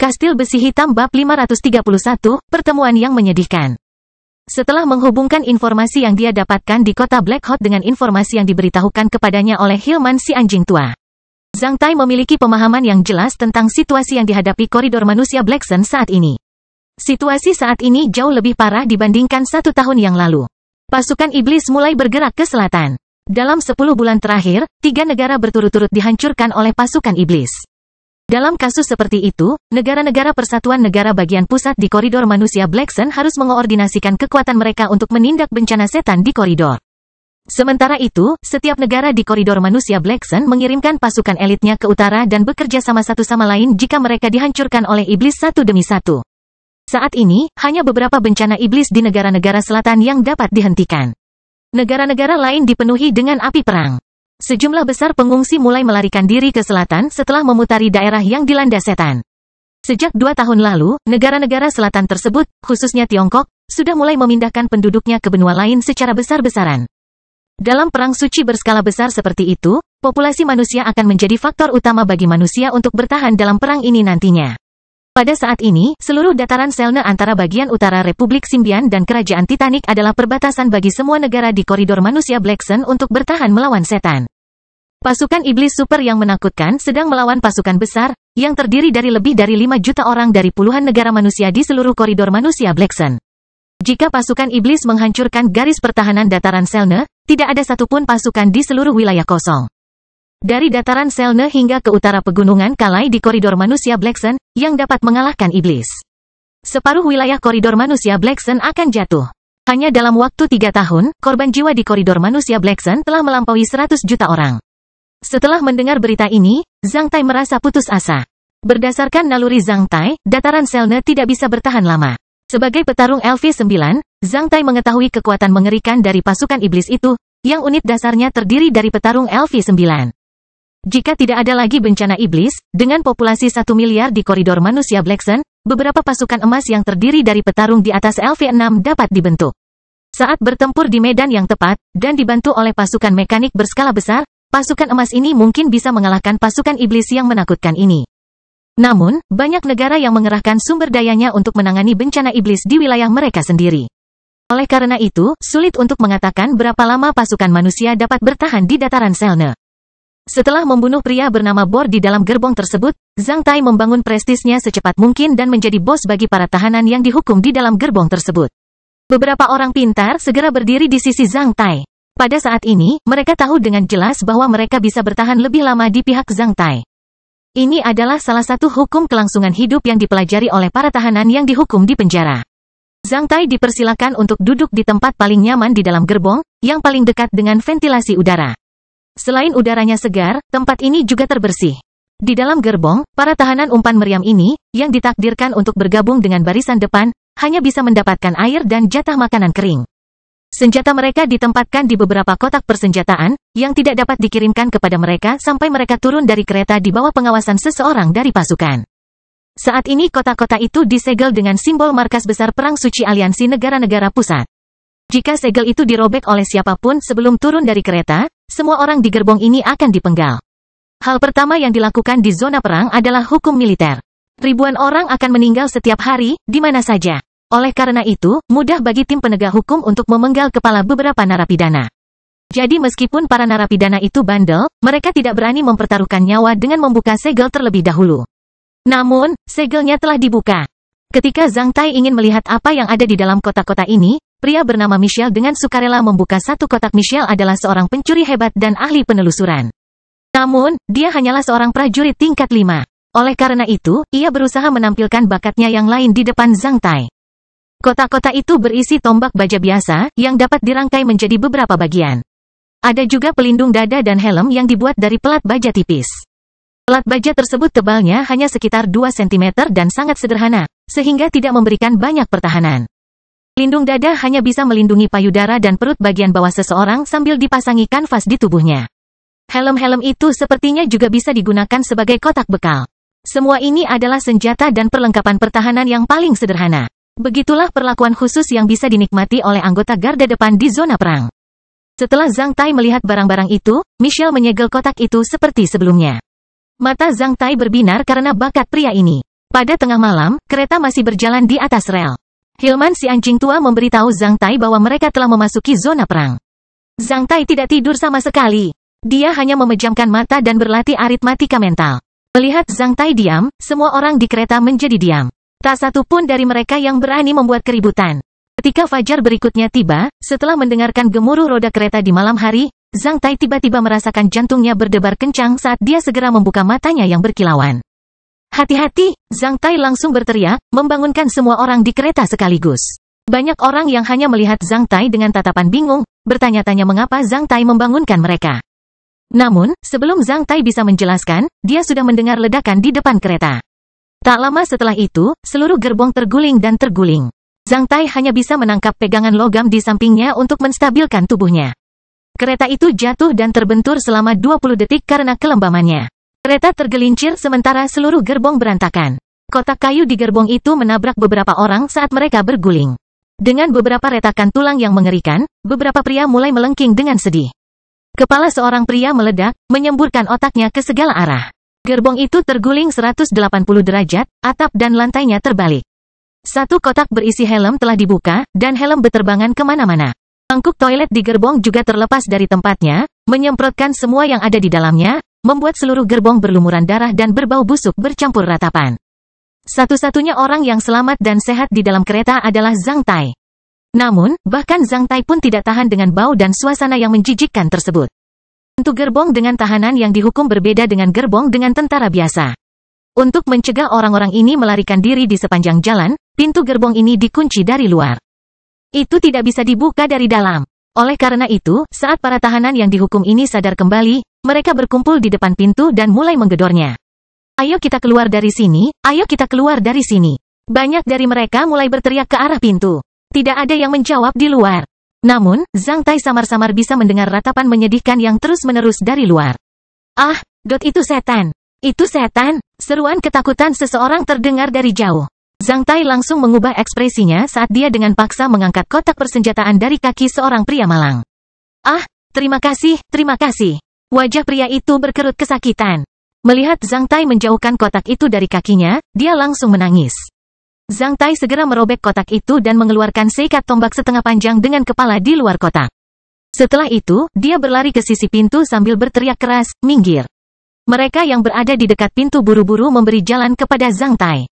Kastil Besi Hitam Bab 531, Pertemuan yang Menyedihkan. Setelah menghubungkan informasi yang dia dapatkan di kota Black Hot dengan informasi yang diberitahukan kepadanya oleh Hillman si anjing tua, Zhang Tai memiliki pemahaman yang jelas tentang situasi yang dihadapi koridor manusia Black Sun saat ini. Situasi saat ini jauh lebih parah dibandingkan 1 tahun yang lalu. Pasukan iblis mulai bergerak ke selatan. Dalam 10 bulan terakhir, 3 negara berturut-turut dihancurkan oleh pasukan iblis. Dalam kasus seperti itu, negara-negara Persatuan Negara Bagian Pusat di koridor manusia Black Sun harus mengoordinasikan kekuatan mereka untuk menindak bencana setan di koridor. Sementara itu, setiap negara di koridor manusia Black Sun mengirimkan pasukan elitnya ke utara dan bekerja sama satu sama lain jika mereka dihancurkan oleh iblis satu demi satu. Saat ini, hanya beberapa bencana iblis di negara-negara selatan yang dapat dihentikan. Negara-negara lain dipenuhi dengan api perang. Sejumlah besar pengungsi mulai melarikan diri ke selatan setelah memutari daerah yang dilanda setan. Sejak 2 tahun lalu, negara-negara selatan tersebut, khususnya Tiongkok, sudah mulai memindahkan penduduknya ke benua lain secara besar-besaran. Dalam perang suci berskala besar seperti itu, populasi manusia akan menjadi faktor utama bagi manusia untuk bertahan dalam perang ini nantinya. Pada saat ini, seluruh dataran Selene antara bagian utara Republik Simbian dan Kerajaan Titanic adalah perbatasan bagi semua negara di koridor manusia Black Sun untuk bertahan melawan setan. Pasukan iblis super yang menakutkan sedang melawan pasukan besar, yang terdiri dari lebih dari 5 juta orang dari puluhan negara manusia di seluruh koridor manusia Black Sun. Jika pasukan iblis menghancurkan garis pertahanan dataran Selene, tidak ada satupun pasukan di seluruh wilayah kosong. Dari dataran Selene hingga ke utara pegunungan Kalai di koridor manusia Black Sun, yang dapat mengalahkan iblis. Separuh wilayah koridor manusia Black Sun akan jatuh. Hanya dalam waktu 3 tahun, korban jiwa di koridor manusia Black Sun telah melampaui 100 juta orang. Setelah mendengar berita ini, Zhang Tai merasa putus asa. Berdasarkan naluri Zhang Tai, dataran Selene tidak bisa bertahan lama. Sebagai petarung LV9, Zhang Tai mengetahui kekuatan mengerikan dari pasukan iblis itu, yang unit dasarnya terdiri dari petarung LV9. Jika tidak ada lagi bencana iblis, dengan populasi 1 miliar di koridor manusia Black Sun, beberapa pasukan emas yang terdiri dari petarung di atas LV6 dapat dibentuk. Saat bertempur di medan yang tepat, dan dibantu oleh pasukan mekanik berskala besar, pasukan emas ini mungkin bisa mengalahkan pasukan iblis yang menakutkan ini. Namun, banyak negara yang mengerahkan sumber dayanya untuk menangani bencana iblis di wilayah mereka sendiri. Oleh karena itu, sulit untuk mengatakan berapa lama pasukan manusia dapat bertahan di dataran Selene. Setelah membunuh pria bernama Bor di dalam gerbong tersebut, Zhang Tai membangun prestisnya secepat mungkin dan menjadi bos bagi para tahanan yang dihukum di dalam gerbong tersebut. Beberapa orang pintar segera berdiri di sisi Zhang Tai. Pada saat ini, mereka tahu dengan jelas bahwa mereka bisa bertahan lebih lama di pihak Zhang Tai. Ini adalah salah satu hukum kelangsungan hidup yang dipelajari oleh para tahanan yang dihukum di penjara. Zhang Tai dipersilakan untuk duduk di tempat paling nyaman di dalam gerbong, yang paling dekat dengan ventilasi udara. Selain udaranya segar, tempat ini juga terbersih. Di dalam gerbong, para tahanan umpan meriam ini, yang ditakdirkan untuk bergabung dengan barisan depan, hanya bisa mendapatkan air dan jatah makanan kering. Senjata mereka ditempatkan di beberapa kotak persenjataan, yang tidak dapat dikirimkan kepada mereka sampai mereka turun dari kereta di bawah pengawasan seseorang dari pasukan. Saat ini kota-kota itu disegel dengan simbol markas besar Perang Suci Aliansi Negara-Negara Pusat. Jika segel itu dirobek oleh siapapun sebelum turun dari kereta, semua orang di gerbong ini akan dipenggal. Hal pertama yang dilakukan di zona perang adalah hukum militer. Ribuan orang akan meninggal setiap hari, di mana saja. Oleh karena itu, mudah bagi tim penegak hukum untuk memenggal kepala beberapa narapidana. Jadi meskipun para narapidana itu bandel, mereka tidak berani mempertaruhkan nyawa dengan membuka segel terlebih dahulu. Namun, segelnya telah dibuka. Ketika Zhang Tai ingin melihat apa yang ada di dalam kotak-kotak ini, pria bernama Michelle dengan sukarela membuka satu kotak. Michelle adalah seorang pencuri hebat dan ahli penelusuran. Namun, dia hanyalah seorang prajurit tingkat 5. Oleh karena itu, ia berusaha menampilkan bakatnya yang lain di depan Zhang Tai. Kotak-kotak itu berisi tombak baja biasa, yang dapat dirangkai menjadi beberapa bagian. Ada juga pelindung dada dan helm yang dibuat dari pelat baja tipis. Pelat baja tersebut tebalnya hanya sekitar 2 cm dan sangat sederhana, sehingga tidak memberikan banyak pertahanan. Pelindung dada hanya bisa melindungi payudara dan perut bagian bawah seseorang sambil dipasangi kanvas di tubuhnya. Helm-helm itu sepertinya juga bisa digunakan sebagai kotak bekal. Semua ini adalah senjata dan perlengkapan pertahanan yang paling sederhana. Begitulah perlakuan khusus yang bisa dinikmati oleh anggota garda depan di zona perang. Setelah Zhang Tai melihat barang-barang itu, Michelle menyegel kotak itu seperti sebelumnya. Mata Zhang Tai berbinar karena bakat pria ini. Pada tengah malam, kereta masih berjalan di atas rel. Hilman si anjing tua memberitahu Zhang Tai bahwa mereka telah memasuki zona perang. Zhang Tai tidak tidur sama sekali. Dia hanya memejamkan mata dan berlatih aritmatika mental. Melihat Zhang Tai diam, semua orang di kereta menjadi diam. Tak satu pun dari mereka yang berani membuat keributan. Ketika fajar berikutnya tiba, setelah mendengarkan gemuruh roda kereta di malam hari, Zhang Tai tiba-tiba merasakan jantungnya berdebar kencang saat dia segera membuka matanya yang berkilauan. Hati-hati, Zhang Tai langsung berteriak, membangunkan semua orang di kereta sekaligus. Banyak orang yang hanya melihat Zhang Tai dengan tatapan bingung, bertanya-tanya mengapa Zhang Tai membangunkan mereka. Namun, sebelum Zhang Tai bisa menjelaskan, dia sudah mendengar ledakan di depan kereta. Tak lama setelah itu, seluruh gerbong terguling dan terguling. Zhang Tai hanya bisa menangkap pegangan logam di sampingnya untuk menstabilkan tubuhnya. Kereta itu jatuh dan terbentur selama 20 detik karena kelembamannya. Kereta tergelincir sementara seluruh gerbong berantakan. Kotak kayu di gerbong itu menabrak beberapa orang saat mereka berguling. Dengan beberapa retakan tulang yang mengerikan, beberapa pria mulai melengking dengan sedih. Kepala seorang pria meledak, menyemburkan otaknya ke segala arah. Gerbong itu terguling 180 derajat, atap dan lantainya terbalik. Satu kotak berisi helm telah dibuka, dan helm beterbangan kemana-mana. Mangkuk toilet di gerbong juga terlepas dari tempatnya, menyemprotkan semua yang ada di dalamnya, membuat seluruh gerbong berlumuran darah dan berbau busuk bercampur ratapan. Satu-satunya orang yang selamat dan sehat di dalam kereta adalah Zhang Tai. Namun, bahkan Zhang Tai pun tidak tahan dengan bau dan suasana yang menjijikkan tersebut. Untuk gerbong dengan tahanan yang dihukum berbeda dengan gerbong dengan tentara biasa. Untuk mencegah orang-orang ini melarikan diri di sepanjang jalan, pintu gerbong ini dikunci dari luar. Itu tidak bisa dibuka dari dalam. Oleh karena itu, saat para tahanan yang dihukum ini sadar kembali, mereka berkumpul di depan pintu dan mulai menggedornya. Ayo kita keluar dari sini, ayo kita keluar dari sini. Banyak dari mereka mulai berteriak ke arah pintu. Tidak ada yang menjawab di luar. Namun, Zhang Tai samar-samar bisa mendengar ratapan menyedihkan yang terus-menerus dari luar. Ah, itu setan. Itu setan. Seruan ketakutan seseorang terdengar dari jauh. Zhang Tai langsung mengubah ekspresinya saat dia dengan paksa mengangkat kotak persenjataan dari kaki seorang pria malang. Ah, terima kasih, terima kasih. Wajah pria itu berkerut kesakitan. Melihat Zhang Tai menjauhkan kotak itu dari kakinya, dia langsung menangis. Zhang Tai segera merobek kotak itu dan mengeluarkan seikat tombak setengah panjang dengan kepala di luar kotak. Setelah itu, dia berlari ke sisi pintu sambil berteriak keras, minggir. Mereka yang berada di dekat pintu buru-buru memberi jalan kepada Zhang Tai.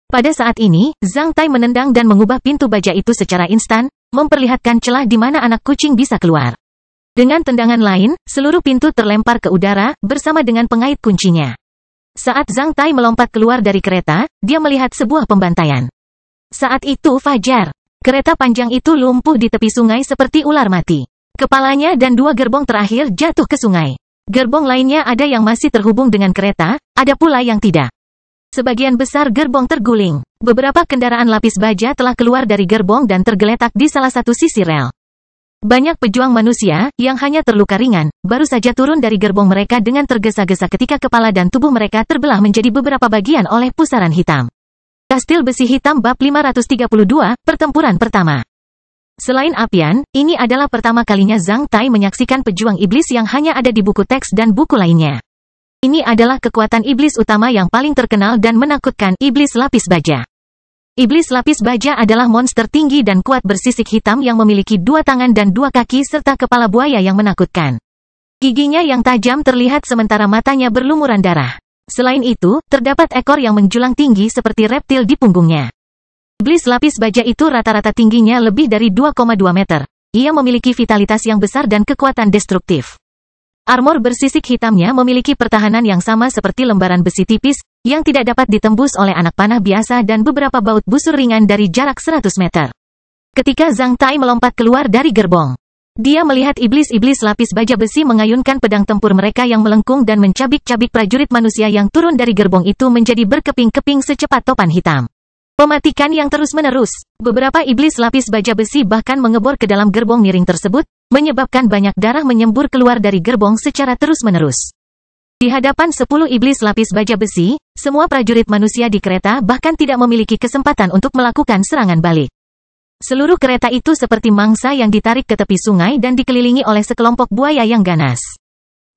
Pada saat ini, Zhang Tai menendang dan mengubah pintu baja itu secara instan, memperlihatkan celah di mana anak kucing bisa keluar. Dengan tendangan lain, seluruh pintu terlempar ke udara, bersama dengan pengait kuncinya. Saat Zhang Tai melompat keluar dari kereta, dia melihat sebuah pembantaian. Saat itu fajar. Kereta panjang itu lumpuh di tepi sungai seperti ular mati. Kepalanya dan dua gerbong terakhir jatuh ke sungai. Gerbong lainnya ada yang masih terhubung dengan kereta, ada pula yang tidak. Sebagian besar gerbong terguling. Beberapa kendaraan lapis baja telah keluar dari gerbong dan tergeletak di salah satu sisi rel. Banyak pejuang manusia, yang hanya terluka ringan, baru saja turun dari gerbong mereka dengan tergesa-gesa ketika kepala dan tubuh mereka terbelah menjadi beberapa bagian oleh pusaran hitam. Kastil Besi Hitam Bab 532, Pertempuran Pertama. Selain Apian, ini adalah pertama kalinya Zhang Tai menyaksikan pejuang iblis yang hanya ada di buku teks dan buku lainnya. Ini adalah kekuatan iblis utama yang paling terkenal dan menakutkan, iblis lapis baja. Iblis lapis baja adalah monster tinggi dan kuat bersisik hitam yang memiliki dua tangan dan dua kaki serta kepala buaya yang menakutkan. Giginya yang tajam terlihat sementara matanya berlumuran darah. Selain itu, terdapat ekor yang menjulang tinggi seperti reptil di punggungnya. Iblis lapis baja itu rata-rata tingginya lebih dari 2,2 meter. Ia memiliki vitalitas yang besar dan kekuatan destruktif. Armor bersisik hitamnya memiliki pertahanan yang sama seperti lembaran besi tipis, yang tidak dapat ditembus oleh anak panah biasa dan beberapa baut busur ringan dari jarak 100 meter. Ketika Zhang Tai melompat keluar dari gerbong, dia melihat iblis-iblis lapis baja besi mengayunkan pedang tempur mereka yang melengkung dan mencabik-cabik prajurit manusia yang turun dari gerbong itu menjadi berkeping-keping secepat topan hitam. Mematikan yang terus-menerus. Beberapa iblis lapis baja besi bahkan mengebor ke dalam gerbong miring tersebut, menyebabkan banyak darah menyembur keluar dari gerbong secara terus-menerus. Di hadapan 10 iblis lapis baja besi, semua prajurit manusia di kereta bahkan tidak memiliki kesempatan untuk melakukan serangan balik. Seluruh kereta itu seperti mangsa yang ditarik ke tepi sungai dan dikelilingi oleh sekelompok buaya yang ganas.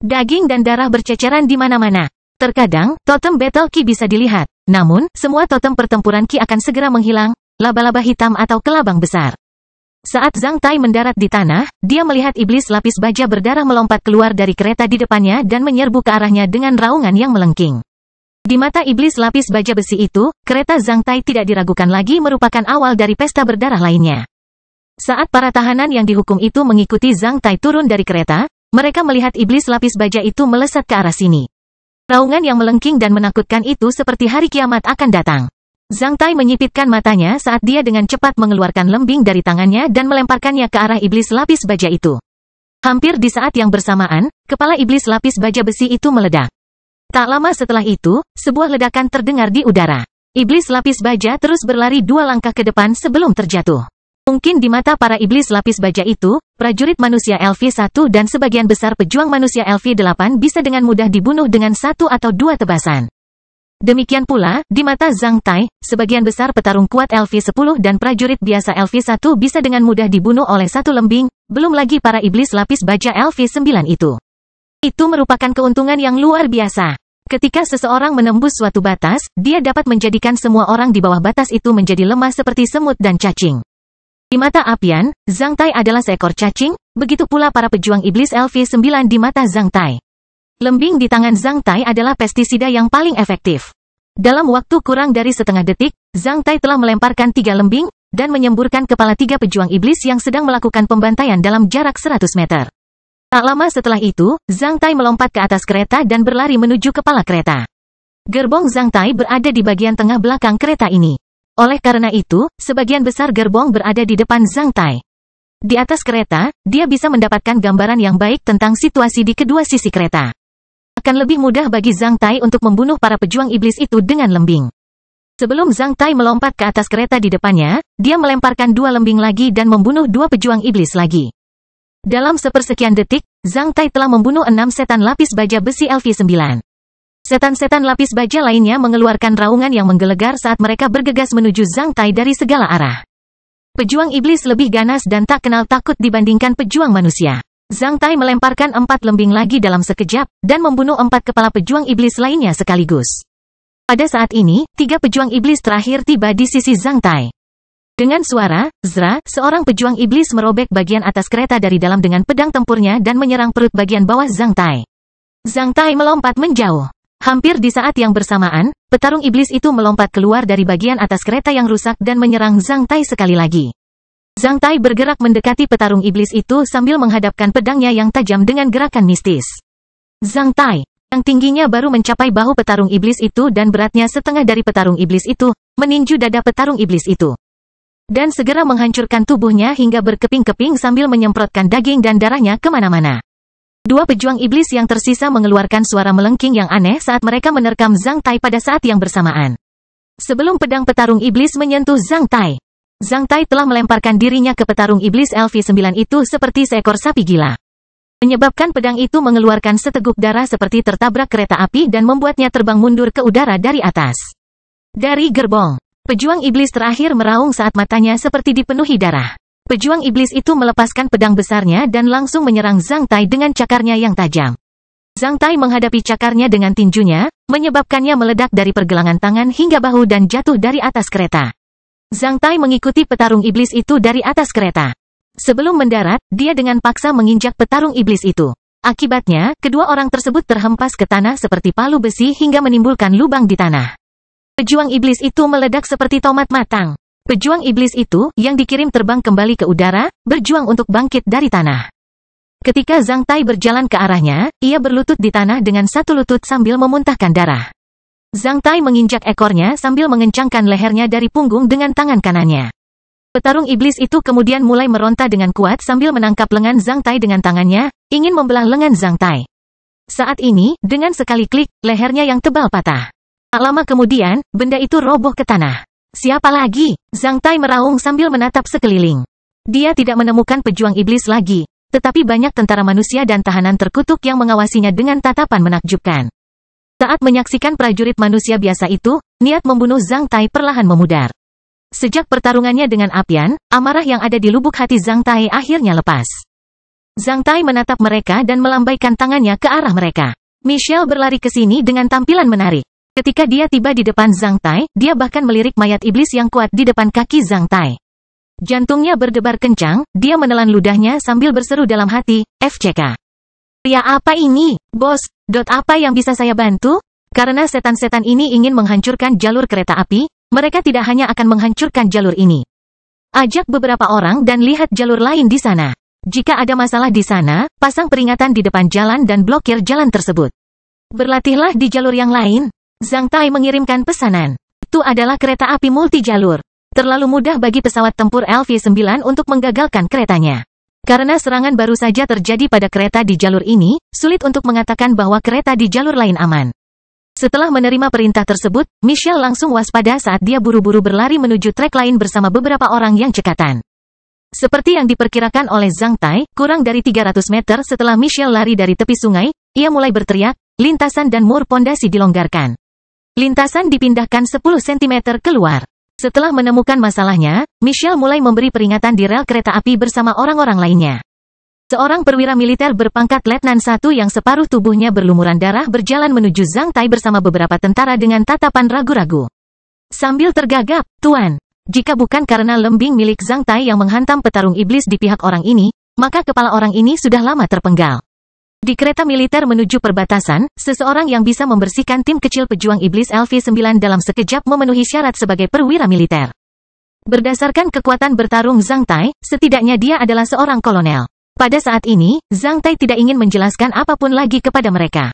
Daging dan darah berceceran di mana-mana. Terkadang, totem battle key bisa dilihat. Namun, semua totem pertempuran Qi akan segera menghilang, laba-laba hitam atau kelabang besar. Saat Zhang Tai mendarat di tanah, dia melihat iblis lapis baja berdarah melompat keluar dari kereta di depannya dan menyerbu ke arahnya dengan raungan yang melengking. Di mata iblis lapis baja besi itu, kereta Zhang Tai tidak diragukan lagi merupakan awal dari pesta berdarah lainnya. Saat para tahanan yang dihukum itu mengikuti Zhang Tai turun dari kereta, mereka melihat iblis lapis baja itu melesat ke arah sini. Raungan yang melengking dan menakutkan itu seperti hari kiamat akan datang. Zhang Tai menyipitkan matanya saat dia dengan cepat mengeluarkan lembing dari tangannya dan melemparkannya ke arah iblis lapis baja itu. Hampir di saat yang bersamaan, kepala iblis lapis baja besi itu meledak. Tak lama setelah itu, sebuah ledakan terdengar di udara. Iblis lapis baja terus berlari 2 langkah ke depan sebelum terjatuh. Mungkin di mata para iblis lapis baja itu, prajurit manusia LV1 dan sebagian besar pejuang manusia LV8 bisa dengan mudah dibunuh dengan 1 atau 2 tebasan. Demikian pula, di mata Zhang Tai, sebagian besar petarung kuat LV10 dan prajurit biasa LV1 bisa dengan mudah dibunuh oleh 1 lembing, belum lagi para iblis lapis baja LV9 itu. Itu merupakan keuntungan yang luar biasa. Ketika seseorang menembus suatu batas, dia dapat menjadikan semua orang di bawah batas itu menjadi lemah seperti semut dan cacing. Di mata Apian, Zhang Tai adalah seekor cacing, begitu pula para pejuang iblis LV9 di mata Zhang Tai. Lembing di tangan Zhang Tai adalah pestisida yang paling efektif. Dalam waktu kurang dari setengah detik, Zhang Tai telah melemparkan 3 lembing, dan menyemburkan kepala 3 pejuang iblis yang sedang melakukan pembantaian dalam jarak 100 meter. Tak lama setelah itu, Zhang Tai melompat ke atas kereta dan berlari menuju kepala kereta. Gerbong Zhang Tai berada di bagian tengah belakang kereta ini. Oleh karena itu, sebagian besar gerbong berada di depan Zhang Tai. Di atas kereta, dia bisa mendapatkan gambaran yang baik tentang situasi di kedua sisi kereta. Akan lebih mudah bagi Zhang Tai untuk membunuh para pejuang iblis itu dengan lembing. Sebelum Zhang Tai melompat ke atas kereta di depannya, dia melemparkan 2 lembing lagi dan membunuh 2 pejuang iblis lagi. Dalam sepersekian detik, Zhang Tai telah membunuh 6 setan lapis baja besi LV9. Setan-setan lapis baja lainnya mengeluarkan raungan yang menggelegar saat mereka bergegas menuju Zhang Tai dari segala arah. Pejuang iblis lebih ganas dan tak kenal takut dibandingkan pejuang manusia. Zhang Tai melemparkan 4 lembing lagi dalam sekejap, dan membunuh 4 kepala pejuang iblis lainnya sekaligus. Pada saat ini, 3 pejuang iblis terakhir tiba di sisi Zhang Tai. Dengan suara, zra, seorang pejuang iblis merobek bagian atas kereta dari dalam dengan pedang tempurnya dan menyerang perut bagian bawah Zhang Tai. Zhang Tai melompat menjauh. Hampir di saat yang bersamaan, petarung iblis itu melompat keluar dari bagian atas kereta yang rusak dan menyerang Zhang Tai sekali lagi. Zhang Tai bergerak mendekati petarung iblis itu sambil menghadapkan pedangnya yang tajam dengan gerakan mistis. Zhang Tai, yang tingginya baru mencapai bahu petarung iblis itu dan beratnya setengah dari petarung iblis itu, meninju dada petarung iblis itu. Dan segera menghancurkan tubuhnya hingga berkeping-keping sambil menyemprotkan daging dan darahnya kemana-mana. 2 pejuang iblis yang tersisa mengeluarkan suara melengking yang aneh saat mereka menerkam Zhang Tai pada saat yang bersamaan. Sebelum pedang petarung iblis menyentuh Zhang Tai, Zhang Tai telah melemparkan dirinya ke petarung iblis LV9 itu seperti seekor sapi gila. Menyebabkan pedang itu mengeluarkan seteguk darah seperti tertabrak kereta api dan membuatnya terbang mundur ke udara dari atas. Dari gerbong, pejuang iblis terakhir meraung saat matanya seperti dipenuhi darah. Pejuang iblis itu melepaskan pedang besarnya dan langsung menyerang Zhang Tai dengan cakarnya yang tajam. Zhang Tai menghadapi cakarnya dengan tinjunya, menyebabkannya meledak dari pergelangan tangan hingga bahu dan jatuh dari atas kereta. Zhang Tai mengikuti petarung iblis itu dari atas kereta. Sebelum mendarat, dia dengan paksa menginjak petarung iblis itu. Akibatnya, kedua orang tersebut terhempas ke tanah seperti palu besi hingga menimbulkan lubang di tanah. Pejuang iblis itu meledak seperti tomat matang. Pejuang iblis itu, yang dikirim terbang kembali ke udara, berjuang untuk bangkit dari tanah. Ketika Zhang Tai berjalan ke arahnya, ia berlutut di tanah dengan satu lutut sambil memuntahkan darah. Zhang Tai menginjak ekornya sambil mengencangkan lehernya dari punggung dengan tangan kanannya. Petarung iblis itu kemudian mulai meronta dengan kuat sambil menangkap lengan Zhang Tai dengan tangannya, ingin membelah lengan Zhang Tai. Saat ini, dengan sekali klik, lehernya yang tebal patah. Tak lama kemudian, benda itu roboh ke tanah. Siapa lagi? Zhang Tai meraung sambil menatap sekeliling. Dia tidak menemukan pejuang iblis lagi, tetapi banyak tentara manusia dan tahanan terkutuk yang mengawasinya dengan tatapan menakjubkan. Saat menyaksikan prajurit manusia biasa itu, niat membunuh Zhang Tai perlahan memudar. Sejak pertarungannya dengan Apian, amarah yang ada di lubuk hati Zhang Tai akhirnya lepas. Zhang Tai menatap mereka dan melambaikan tangannya ke arah mereka. Michelle berlari ke sini dengan tampilan menarik. Ketika dia tiba di depan Zhang Tai, dia bahkan melirik mayat iblis yang kuat di depan kaki Zhang Tai. Jantungnya berdebar kencang, dia menelan ludahnya sambil berseru dalam hati, FCK. Ya apa ini, bos? Apa yang bisa saya bantu? Karena setan-setan ini ingin menghancurkan jalur kereta api, mereka tidak hanya akan menghancurkan jalur ini. Ajak beberapa orang dan lihat jalur lain di sana. Jika ada masalah di sana, pasang peringatan di depan jalan dan blokir jalan tersebut. Berlatihlah di jalur yang lain. Zhang Tai mengirimkan pesanan. Itu adalah kereta api multi jalur. Terlalu mudah bagi pesawat tempur LV-9 untuk menggagalkan keretanya. Karena serangan baru saja terjadi pada kereta di jalur ini, sulit untuk mengatakan bahwa kereta di jalur lain aman. Setelah menerima perintah tersebut, Michelle langsung waspada saat dia buru-buru berlari menuju trek lain bersama beberapa orang yang cekatan. Seperti yang diperkirakan oleh Zhang Tai, kurang dari 300 meter setelah Michelle lari dari tepi sungai, ia mulai berteriak, lintasan dan mur pondasi dilonggarkan. Lintasan dipindahkan 10 cm keluar. Setelah menemukan masalahnya, Michelle mulai memberi peringatan di rel kereta api bersama orang-orang lainnya. Seorang perwira militer berpangkat Letnan 1 yang separuh tubuhnya berlumuran darah berjalan menuju Zhang Tai bersama beberapa tentara dengan tatapan ragu-ragu. Sambil tergagap, Tuan, jika bukan karena lembing milik Zhang Tai yang menghantam petarung iblis di pihak orang ini, maka kepala orang ini sudah lama terpenggal. Di kereta militer menuju perbatasan, seseorang yang bisa membersihkan tim kecil pejuang iblis LV-9 dalam sekejap memenuhi syarat sebagai perwira militer. Berdasarkan kekuatan bertarung Zhang Tai, setidaknya dia adalah seorang kolonel. Pada saat ini, Zhang Tai tidak ingin menjelaskan apapun lagi kepada mereka.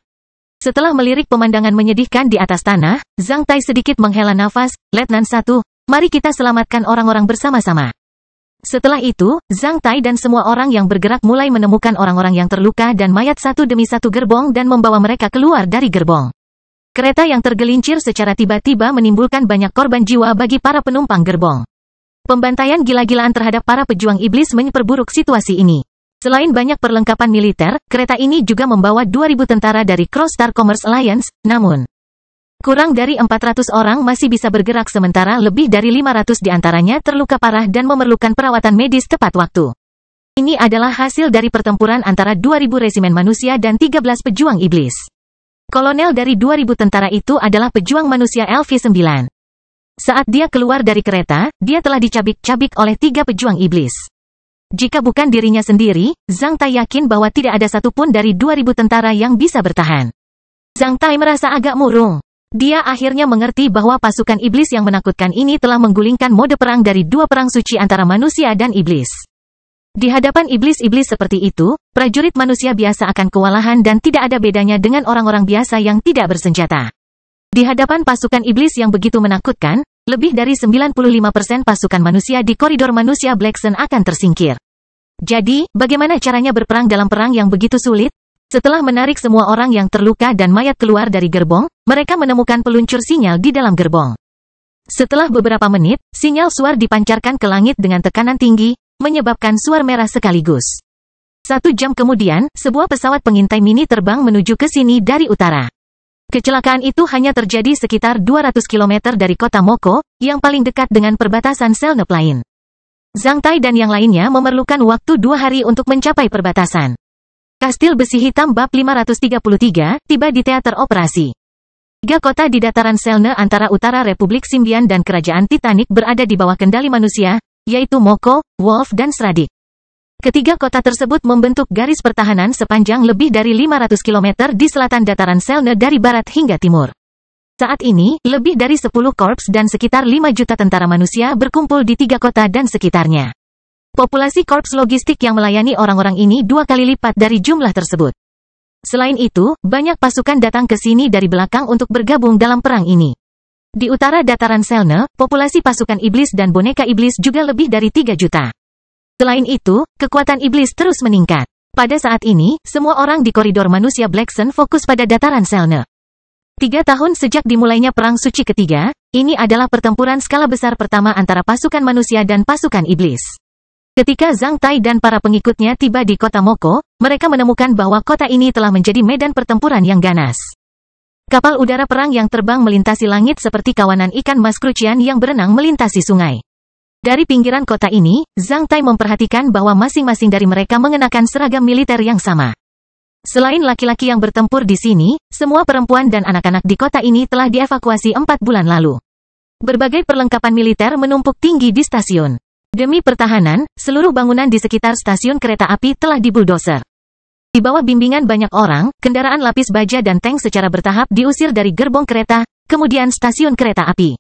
Setelah melirik pemandangan menyedihkan di atas tanah, Zhang Tai sedikit menghela nafas, Letnan 1, mari kita selamatkan orang-orang bersama-sama. Setelah itu, Zhang Tai dan semua orang yang bergerak mulai menemukan orang-orang yang terluka dan mayat satu demi satu gerbong dan membawa mereka keluar dari gerbong. Kereta yang tergelincir secara tiba-tiba menimbulkan banyak korban jiwa bagi para penumpang gerbong. Pembantaian gila-gilaan terhadap para pejuang iblis memperburuk situasi ini. Selain banyak perlengkapan militer, kereta ini juga membawa 2.000 tentara dari Cross Star Commerce Alliance, namun kurang dari 400 orang masih bisa bergerak sementara lebih dari 500 diantaranya terluka parah dan memerlukan perawatan medis tepat waktu. Ini adalah hasil dari pertempuran antara 2.000 resimen manusia dan 13 pejuang iblis. Kolonel dari 2.000 tentara itu adalah pejuang manusia LV-9. Saat dia keluar dari kereta, dia telah dicabik-cabik oleh 3 pejuang iblis. Jika bukan dirinya sendiri, Zhang Tai yakin bahwa tidak ada satupun dari 2.000 tentara yang bisa bertahan. Zhang Tai merasa agak murung. Dia akhirnya mengerti bahwa pasukan iblis yang menakutkan ini telah menggulingkan mode perang dari 2 perang suci antara manusia dan iblis. Di hadapan iblis-iblis seperti itu, prajurit manusia biasa akan kewalahan dan tidak ada bedanya dengan orang-orang biasa yang tidak bersenjata. Di hadapan pasukan iblis yang begitu menakutkan, lebih dari 95% pasukan manusia di koridor manusia Black Sun akan tersingkir. Jadi, bagaimana caranya berperang dalam perang yang begitu sulit? Setelah menarik semua orang yang terluka dan mayat keluar dari gerbong, mereka menemukan peluncur sinyal di dalam gerbong. Setelah beberapa menit, sinyal suar dipancarkan ke langit dengan tekanan tinggi, menyebabkan suar merah sekaligus. 1 jam kemudian, sebuah pesawat pengintai mini terbang menuju ke sini dari utara. Kecelakaan itu hanya terjadi sekitar 200 km dari kota Moko, yang paling dekat dengan perbatasan Selnep lain. Zhang Tai dan yang lainnya memerlukan waktu 2 hari untuk mencapai perbatasan. Kastil Besi Hitam Bab 533 tiba di teater operasi. 3 kota di dataran Selne antara utara Republik Simbian dan Kerajaan Titanic berada di bawah kendali manusia, yaitu Moko, Wolf dan Sradik. Ketiga kota tersebut membentuk garis pertahanan sepanjang lebih dari 500 km di selatan dataran Selne dari barat hingga timur. Saat ini, lebih dari 10 korps dan sekitar 5 juta tentara manusia berkumpul di 3 kota dan sekitarnya. Populasi korps logistik yang melayani orang-orang ini 2 kali lipat dari jumlah tersebut. Selain itu, banyak pasukan datang ke sini dari belakang untuk bergabung dalam perang ini. Di utara dataran Selne, populasi pasukan iblis dan boneka iblis juga lebih dari 3 juta. Selain itu, kekuatan iblis terus meningkat. Pada saat ini, semua orang di koridor manusia Black Sun fokus pada dataran Selne. 3 tahun sejak dimulainya Perang Suci ketiga, ini adalah pertempuran skala besar pertama antara pasukan manusia dan pasukan iblis. Ketika Zhang Tai dan para pengikutnya tiba di kota Moko, mereka menemukan bahwa kota ini telah menjadi medan pertempuran yang ganas. Kapal udara perang yang terbang melintasi langit seperti kawanan ikan mas krucian yang berenang melintasi sungai. Dari pinggiran kota ini, Zhang Tai memperhatikan bahwa masing-masing dari mereka mengenakan seragam militer yang sama. Selain laki-laki yang bertempur di sini, semua perempuan dan anak-anak di kota ini telah dievakuasi 4 bulan lalu. Berbagai perlengkapan militer menumpuk tinggi di stasiun. Demi pertahanan, seluruh bangunan di sekitar stasiun kereta api telah dibuldoser. Di bawah bimbingan banyak orang, kendaraan lapis baja dan tank secara bertahap diusir dari gerbong kereta, kemudian stasiun kereta api.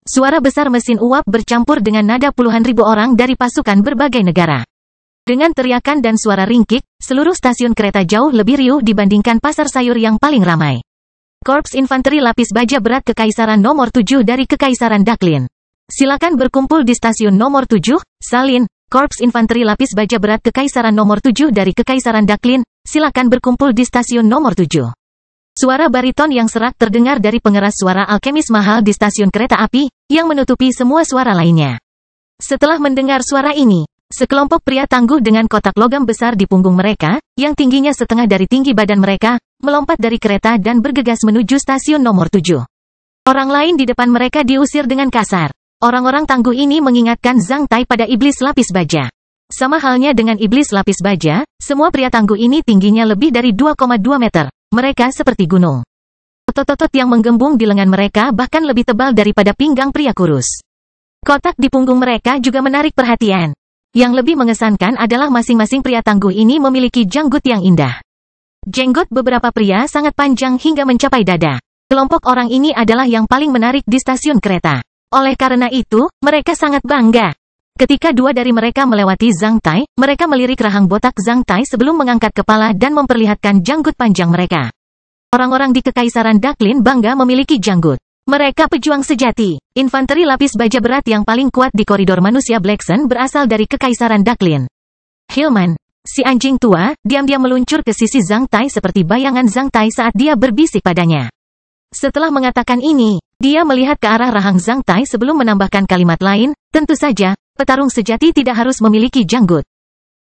Suara besar mesin uap bercampur dengan nada puluhan ribu orang dari pasukan berbagai negara. Dengan teriakan dan suara ringkik, seluruh stasiun kereta jauh lebih riuh dibandingkan pasar sayur yang paling ramai. Korps Infanteri Lapis Baja Berat Kekaisaran nomor 7 dari Kekaisaran Daklin. Silakan berkumpul di stasiun nomor 7, Salin. Korps Infanteri Lapis Baja Berat Kekaisaran nomor 7 dari Kekaisaran Daklin, silakan berkumpul di stasiun nomor 7. Suara bariton yang serak terdengar dari pengeras suara alkemis mahal di stasiun kereta api, yang menutupi semua suara lainnya. Setelah mendengar suara ini, sekelompok pria tangguh dengan kotak logam besar di punggung mereka, yang tingginya setengah dari tinggi badan mereka, melompat dari kereta dan bergegas menuju stasiun nomor 7. Orang lain di depan mereka diusir dengan kasar. Orang-orang tangguh ini mengingatkan Zhang Tai pada iblis lapis baja. Sama halnya dengan iblis lapis baja, semua pria tangguh ini tingginya lebih dari 2,2 meter. Mereka seperti gunung. Otot-otot yang menggembung di lengan mereka bahkan lebih tebal daripada pinggang pria kurus. Kotak di punggung mereka juga menarik perhatian. Yang lebih mengesankan adalah masing-masing pria tangguh ini memiliki janggut yang indah. Jenggot beberapa pria sangat panjang hingga mencapai dada. Kelompok orang ini adalah yang paling menarik di stasiun kereta. Oleh karena itu, mereka sangat bangga. Ketika dua dari mereka melewati Zhang Tai, mereka melirik rahang botak Zhang Tai sebelum mengangkat kepala dan memperlihatkan janggut panjang mereka. Orang-orang di Kekaisaran Daklin bangga memiliki janggut. Mereka pejuang sejati. Infanteri lapis baja berat yang paling kuat di koridor manusia Black Sun berasal dari Kekaisaran Daklin. Hillman, si anjing tua, diam-diam meluncur ke sisi Zhang Tai seperti bayangan Zhang Tai saat dia berbisik padanya. Setelah mengatakan ini, dia melihat ke arah rahang Zhang Tai sebelum menambahkan kalimat lain, tentu saja, petarung sejati tidak harus memiliki janggut.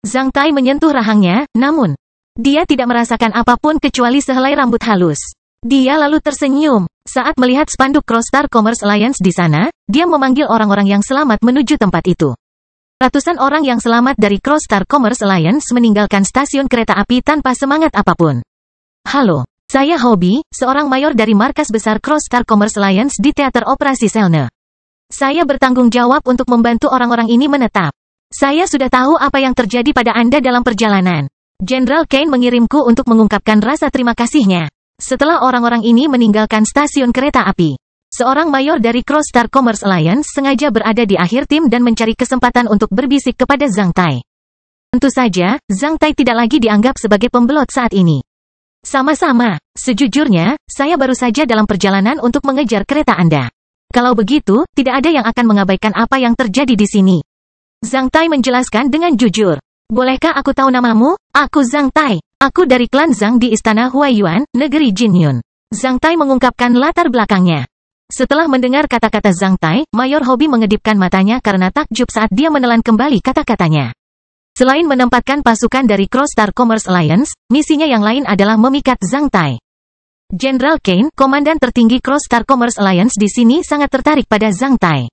Zhang Tai menyentuh rahangnya, namun, dia tidak merasakan apapun kecuali sehelai rambut halus. Dia lalu tersenyum. Saat melihat spanduk Crosstar Commerce Alliance di sana, dia memanggil orang-orang yang selamat menuju tempat itu. Ratusan orang yang selamat dari Crosstar Commerce Alliance meninggalkan stasiun kereta api tanpa semangat apapun. Halo, saya Hobby, seorang mayor dari markas besar Crosstar Commerce Alliance di Teater Operasi Selne. Saya bertanggung jawab untuk membantu orang-orang ini menetap. Saya sudah tahu apa yang terjadi pada Anda dalam perjalanan. Jenderal Kane mengirimku untuk mengungkapkan rasa terima kasihnya. Setelah orang-orang ini meninggalkan stasiun kereta api, seorang mayor dari Crosstar Commerce Alliance sengaja berada di akhir tim dan mencari kesempatan untuk berbisik kepada Zhang Tai. Tentu saja, Zhang Tai tidak lagi dianggap sebagai pembelot saat ini. Sama-sama, sejujurnya, saya baru saja dalam perjalanan untuk mengejar kereta Anda. Kalau begitu, tidak ada yang akan mengabaikan apa yang terjadi di sini. Zhang Tai menjelaskan dengan jujur. Bolehkah aku tahu namamu? Aku Zhang Tai. Aku dari klan Zhang di Istana Huaiyuan, negeri Jinyun. Zhang Tai mengungkapkan latar belakangnya. Setelah mendengar kata-kata Zhang Tai, Mayor Hobby mengedipkan matanya karena takjub saat dia menelan kembali kata-katanya. Selain menempatkan pasukan dari Crosstar Commerce Alliance, misinya yang lain adalah memikat Zhang Tai. Jenderal Kane, komandan tertinggi Crosstar Commerce Alliance di sini sangat tertarik pada Zhang Tai.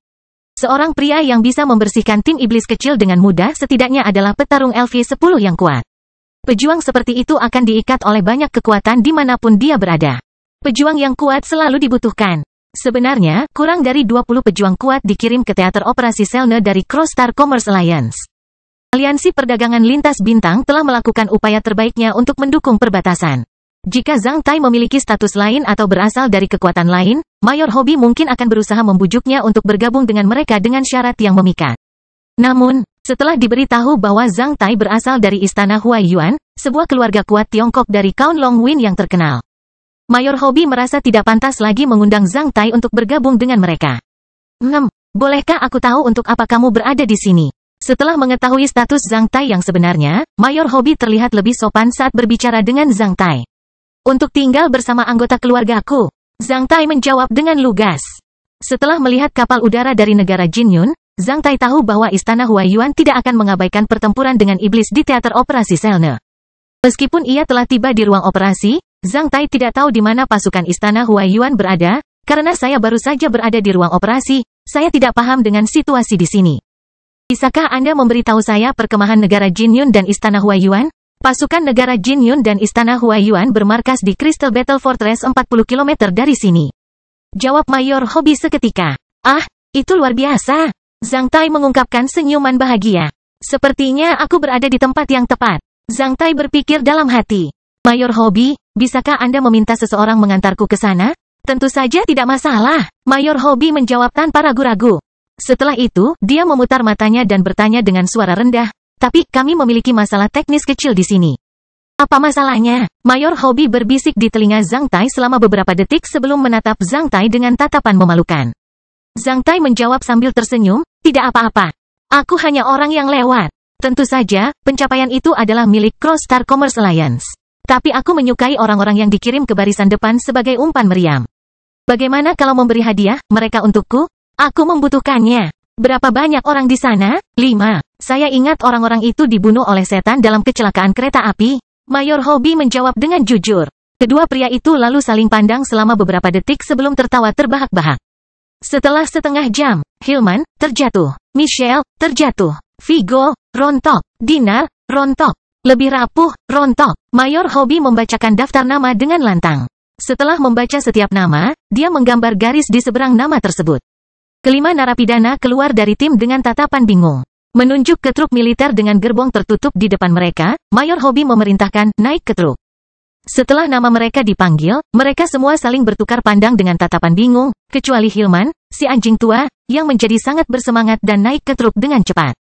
Seorang pria yang bisa membersihkan tim iblis kecil dengan mudah setidaknya adalah petarung LV10 yang kuat. Pejuang seperti itu akan diikat oleh banyak kekuatan dimanapun dia berada. Pejuang yang kuat selalu dibutuhkan. Sebenarnya, kurang dari 20 pejuang kuat dikirim ke Teater Operasi Selne dari Crosstar Commerce Alliance. Aliansi Perdagangan Lintas Bintang telah melakukan upaya terbaiknya untuk mendukung perbatasan. Jika Zhang Tai memiliki status lain atau berasal dari kekuatan lain, Mayor Hobby mungkin akan berusaha membujuknya untuk bergabung dengan mereka dengan syarat yang memikat. Namun, setelah diberitahu bahwa Zhang Tai berasal dari Istana Huaiyuan, sebuah keluarga kuat Tiongkok dari Kaun Long Win yang terkenal, Mayor Hobby merasa tidak pantas lagi mengundang Zhang Tai untuk bergabung dengan mereka. Bolehkah aku tahu untuk apa kamu berada di sini? Setelah mengetahui status Zhang Tai yang sebenarnya, Mayor Hobby terlihat lebih sopan saat berbicara dengan Zhang Tai. Untuk tinggal bersama anggota keluargaku, Zhang Tai menjawab dengan lugas. Setelah melihat kapal udara dari negara Jinyun, Zhang Tai tahu bahwa Istana Huaiyuan tidak akan mengabaikan pertempuran dengan iblis di Teater Operasi Selne. Meskipun ia telah tiba di ruang operasi, Zhang Tai tidak tahu di mana pasukan Istana Huaiyuan berada, karena saya baru saja berada di ruang operasi, saya tidak paham dengan situasi di sini. Bisakah Anda memberitahu saya perkemahan negara Jinyun dan Istana Huaiyuan? Pasukan negara Jin Yun dan Istana Huaiyuan bermarkas di Crystal Battle Fortress 40 km dari sini. Jawab Mayor Hobie seketika. Ah, itu luar biasa. Zhang Tai mengungkapkan senyuman bahagia. Sepertinya aku berada di tempat yang tepat. Zhang Tai berpikir dalam hati. Mayor Hobie, bisakah Anda meminta seseorang mengantarku ke sana? Tentu saja tidak masalah. Mayor Hobie menjawab tanpa ragu-ragu. Setelah itu, dia memutar matanya dan bertanya dengan suara rendah. Tapi, kami memiliki masalah teknis kecil di sini. Apa masalahnya? Mayor Hobie berbisik di telinga Zhang Tai selama beberapa detik sebelum menatap Zhang Tai dengan tatapan memalukan. Zhang Tai menjawab sambil tersenyum, tidak apa-apa. Aku hanya orang yang lewat. Tentu saja, pencapaian itu adalah milik Cross Star Commerce Alliance. Tapi aku menyukai orang-orang yang dikirim ke barisan depan sebagai umpan meriam. Bagaimana kalau memberi hadiah mereka untukku? Aku membutuhkannya. Berapa banyak orang di sana? 5. Saya ingat orang-orang itu dibunuh oleh setan dalam kecelakaan kereta api. Mayor Hobie menjawab dengan jujur. Kedua pria itu lalu saling pandang selama beberapa detik sebelum tertawa terbahak-bahak. Setelah setengah jam, Hillman, terjatuh. Michelle, terjatuh. Vigo, rontok. Dinar, rontok. Lebih rapuh, rontok. Mayor Hobie membacakan daftar nama dengan lantang. Setelah membaca setiap nama, dia menggambar garis di seberang nama tersebut. Kelima narapidana keluar dari tim dengan tatapan bingung. Menunjuk ke truk militer dengan gerbong tertutup di depan mereka, Mayor Hobie memerintahkan, naik ke truk. Setelah nama mereka dipanggil, mereka semua saling bertukar pandang dengan tatapan bingung, kecuali Hillman, si anjing tua, yang menjadi sangat bersemangat dan naik ke truk dengan cepat.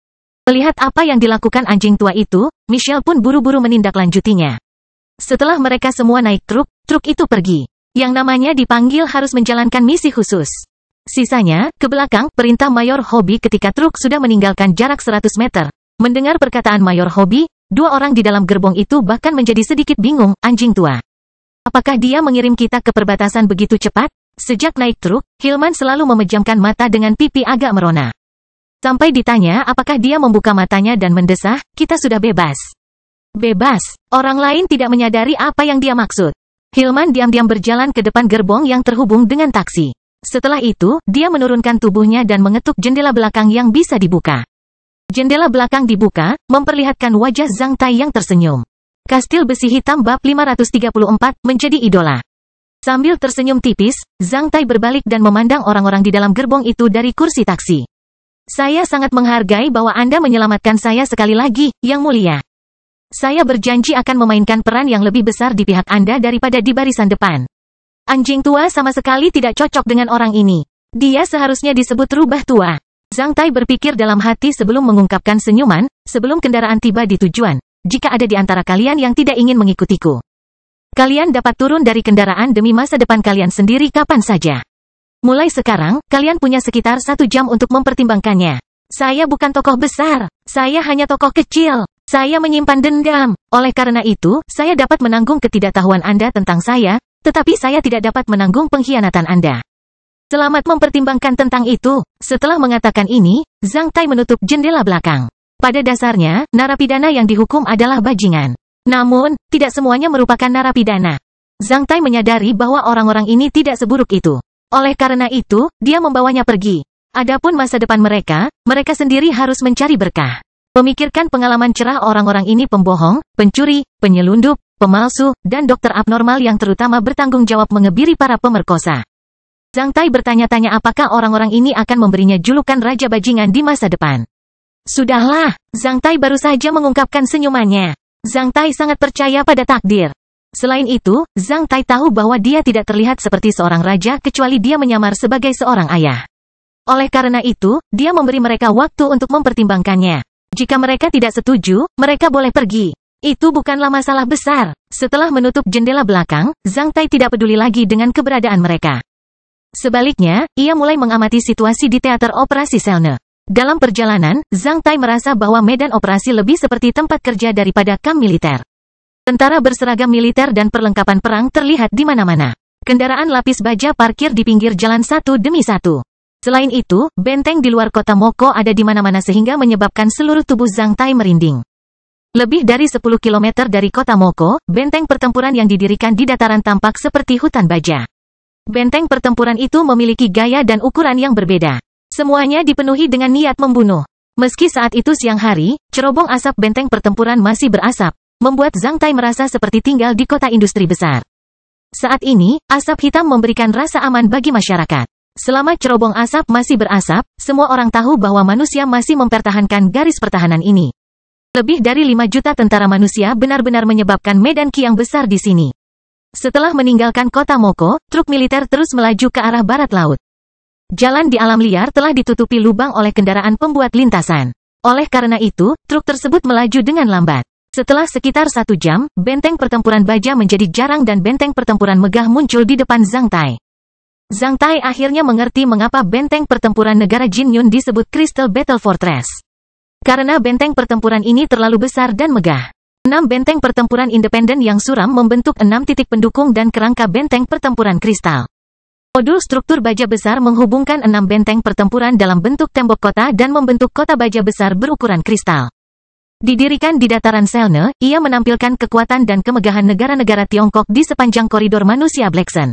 Melihat apa yang dilakukan anjing tua itu, Michelle pun buru-buru menindaklanjutinya. Setelah mereka semua naik truk, truk itu pergi. Yang namanya dipanggil harus menjalankan misi khusus. Sisanya, ke belakang, perintah Mayor Hobie ketika truk sudah meninggalkan jarak 100 meter. Mendengar perkataan Mayor Hobie, dua orang di dalam gerbong itu bahkan menjadi sedikit bingung, anjing tua. Apakah dia mengirim kita ke perbatasan begitu cepat? Sejak naik truk, Hillman selalu memejamkan mata dengan pipi agak merona. Sampai ditanya apakah dia membuka matanya dan mendesah, kita sudah bebas. Bebas. Orang lain tidak menyadari apa yang dia maksud. Hillman diam-diam berjalan ke depan gerbong yang terhubung dengan taksi. Setelah itu, dia menurunkan tubuhnya dan mengetuk jendela belakang yang bisa dibuka. Jendela belakang dibuka, memperlihatkan wajah Zhang Tai yang tersenyum. Kastil besi hitam bab 534 menjadi idola. Sambil tersenyum tipis, Zhang Tai berbalik dan memandang orang-orang di dalam gerbong itu dari kursi taksi. Saya sangat menghargai bahwa Anda menyelamatkan saya sekali lagi, Yang Mulia. Saya berjanji akan memainkan peran yang lebih besar di pihak Anda daripada di barisan depan. Anjing tua sama sekali tidak cocok dengan orang ini. Dia seharusnya disebut rubah tua. Zhang Tai berpikir dalam hati sebelum mengungkapkan senyuman, sebelum kendaraan tiba di tujuan. Jika ada di antara kalian yang tidak ingin mengikutiku, kalian dapat turun dari kendaraan demi masa depan kalian sendiri kapan saja. Mulai sekarang, kalian punya sekitar 1 jam untuk mempertimbangkannya. Saya bukan tokoh besar. Saya hanya tokoh kecil. Saya menyimpan dendam. Oleh karena itu, saya dapat menanggung ketidaktahuan Anda tentang saya, tetapi saya tidak dapat menanggung pengkhianatan Anda. Selamat mempertimbangkan tentang itu. Setelah mengatakan ini, Zhang Tai menutup jendela belakang. Pada dasarnya, narapidana yang dihukum adalah bajingan. Namun, tidak semuanya merupakan narapidana. Zhang Tai menyadari bahwa orang-orang ini tidak seburuk itu. Oleh karena itu, dia membawanya pergi. Adapun masa depan mereka, mereka sendiri harus mencari berkah. Memikirkan pengalaman cerah orang-orang ini pembohong, pencuri, penyelundup, pemalsu, dan dokter abnormal yang terutama bertanggung jawab mengebiri para pemerkosa. Zhang Tai bertanya-tanya apakah orang-orang ini akan memberinya julukan Raja Bajingan di masa depan. Sudahlah, Zhang Tai baru saja mengungkapkan senyumannya. Zhang Tai sangat percaya pada takdir. Selain itu, Zhang Tai tahu bahwa dia tidak terlihat seperti seorang raja kecuali dia menyamar sebagai seorang ayah. Oleh karena itu, dia memberi mereka waktu untuk mempertimbangkannya. Jika mereka tidak setuju, mereka boleh pergi. Itu bukanlah masalah besar. Setelah menutup jendela belakang, Zhang Tai tidak peduli lagi dengan keberadaan mereka. Sebaliknya, ia mulai mengamati situasi di teater operasi Selne. Dalam perjalanan, Zhang Tai merasa bahwa medan operasi lebih seperti tempat kerja daripada kamp militer. Tentara berseragam militer dan perlengkapan perang terlihat di mana-mana. Kendaraan lapis baja parkir di pinggir jalan satu demi satu. Selain itu, benteng di luar kota Moko ada di mana-mana sehingga menyebabkan seluruh tubuh Zhang Tai merinding. Lebih dari 10 km dari kota Moko, benteng pertempuran yang didirikan di dataran tampak seperti hutan baja. Benteng pertempuran itu memiliki gaya dan ukuran yang berbeda. Semuanya dipenuhi dengan niat membunuh. Meski saat itu siang hari, cerobong asap benteng pertempuran masih berasap, membuat Zhang Tai merasa seperti tinggal di kota industri besar. Saat ini, asap hitam memberikan rasa aman bagi masyarakat. Selama cerobong asap masih berasap, semua orang tahu bahwa manusia masih mempertahankan garis pertahanan ini. Lebih dari 5 juta tentara manusia benar-benar menyebabkan medan ki yang besar di sini. Setelah meninggalkan kota Moko, truk militer terus melaju ke arah barat laut. Jalan di alam liar telah ditutupi lubang oleh kendaraan pembuat lintasan. Oleh karena itu, truk tersebut melaju dengan lambat. Setelah sekitar 1 jam, benteng pertempuran baja menjadi jarang dan benteng pertempuran megah muncul di depan Zhang Tai. Zhang Tai akhirnya mengerti mengapa benteng pertempuran negara Jinyun disebut Crystal Battle Fortress. Karena benteng pertempuran ini terlalu besar dan megah. 6 benteng pertempuran independen yang suram membentuk 6 titik pendukung dan kerangka benteng pertempuran kristal. Modul struktur baja besar menghubungkan 6 benteng pertempuran dalam bentuk tembok kota dan membentuk kota baja besar berukuran kristal. Didirikan di dataran Selne, ia menampilkan kekuatan dan kemegahan negara-negara Tiongkok di sepanjang koridor manusia Black Sun.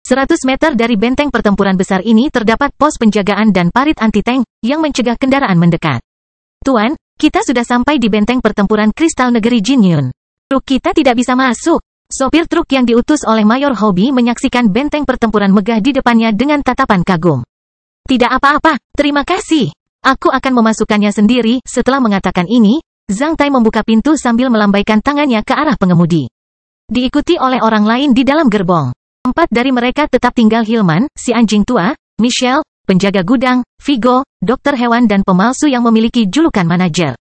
100 meter dari benteng pertempuran besar ini terdapat pos penjagaan dan parit anti-tank yang mencegah kendaraan mendekat. Tuan, kita sudah sampai di benteng pertempuran kristal negeri Jinyun. Truk kita tidak bisa masuk. Sopir truk yang diutus oleh Mayor Hobby menyaksikan benteng pertempuran megah di depannya dengan tatapan kagum. Tidak apa-apa, terima kasih. Aku akan memasukkannya sendiri. Setelah mengatakan ini, Zhang Tai membuka pintu sambil melambaikan tangannya ke arah pengemudi. Diikuti oleh orang lain di dalam gerbong. 4 dari mereka tetap tinggal Hillman, si anjing tua, Michelle, penjaga gudang, Vigo, dokter hewan dan pemalsu yang memiliki julukan manajer.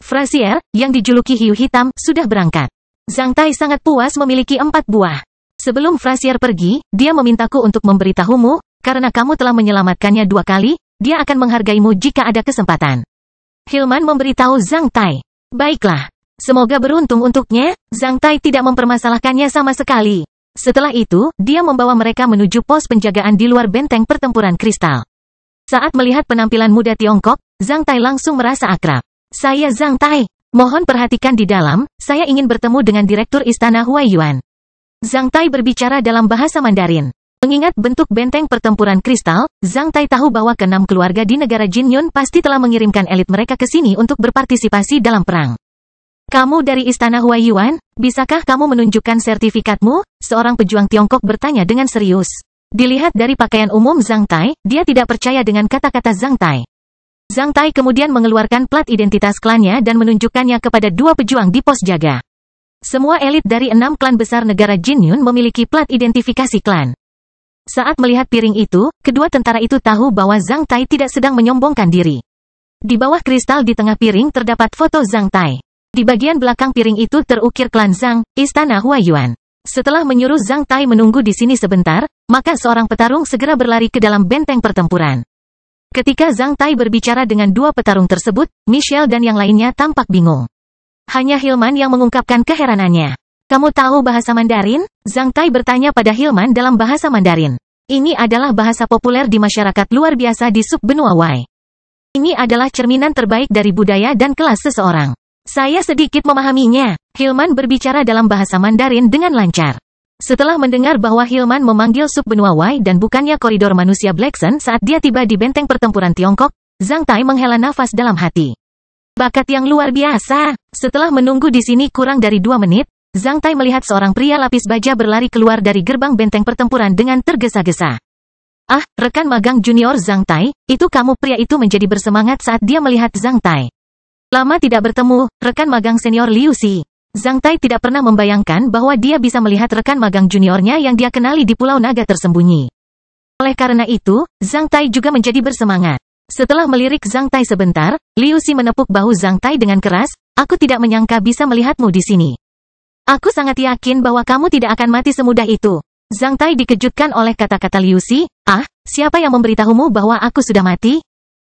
Frazier, yang dijuluki hiu hitam, sudah berangkat. Zhang Tai sangat puas memiliki 4 buah. Sebelum Frazier pergi, dia memintaku untuk memberitahumu, karena kamu telah menyelamatkannya 2 kali, dia akan menghargaimu jika ada kesempatan. Hillman memberitahu Zhang Tai. Baiklah. Semoga beruntung untuknya. Zhang Tai tidak mempermasalahkannya sama sekali. Setelah itu, dia membawa mereka menuju pos penjagaan di luar benteng pertempuran kristal. Saat melihat penampilan muda Tiongkok, Zhang Tai langsung merasa akrab. Saya Zhang Tai. Mohon perhatikan di dalam, saya ingin bertemu dengan Direktur Istana Huaiyuan. Zhang Tai berbicara dalam bahasa Mandarin. Mengingat bentuk benteng pertempuran kristal, Zhang Tai tahu bahwa ke-6 keluarga di negara Jinyun pasti telah mengirimkan elit mereka ke sini untuk berpartisipasi dalam perang. Kamu dari Istana Huaiyuan, bisakah kamu menunjukkan sertifikatmu? Seorang pejuang Tiongkok bertanya dengan serius. Dilihat dari pakaian umum Zhang Tai, dia tidak percaya dengan kata-kata Zhang Tai. Zhang Tai kemudian mengeluarkan plat identitas klannya dan menunjukkannya kepada 2 pejuang di pos jaga. Semua elit dari 6 klan besar negara Jinyun memiliki plat identifikasi klan. Saat melihat piring itu, kedua tentara itu tahu bahwa Zhang Tai tidak sedang menyombongkan diri. Di bawah kristal di tengah piring terdapat foto Zhang Tai. Di bagian belakang piring itu terukir klan Zhang, Istana Huaiyuan. Setelah menyuruh Zhang Tai menunggu di sini sebentar, maka seorang petarung segera berlari ke dalam benteng pertempuran. Ketika Zhang Tai berbicara dengan 2 petarung tersebut, Michelle dan yang lainnya tampak bingung. Hanya Hillman yang mengungkapkan keheranannya. Kamu tahu bahasa Mandarin? Zhang Tai bertanya pada Hillman dalam bahasa Mandarin. Ini adalah bahasa populer di masyarakat luar biasa di sub-benua Wei. Ini adalah cerminan terbaik dari budaya dan kelas seseorang. Saya sedikit memahaminya. Hillman berbicara dalam bahasa Mandarin dengan lancar. Setelah mendengar bahwa Hillman memanggil sub-benua Wei dan bukannya koridor manusia Black Sun saat dia tiba di benteng pertempuran Tiongkok, Zhang Tai menghela nafas dalam hati. Bakat yang luar biasa. Setelah menunggu di sini kurang dari 2 menit, Zhang Tai melihat seorang pria lapis baja berlari keluar dari gerbang benteng pertempuran dengan tergesa-gesa. Ah, rekan magang junior Zhang Tai, itu kamu. Pria itu menjadi bersemangat saat dia melihat Zhang Tai. Lama tidak bertemu, rekan magang senior Liu Xi. Zhang Tai tidak pernah membayangkan bahwa dia bisa melihat rekan magang juniornya yang dia kenali di Pulau Naga tersembunyi. Oleh karena itu, Zhang Tai juga menjadi bersemangat. Setelah melirik Zhang Tai sebentar, Liu Xi menepuk bahu Zhang Tai dengan keras, aku tidak menyangka bisa melihatmu di sini. Aku sangat yakin bahwa kamu tidak akan mati semudah itu. Zhang Tai dikejutkan oleh kata-kata Liu Xi, siapa yang memberitahumu bahwa aku sudah mati?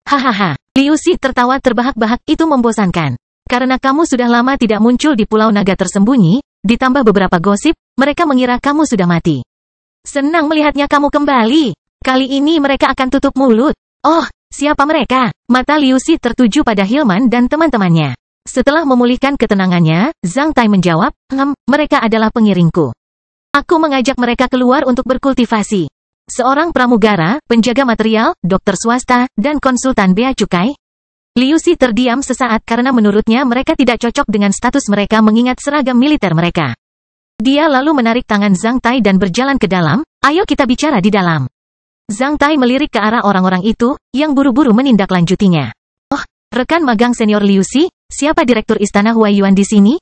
Hahaha, Liu Xi tertawa terbahak-bahak, itu membosankan. Karena kamu sudah lama tidak muncul di Pulau Naga tersembunyi, ditambah beberapa gosip, mereka mengira kamu sudah mati. Senang melihatnya kamu kembali. Kali ini mereka akan tutup mulut. Oh, siapa mereka? Mata Liu Xi tertuju pada Hillman dan teman-temannya. Setelah memulihkan ketenangannya, Zhang Tai menjawab, mereka adalah pengiringku. Aku mengajak mereka keluar untuk berkultivasi. Seorang pramugara, penjaga material, dokter swasta, dan konsultan bea cukai. Liu Xi terdiam sesaat karena menurutnya mereka tidak cocok dengan status mereka mengingat seragam militer mereka. Dia lalu menarik tangan Zhang Tai dan berjalan ke dalam, ayo kita bicara di dalam. Zhang Tai melirik ke arah orang-orang itu, yang buru-buru menindaklanjutinya. Oh, rekan magang senior Liu Xi, siapa direktur istana Huaiyuan di sini?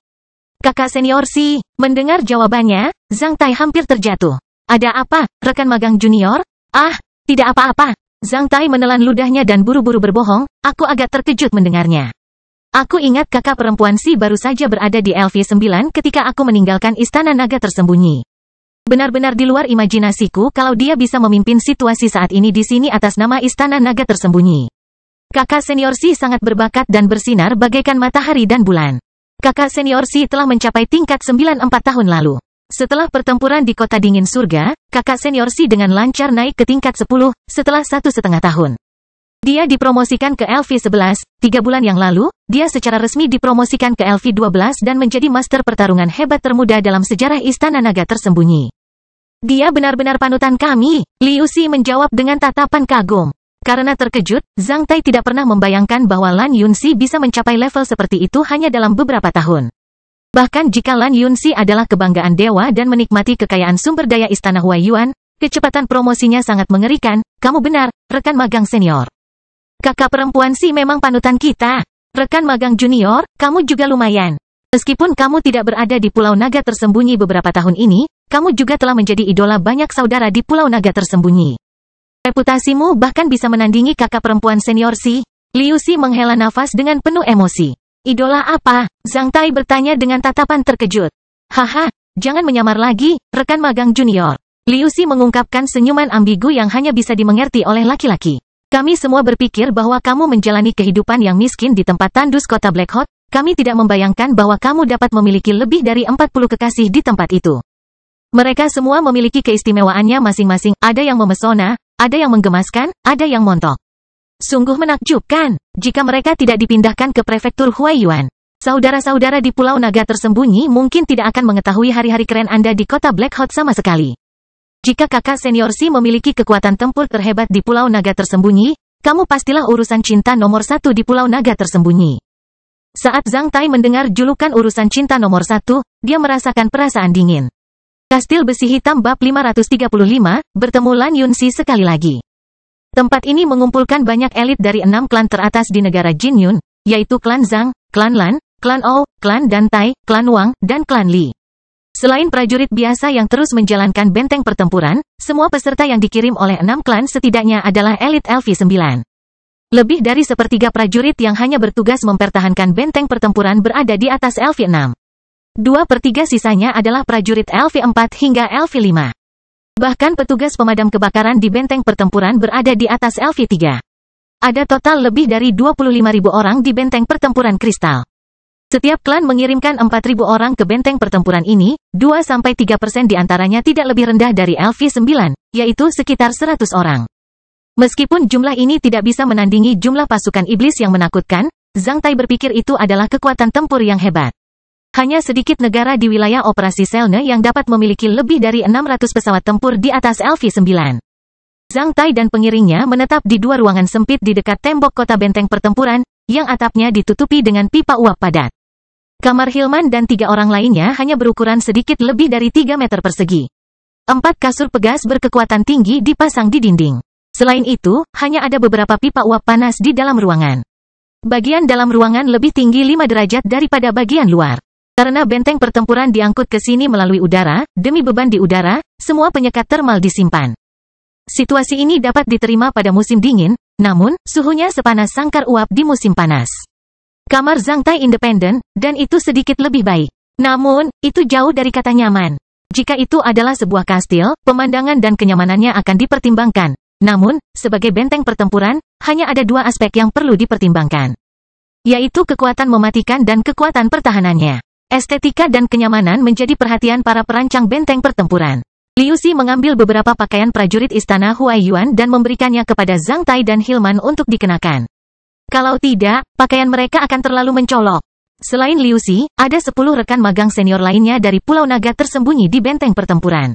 Kakak senior Xi. Mendengar jawabannya, Zhang Tai hampir terjatuh. Ada apa, rekan magang junior? Ah, tidak apa-apa. Zhang Tai menelan ludahnya dan buru-buru berbohong, aku agak terkejut mendengarnya. Aku ingat kakak perempuan Xi baru saja berada di LV9 ketika aku meninggalkan istana naga tersembunyi. Benar-benar di luar imajinasiku kalau dia bisa memimpin situasi saat ini di sini atas nama istana naga tersembunyi. Kakak senior Xi sangat berbakat dan bersinar bagaikan matahari dan bulan. Kakak senior Xi telah mencapai tingkat 94 tahun lalu. Setelah pertempuran di kota dingin surga, kakak senior Xi dengan lancar naik ke tingkat 10, setelah 1,5 tahun. Dia dipromosikan ke LV11, 3 bulan yang lalu, dia secara resmi dipromosikan ke LV12 dan menjadi master pertarungan hebat termuda dalam sejarah istana naga tersembunyi. Dia benar-benar panutan kami, Liu Xi menjawab dengan tatapan kagum. Karena terkejut, Zhang Tai tidak pernah membayangkan bahwa Lan Yunxi bisa mencapai level seperti itu hanya dalam beberapa tahun. Bahkan jika Lan Yunxi adalah kebanggaan dewa dan menikmati kekayaan sumber daya istana Huaiyuan, kecepatan promosinya sangat mengerikan. Kamu benar, rekan magang senior. Kakak perempuan Xi memang panutan kita. Rekan magang junior, kamu juga lumayan. Meskipun kamu tidak berada di Pulau Naga Tersembunyi beberapa tahun ini, kamu juga telah menjadi idola banyak saudara di Pulau Naga Tersembunyi. Reputasimu bahkan bisa menandingi kakak perempuan senior Xi. Liu Xi menghela nafas dengan penuh emosi. Idola apa? Zhang Tai bertanya dengan tatapan terkejut. Haha, jangan menyamar lagi, rekan magang junior. Liu Xi mengungkapkan senyuman ambigu yang hanya bisa dimengerti oleh laki-laki. Kami semua berpikir bahwa kamu menjalani kehidupan yang miskin di tempat tandus kota Black Hot. Kami tidak membayangkan bahwa kamu dapat memiliki lebih dari 40 kekasih di tempat itu. Mereka semua memiliki keistimewaannya masing-masing, ada yang memesona, ada yang menggemaskan, ada yang montok. Sungguh menakjubkan, jika mereka tidak dipindahkan ke prefektur Huaiyuan. Saudara-saudara di Pulau Naga Tersembunyi mungkin tidak akan mengetahui hari-hari keren Anda di kota Black Hot sama sekali. Jika kakak senior Xi memiliki kekuatan tempur terhebat di Pulau Naga Tersembunyi, kamu pastilah urusan cinta nomor 1 di Pulau Naga Tersembunyi. Saat Zhang Tai mendengar julukan urusan cinta nomor 1, dia merasakan perasaan dingin. Kastil Besi Hitam bab 535, bertemu Lan Yunxi sekali lagi. Tempat ini mengumpulkan banyak elit dari 6 klan teratas di negara Jinyun, yaitu klan Zhang, klan Lan, klan Ou, klan Dantai, klan Wang, dan klan Li. Selain prajurit biasa yang terus menjalankan benteng pertempuran, semua peserta yang dikirim oleh 6 klan setidaknya adalah elit LV9. Lebih dari sepertiga prajurit yang hanya bertugas mempertahankan benteng pertempuran berada di atas LV6. 2/3 sisanya adalah prajurit LV4 hingga LV5. Bahkan petugas pemadam kebakaran di benteng pertempuran berada di atas LV3. Ada total lebih dari 25.000 orang di benteng pertempuran kristal. Setiap klan mengirimkan 4.000 orang ke benteng pertempuran ini, 2-3% diantaranya tidak lebih rendah dari LV9, yaitu sekitar 100 orang. Meskipun jumlah ini tidak bisa menandingi jumlah pasukan iblis yang menakutkan, Zhang Tai berpikir itu adalah kekuatan tempur yang hebat. Hanya sedikit negara di wilayah operasi Selne yang dapat memiliki lebih dari 600 pesawat tempur di atas LV9. Zhang Tai dan pengiringnya menetap di 2 ruangan sempit di dekat tembok kota benteng pertempuran, yang atapnya ditutupi dengan pipa uap padat. Kamar Hilman dan 3 orang lainnya hanya berukuran sedikit lebih dari 3 meter persegi. 4 kasur pegas berkekuatan tinggi dipasang di dinding. Selain itu, hanya ada beberapa pipa uap panas di dalam ruangan. Bagian dalam ruangan lebih tinggi 5 derajat daripada bagian luar. Karena benteng pertempuran diangkut ke sini melalui udara, demi beban di udara, semua penyekat termal disimpan. Situasi ini dapat diterima pada musim dingin, namun, suhunya sepanas sangkar uap di musim panas. Kamar Zhang Tai independen, dan itu sedikit lebih baik. Namun, itu jauh dari kata nyaman. Jika itu adalah sebuah kastil, pemandangan dan kenyamanannya akan dipertimbangkan. Namun, sebagai benteng pertempuran, hanya ada 2 aspek yang perlu dipertimbangkan. Yaitu kekuatan mematikan dan kekuatan pertahanannya. Estetika dan kenyamanan menjadi perhatian para perancang benteng pertempuran. Liu Xi mengambil beberapa pakaian prajurit istana Huaiyuan dan memberikannya kepada Zhang Tai dan Hilman untuk dikenakan. Kalau tidak, pakaian mereka akan terlalu mencolok. Selain Liu Xi, ada 10 rekan magang senior lainnya dari Pulau Naga tersembunyi di benteng pertempuran.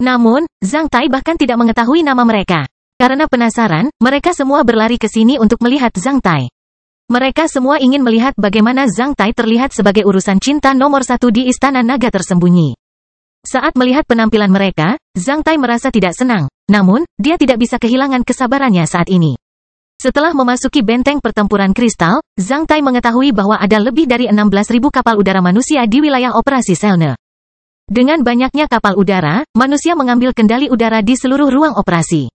Namun, Zhang Tai bahkan tidak mengetahui nama mereka. Karena penasaran, mereka semua berlari ke sini untuk melihat Zhang Tai. Mereka semua ingin melihat bagaimana Zhang Tai terlihat sebagai urusan cinta nomor satu di Istana Naga tersembunyi. Saat melihat penampilan mereka, Zhang Tai merasa tidak senang. Namun, dia tidak bisa kehilangan kesabarannya saat ini. Setelah memasuki benteng pertempuran kristal, Zhang Tai mengetahui bahwa ada lebih dari 16.000 kapal udara manusia di wilayah operasi Selene. Dengan banyaknya kapal udara, manusia mengambil kendali udara di seluruh ruang operasi.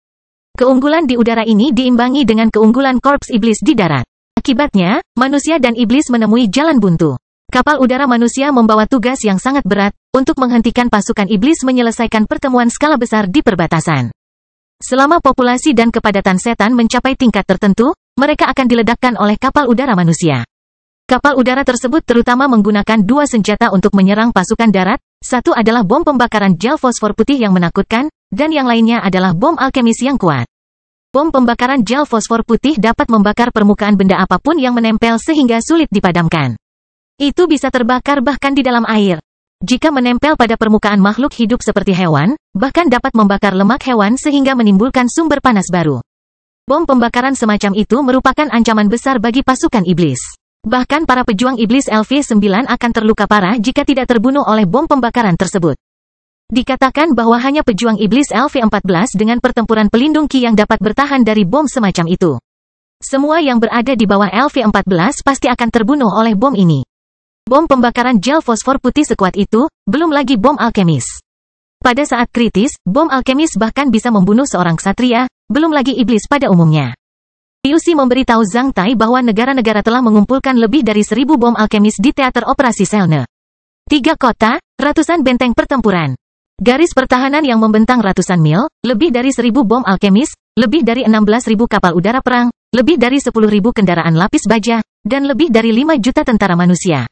Keunggulan di udara ini diimbangi dengan keunggulan Korps Iblis di darat. Akibatnya, manusia dan iblis menemui jalan buntu. Kapal udara manusia membawa tugas yang sangat berat untuk menghentikan pasukan iblis menyelesaikan pertemuan skala besar di perbatasan. Selama populasi dan kepadatan setan mencapai tingkat tertentu, mereka akan diledakkan oleh kapal udara manusia. Kapal udara tersebut terutama menggunakan dua senjata untuk menyerang pasukan darat, satu adalah bom pembakaran gel fosfor putih yang menakutkan, dan yang lainnya adalah bom alkemis yang kuat. Bom pembakaran gel fosfor putih dapat membakar permukaan benda apapun yang menempel sehingga sulit dipadamkan. Itu bisa terbakar bahkan di dalam air. Jika menempel pada permukaan makhluk hidup seperti hewan, bahkan dapat membakar lemak hewan sehingga menimbulkan sumber panas baru. Bom pembakaran semacam itu merupakan ancaman besar bagi pasukan iblis. Bahkan para pejuang iblis LV9 akan terluka parah jika tidak terbunuh oleh bom pembakaran tersebut. Dikatakan bahwa hanya pejuang iblis LV14 dengan pertempuran pelindung Ki yang dapat bertahan dari bom semacam itu. Semua yang berada di bawah LV14 pasti akan terbunuh oleh bom ini. Bom pembakaran gel fosfor putih sekuat itu, belum lagi bom alkemis. Pada saat kritis, bom alkemis bahkan bisa membunuh seorang ksatria, belum lagi iblis pada umumnya. Liu Xi memberitahu Zhang Tai bahwa negara-negara telah mengumpulkan lebih dari 1.000 bom alkemis di teater operasi Selene. 3 kota, ratusan benteng pertempuran. Garis pertahanan yang membentang ratusan mil, lebih dari 1.000 bom alkemis, lebih dari 16.000 kapal udara perang, lebih dari 10.000 kendaraan lapis baja, dan lebih dari 5 juta tentara manusia.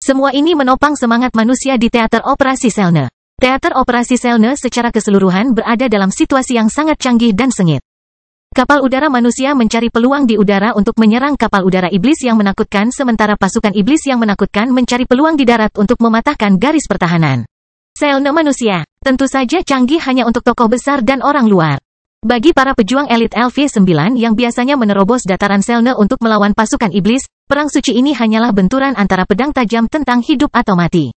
Semua ini menopang semangat manusia di teater operasi Selene. Teater operasi Selene secara keseluruhan berada dalam situasi yang sangat canggih dan sengit. Kapal udara manusia mencari peluang di udara untuk menyerang kapal udara iblis yang menakutkan, sementara pasukan iblis yang menakutkan mencari peluang di darat untuk mematahkan garis pertahanan. Selene manusia, tentu saja canggih hanya untuk tokoh besar dan orang luar. Bagi para pejuang elit LV9 yang biasanya menerobos dataran Selene untuk melawan pasukan iblis, perang suci ini hanyalah benturan antara pedang tajam tentang hidup atau mati.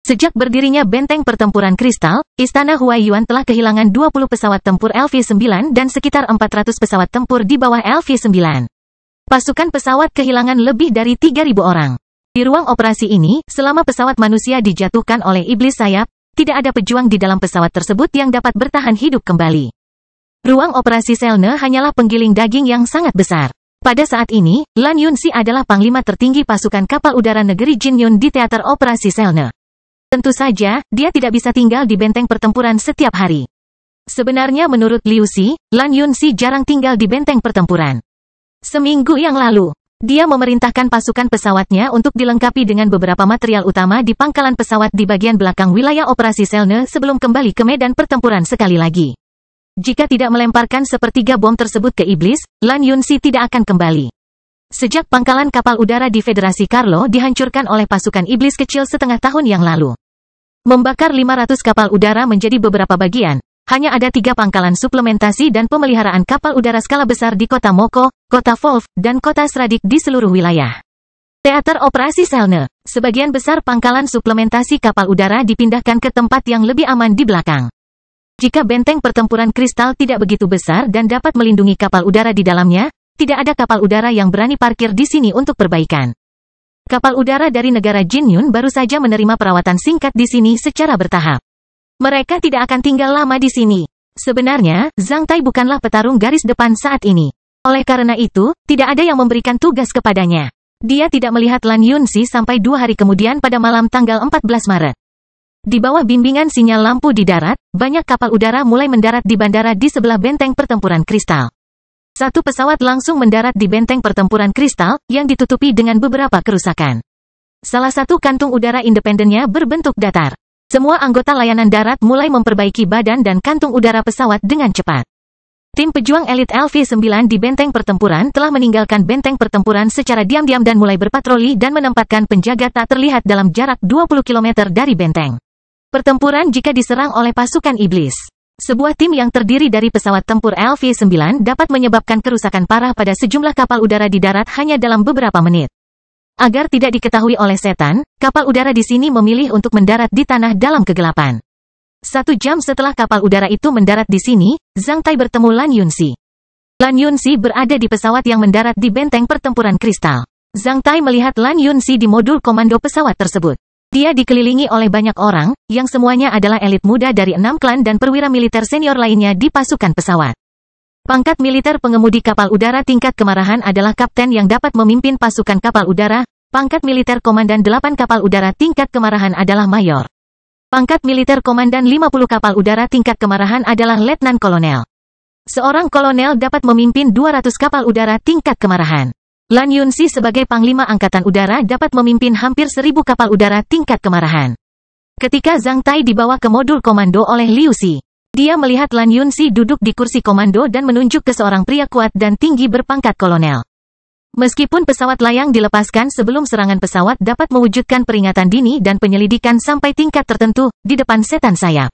Sejak berdirinya benteng pertempuran kristal, Istana Huaiyuan telah kehilangan 20 pesawat tempur LV9 dan sekitar 400 pesawat tempur di bawah LV9. Pasukan pesawat kehilangan lebih dari 3.000 orang. Di ruang operasi ini, selama pesawat manusia dijatuhkan oleh iblis sayap, tidak ada pejuang di dalam pesawat tersebut yang dapat bertahan hidup kembali. Ruang operasi Selene hanyalah penggiling daging yang sangat besar. Pada saat ini, Lan Yunxi adalah panglima tertinggi pasukan kapal udara negeri Jinyun di teater operasi Selene. Tentu saja, dia tidak bisa tinggal di benteng pertempuran setiap hari. Sebenarnya menurut Liu Xi, Lan Yunxi jarang tinggal di benteng pertempuran. Seminggu yang lalu, dia memerintahkan pasukan pesawatnya untuk dilengkapi dengan beberapa material utama di pangkalan pesawat di bagian belakang wilayah operasi Selene sebelum kembali ke medan pertempuran sekali lagi. Jika tidak melemparkan sepertiga bom tersebut ke iblis, Lan Yunxi tidak akan kembali. Sejak pangkalan kapal udara di Federasi Carlo dihancurkan oleh pasukan iblis kecil setengah tahun yang lalu. Membakar 500 kapal udara menjadi beberapa bagian, hanya ada 3 pangkalan suplementasi dan pemeliharaan kapal udara skala besar di kota Moko, kota Volv, dan kota Sradik di seluruh wilayah. Teater operasi Selene, sebagian besar pangkalan suplementasi kapal udara dipindahkan ke tempat yang lebih aman di belakang. Jika benteng pertempuran kristal tidak begitu besar dan dapat melindungi kapal udara di dalamnya, tidak ada kapal udara yang berani parkir di sini untuk perbaikan. Kapal udara dari negara Jinyun baru saja menerima perawatan singkat di sini secara bertahap. Mereka tidak akan tinggal lama di sini. Sebenarnya, Zhang Tai bukanlah petarung garis depan saat ini. Oleh karena itu, tidak ada yang memberikan tugas kepadanya. Dia tidak melihat Lan Yunxi sampai 2 hari kemudian pada malam tanggal 14 Maret. Di bawah bimbingan sinyal lampu di darat, banyak kapal udara mulai mendarat di bandara di sebelah benteng pertempuran kristal. Satu pesawat langsung mendarat di benteng pertempuran kristal, yang ditutupi dengan beberapa kerusakan. Salah satu kantung udara independennya berbentuk datar. Semua anggota layanan darat mulai memperbaiki badan dan kantung udara pesawat dengan cepat. Tim pejuang elit LV9 di benteng pertempuran telah meninggalkan benteng pertempuran secara diam-diam dan mulai berpatroli dan menempatkan penjaga tak terlihat dalam jarak 20 km dari benteng pertempuran jika diserang oleh pasukan iblis. Sebuah tim yang terdiri dari pesawat tempur LV-9 dapat menyebabkan kerusakan parah pada sejumlah kapal udara di darat hanya dalam beberapa menit. Agar tidak diketahui oleh setan, kapal udara di sini memilih untuk mendarat di tanah dalam kegelapan. 1 jam setelah kapal udara itu mendarat di sini, Zhang Tai bertemu Lan Yunxi. Lan Yunxi berada di pesawat yang mendarat di benteng pertempuran kristal. Zhang Tai melihat Lan Yunxi di modul komando pesawat tersebut. Dia dikelilingi oleh banyak orang, yang semuanya adalah elit muda dari 6 klan dan perwira militer senior lainnya di pasukan pesawat. Pangkat militer pengemudi kapal udara tingkat kemarahan adalah kapten yang dapat memimpin pasukan kapal udara. Pangkat militer komandan 8 kapal udara tingkat kemarahan adalah mayor. Pangkat militer komandan 50 kapal udara tingkat kemarahan adalah letnan kolonel. Seorang kolonel dapat memimpin 200 kapal udara tingkat kemarahan. Lan Yunxi sebagai Panglima Angkatan Udara dapat memimpin hampir 1000 kapal udara tingkat kemarahan. Ketika Zhang Tai dibawa ke modul komando oleh Liu Xi, dia melihat Lan Yunxi duduk di kursi komando dan menunjuk ke seorang pria kuat dan tinggi berpangkat kolonel. Meskipun pesawat layang dilepaskan sebelum serangan pesawat dapat mewujudkan peringatan dini dan penyelidikan sampai tingkat tertentu, di depan setan sayap.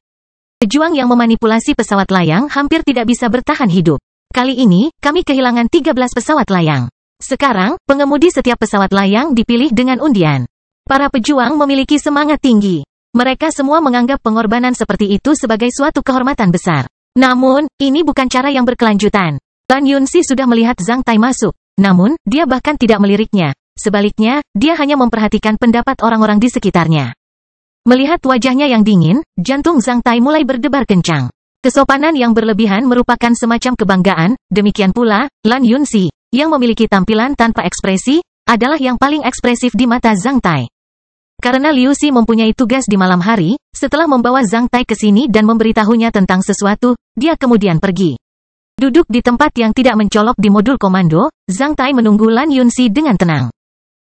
Pejuang yang memanipulasi pesawat layang hampir tidak bisa bertahan hidup. Kali ini, kami kehilangan 13 pesawat layang. Sekarang, pengemudi setiap pesawat layang dipilih dengan undian. Para pejuang memiliki semangat tinggi. Mereka semua menganggap pengorbanan seperti itu sebagai suatu kehormatan besar. Namun, ini bukan cara yang berkelanjutan. Lan Yunxi sudah melihat Zhang Tai masuk. Namun, dia bahkan tidak meliriknya. Sebaliknya, dia hanya memperhatikan pendapat orang-orang di sekitarnya. Melihat wajahnya yang dingin, jantung Zhang Tai mulai berdebar kencang. Kesopanan yang berlebihan merupakan semacam kebanggaan, demikian pula, Lan Yunxi, yang memiliki tampilan tanpa ekspresi, adalah yang paling ekspresif di mata Zhang Tai. Karena Liu Xi mempunyai tugas di malam hari, setelah membawa Zhang Tai ke sini dan memberitahunya tentang sesuatu, dia kemudian pergi. Duduk di tempat yang tidak mencolok di modul komando, Zhang Tai menunggu Lan Yunxi dengan tenang.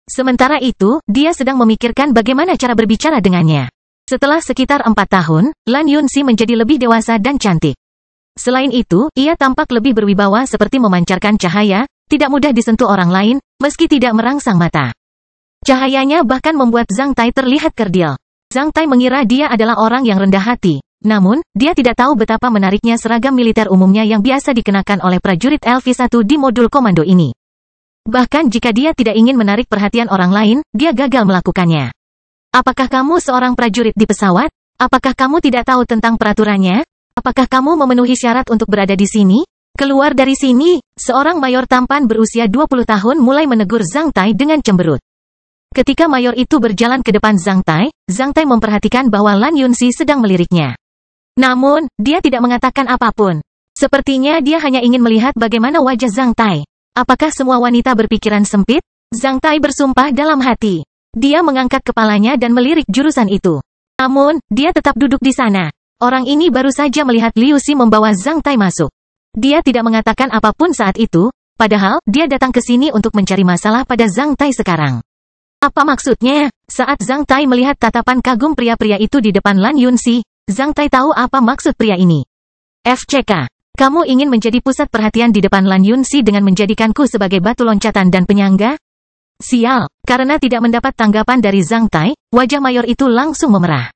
Sementara itu, dia sedang memikirkan bagaimana cara berbicara dengannya. Setelah sekitar 4 tahun, Lan Yunxi menjadi lebih dewasa dan cantik. Selain itu, ia tampak lebih berwibawa seperti memancarkan cahaya, tidak mudah disentuh orang lain, meski tidak merangsang mata. Cahayanya bahkan membuat Zhang Tai terlihat kerdil. Zhang Tai mengira dia adalah orang yang rendah hati. Namun, dia tidak tahu betapa menariknya seragam militer umumnya yang biasa dikenakan oleh prajurit LV-1 di modul komando ini. Bahkan jika dia tidak ingin menarik perhatian orang lain, dia gagal melakukannya. Apakah kamu seorang prajurit di pesawat? Apakah kamu tidak tahu tentang peraturannya? Apakah kamu memenuhi syarat untuk berada di sini? Keluar dari sini, seorang mayor tampan berusia 20 tahun mulai menegur Zhang Tai dengan cemberut. Ketika mayor itu berjalan ke depan Zhang Tai memperhatikan bahwa Lan Yunxi sedang meliriknya. Namun, dia tidak mengatakan apapun. Sepertinya dia hanya ingin melihat bagaimana wajah Zhang Tai. Apakah semua wanita berpikiran sempit? Zhang Tai bersumpah dalam hati. Dia mengangkat kepalanya dan melirik jurusan itu. Namun, dia tetap duduk di sana. Orang ini baru saja melihat Liu Xi membawa Zhang Tai masuk. Dia tidak mengatakan apapun saat itu, padahal dia datang ke sini untuk mencari masalah pada Zhang Tai sekarang. Apa maksudnya? Saat Zhang Tai melihat tatapan kagum pria-pria itu di depan Lan Yunxi, Zhang Tai tahu apa maksud pria ini. FCK, kamu ingin menjadi pusat perhatian di depan Lan Yunxi dengan menjadikanku sebagai batu loncatan dan penyangga? Sial, karena tidak mendapat tanggapan dari Zhang Tai, wajah mayor itu langsung memerah.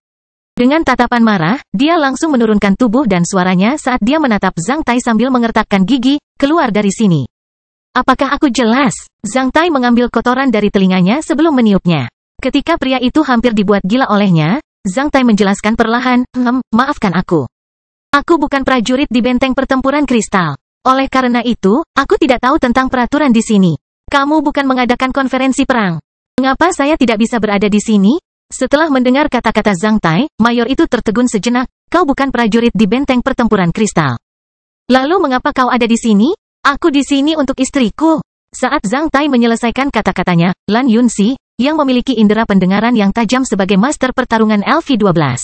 Dengan tatapan marah, dia langsung menurunkan tubuh dan suaranya saat dia menatap Zhang Tai sambil mengertakkan gigi, keluar dari sini. Apakah aku jelas? Zhang Tai mengambil kotoran dari telinganya sebelum meniupnya. Ketika pria itu hampir dibuat gila olehnya, Zhang Tai menjelaskan perlahan, maafkan aku. Aku bukan prajurit di benteng pertempuran kristal. Oleh karena itu, aku tidak tahu tentang peraturan di sini. Kamu bukan mengadakan konferensi perang. Mengapa saya tidak bisa berada di sini? Setelah mendengar kata-kata Zhang Tai, mayor itu tertegun sejenak, kau bukan prajurit di benteng pertempuran kristal. Lalu mengapa kau ada di sini? Aku di sini untuk istriku. Saat Zhang Tai menyelesaikan kata-katanya, Lan Yunxi, yang memiliki indera pendengaran yang tajam sebagai master pertarungan LV-12,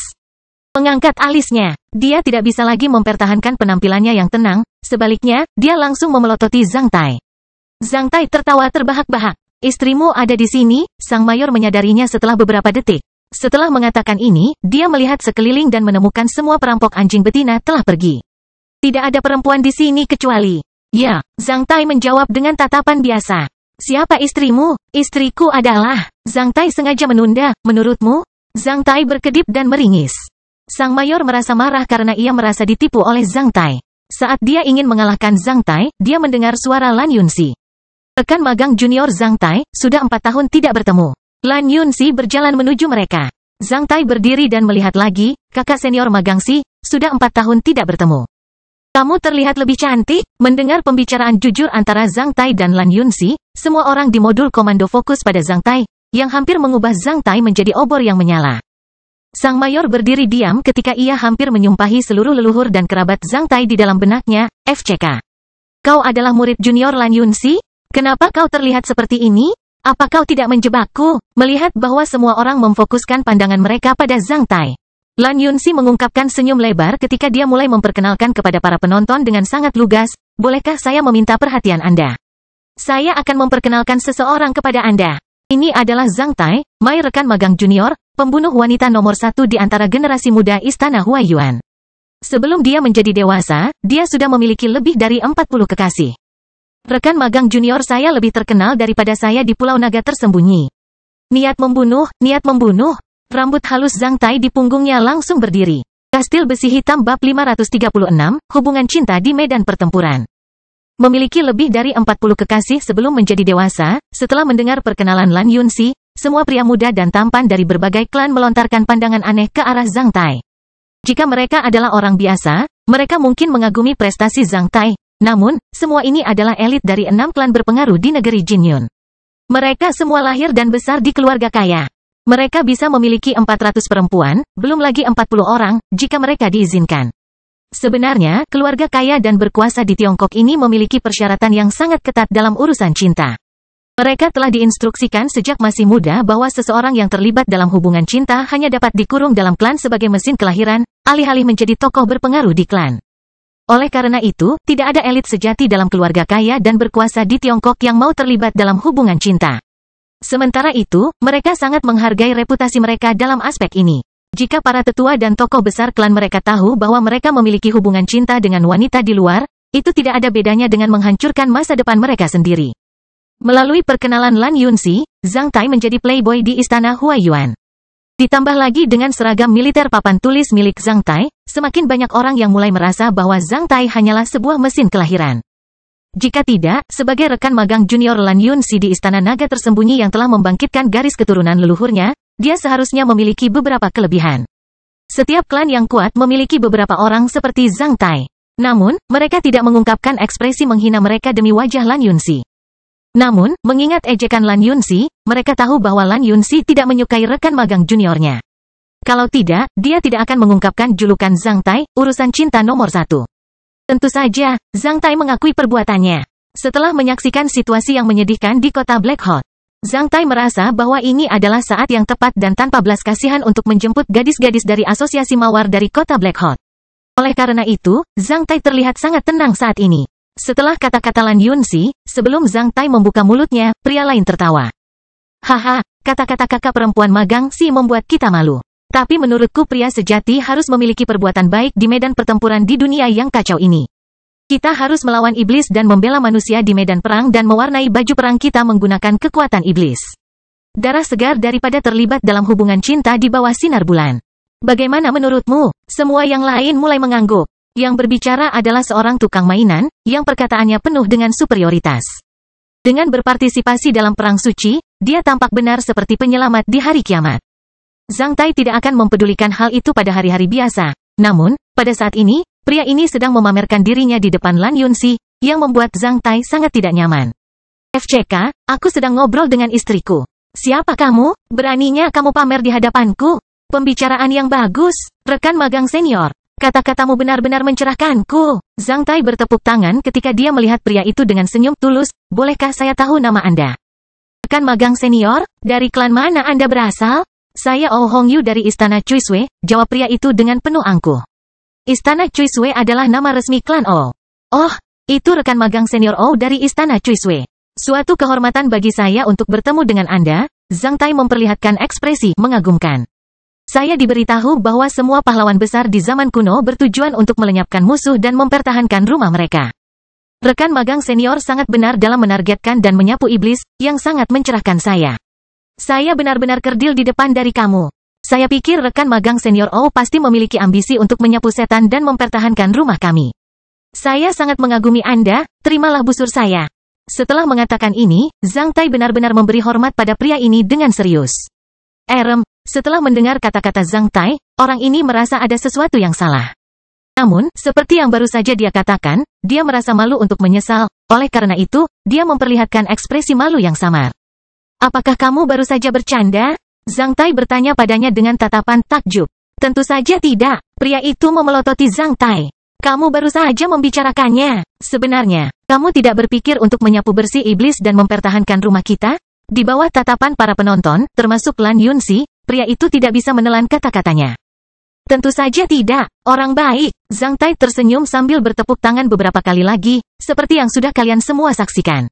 mengangkat alisnya. Dia tidak bisa lagi mempertahankan penampilannya yang tenang, sebaliknya, dia langsung memelototi Zhang Tai. Zhang Tai tertawa terbahak-bahak. Istrimu ada di sini, sang mayor menyadarinya setelah beberapa detik. Setelah mengatakan ini, dia melihat sekeliling dan menemukan semua perampok anjing betina telah pergi. Tidak ada perempuan di sini kecuali. Ya, Zhang Tai menjawab dengan tatapan biasa. Siapa istrimu? Istriku adalah. Zhang Tai sengaja menunda, menurutmu? Zhang Tai berkedip dan meringis. Sang mayor merasa marah karena ia merasa ditipu oleh Zhang Tai. Saat dia ingin mengalahkan Zhang Tai, dia mendengar suara Lan Yunxi. Rekan magang junior Zhang Tai, sudah 4 tahun tidak bertemu. Lan Yunxi berjalan menuju mereka. Zhang Tai berdiri dan melihat lagi, kakak senior magang Si, sudah 4 tahun tidak bertemu. Kamu terlihat lebih cantik. Mendengar pembicaraan jujur antara Zhang Tai dan Lan Yunxi, semua orang di modul komando fokus pada Zhang Tai, yang hampir mengubah Zhang Tai menjadi obor yang menyala. Sang mayor berdiri diam ketika ia hampir menyumpahi seluruh leluhur dan kerabat Zhang Tai di dalam benaknya. FCK. Kau adalah murid junior Lan Yunxi? Kenapa kau terlihat seperti ini? Apa kau tidak menjebakku? Melihat bahwa semua orang memfokuskan pandangan mereka pada Zhang Tai, Lan Yunxi mengungkapkan senyum lebar ketika dia mulai memperkenalkan kepada para penonton dengan sangat lugas. Bolehkah saya meminta perhatian Anda? Saya akan memperkenalkan seseorang kepada Anda. Ini adalah Zhang Tai, Mai rekan magang junior, pembunuh wanita nomor 1 di antara generasi muda Istana Huaiyuan. Sebelum dia menjadi dewasa, dia sudah memiliki lebih dari 40 kekasih. Rekan magang junior saya lebih terkenal daripada saya di Pulau Naga Tersembunyi. Niat membunuh. Rambut halus Zhang Tai di punggungnya langsung berdiri. Kastil besi hitam bab 536, hubungan cinta di medan pertempuran. Memiliki lebih dari 40 kekasih sebelum menjadi dewasa, setelah mendengar perkenalan Lan Yunxi, semua pria muda dan tampan dari berbagai klan melontarkan pandangan aneh ke arah Zhang Tai. Jika mereka adalah orang biasa, mereka mungkin mengagumi prestasi Zhang Tai. Namun, semua ini adalah elit dari 6 klan berpengaruh di negeri Jinyun. Mereka semua lahir dan besar di keluarga kaya. Mereka bisa memiliki 400 perempuan, belum lagi 40 orang, jika mereka diizinkan. Sebenarnya, keluarga kaya dan berkuasa di Tiongkok ini memiliki persyaratan yang sangat ketat dalam urusan cinta. Mereka telah diinstruksikan sejak masih muda bahwa seseorang yang terlibat dalam hubungan cinta hanya dapat dikurung dalam klan sebagai mesin kelahiran, alih-alih menjadi tokoh berpengaruh di klan. Oleh karena itu, tidak ada elit sejati dalam keluarga kaya dan berkuasa di Tiongkok yang mau terlibat dalam hubungan cinta. Sementara itu, mereka sangat menghargai reputasi mereka dalam aspek ini. Jika para tetua dan tokoh besar klan mereka tahu bahwa mereka memiliki hubungan cinta dengan wanita di luar, itu tidak ada bedanya dengan menghancurkan masa depan mereka sendiri. Melalui perkenalan Lan Yunxi, Zhang Tai menjadi playboy di Istana Huaiyuan. Ditambah lagi dengan seragam militer papan tulis milik Zhang Tai, semakin banyak orang yang mulai merasa bahwa Zhang Tai hanyalah sebuah mesin kelahiran. Jika tidak, sebagai rekan magang junior Lan Yunxi di Istana Naga Tersembunyi yang telah membangkitkan garis keturunan leluhurnya, dia seharusnya memiliki beberapa kelebihan. Setiap klan yang kuat memiliki beberapa orang seperti Zhang Tai. Namun, mereka tidak mengungkapkan ekspresi menghina mereka demi wajah Lan Yunxi. Namun, mengingat ejekan Lan Yunxi, mereka tahu bahwa Lan Yunxi tidak menyukai rekan magang juniornya. Kalau tidak, dia tidak akan mengungkapkan julukan Zhang Tai, urusan cinta nomor 1. Tentu saja, Zhang Tai mengakui perbuatannya. Setelah menyaksikan situasi yang menyedihkan di kota Black Hot, Zhang Tai merasa bahwa ini adalah saat yang tepat dan tanpa belas kasihan untuk menjemput gadis-gadis dari asosiasi mawar dari kota Black Hot. Oleh karena itu, Zhang Tai terlihat sangat tenang saat ini. Setelah kata-kata Lan Yunxi, sebelum Zhang Tai membuka mulutnya, pria lain tertawa. Haha, kata-kata kakak perempuan magang Si membuat kita malu. Tapi menurutku pria sejati harus memiliki perbuatan baik di medan pertempuran di dunia yang kacau ini. Kita harus melawan iblis dan membela manusia di medan perang dan mewarnai baju perang kita menggunakan kekuatan iblis. Darah segar daripada terlibat dalam hubungan cinta di bawah sinar bulan. Bagaimana menurutmu? Semua yang lain mulai mengangguk. Yang berbicara adalah seorang tukang mainan, yang perkataannya penuh dengan superioritas. Dengan berpartisipasi dalam perang suci, dia tampak benar seperti penyelamat di hari kiamat. Zhang Tai tidak akan mempedulikan hal itu pada hari-hari biasa. Namun, pada saat ini, pria ini sedang memamerkan dirinya di depan Lan Yunxi, yang membuat Zhang Tai sangat tidak nyaman. FCK, aku sedang ngobrol dengan istriku. Siapa kamu? Beraninya kamu pamer di hadapanku? Pembicaraan yang bagus, rekan magang senior. Kata-katamu benar-benar mencerahkanku. Zhang Tai bertepuk tangan ketika dia melihat pria itu dengan senyum tulus. Bolehkah saya tahu nama Anda? Rekan magang senior, dari klan mana Anda berasal? Saya Oh Hong Yu dari Istana Cuisue, jawab pria itu dengan penuh angkuh. Istana Cuisue adalah nama resmi klan O. Oh, itu rekan magang senior O dari Istana Cuisue. Suatu kehormatan bagi saya untuk bertemu dengan Anda. Zhang Tai memperlihatkan ekspresi mengagumkan. Saya diberitahu bahwa semua pahlawan besar di zaman kuno bertujuan untuk melenyapkan musuh dan mempertahankan rumah mereka. Rekan magang senior sangat benar dalam menargetkan dan menyapu iblis, yang sangat mencerahkan saya. Saya benar-benar kerdil di depan dari kamu. Saya pikir rekan magang senior O pasti memiliki ambisi untuk menyapu setan dan mempertahankan rumah kami. Saya sangat mengagumi Anda, terimalah busur saya. Setelah mengatakan ini, Zhang Tai benar-benar memberi hormat pada pria ini dengan serius. Setelah mendengar kata-kata Zhang Tai, orang ini merasa ada sesuatu yang salah. Namun, seperti yang baru saja dia katakan, dia merasa malu untuk menyesal, oleh karena itu, dia memperlihatkan ekspresi malu yang samar. Apakah kamu baru saja bercanda? Zhang Tai bertanya padanya dengan tatapan takjub. Tentu saja tidak, pria itu memelototi Zhang Tai. Kamu baru saja membicarakannya. Sebenarnya, kamu tidak berpikir untuk menyapu bersih iblis dan mempertahankan rumah kita? Di bawah tatapan para penonton, termasuk Lan Yunxi, pria itu tidak bisa menelan kata-katanya. Tentu saja tidak, orang baik. Zhang Tai tersenyum sambil bertepuk tangan beberapa kali lagi, seperti yang sudah kalian semua saksikan.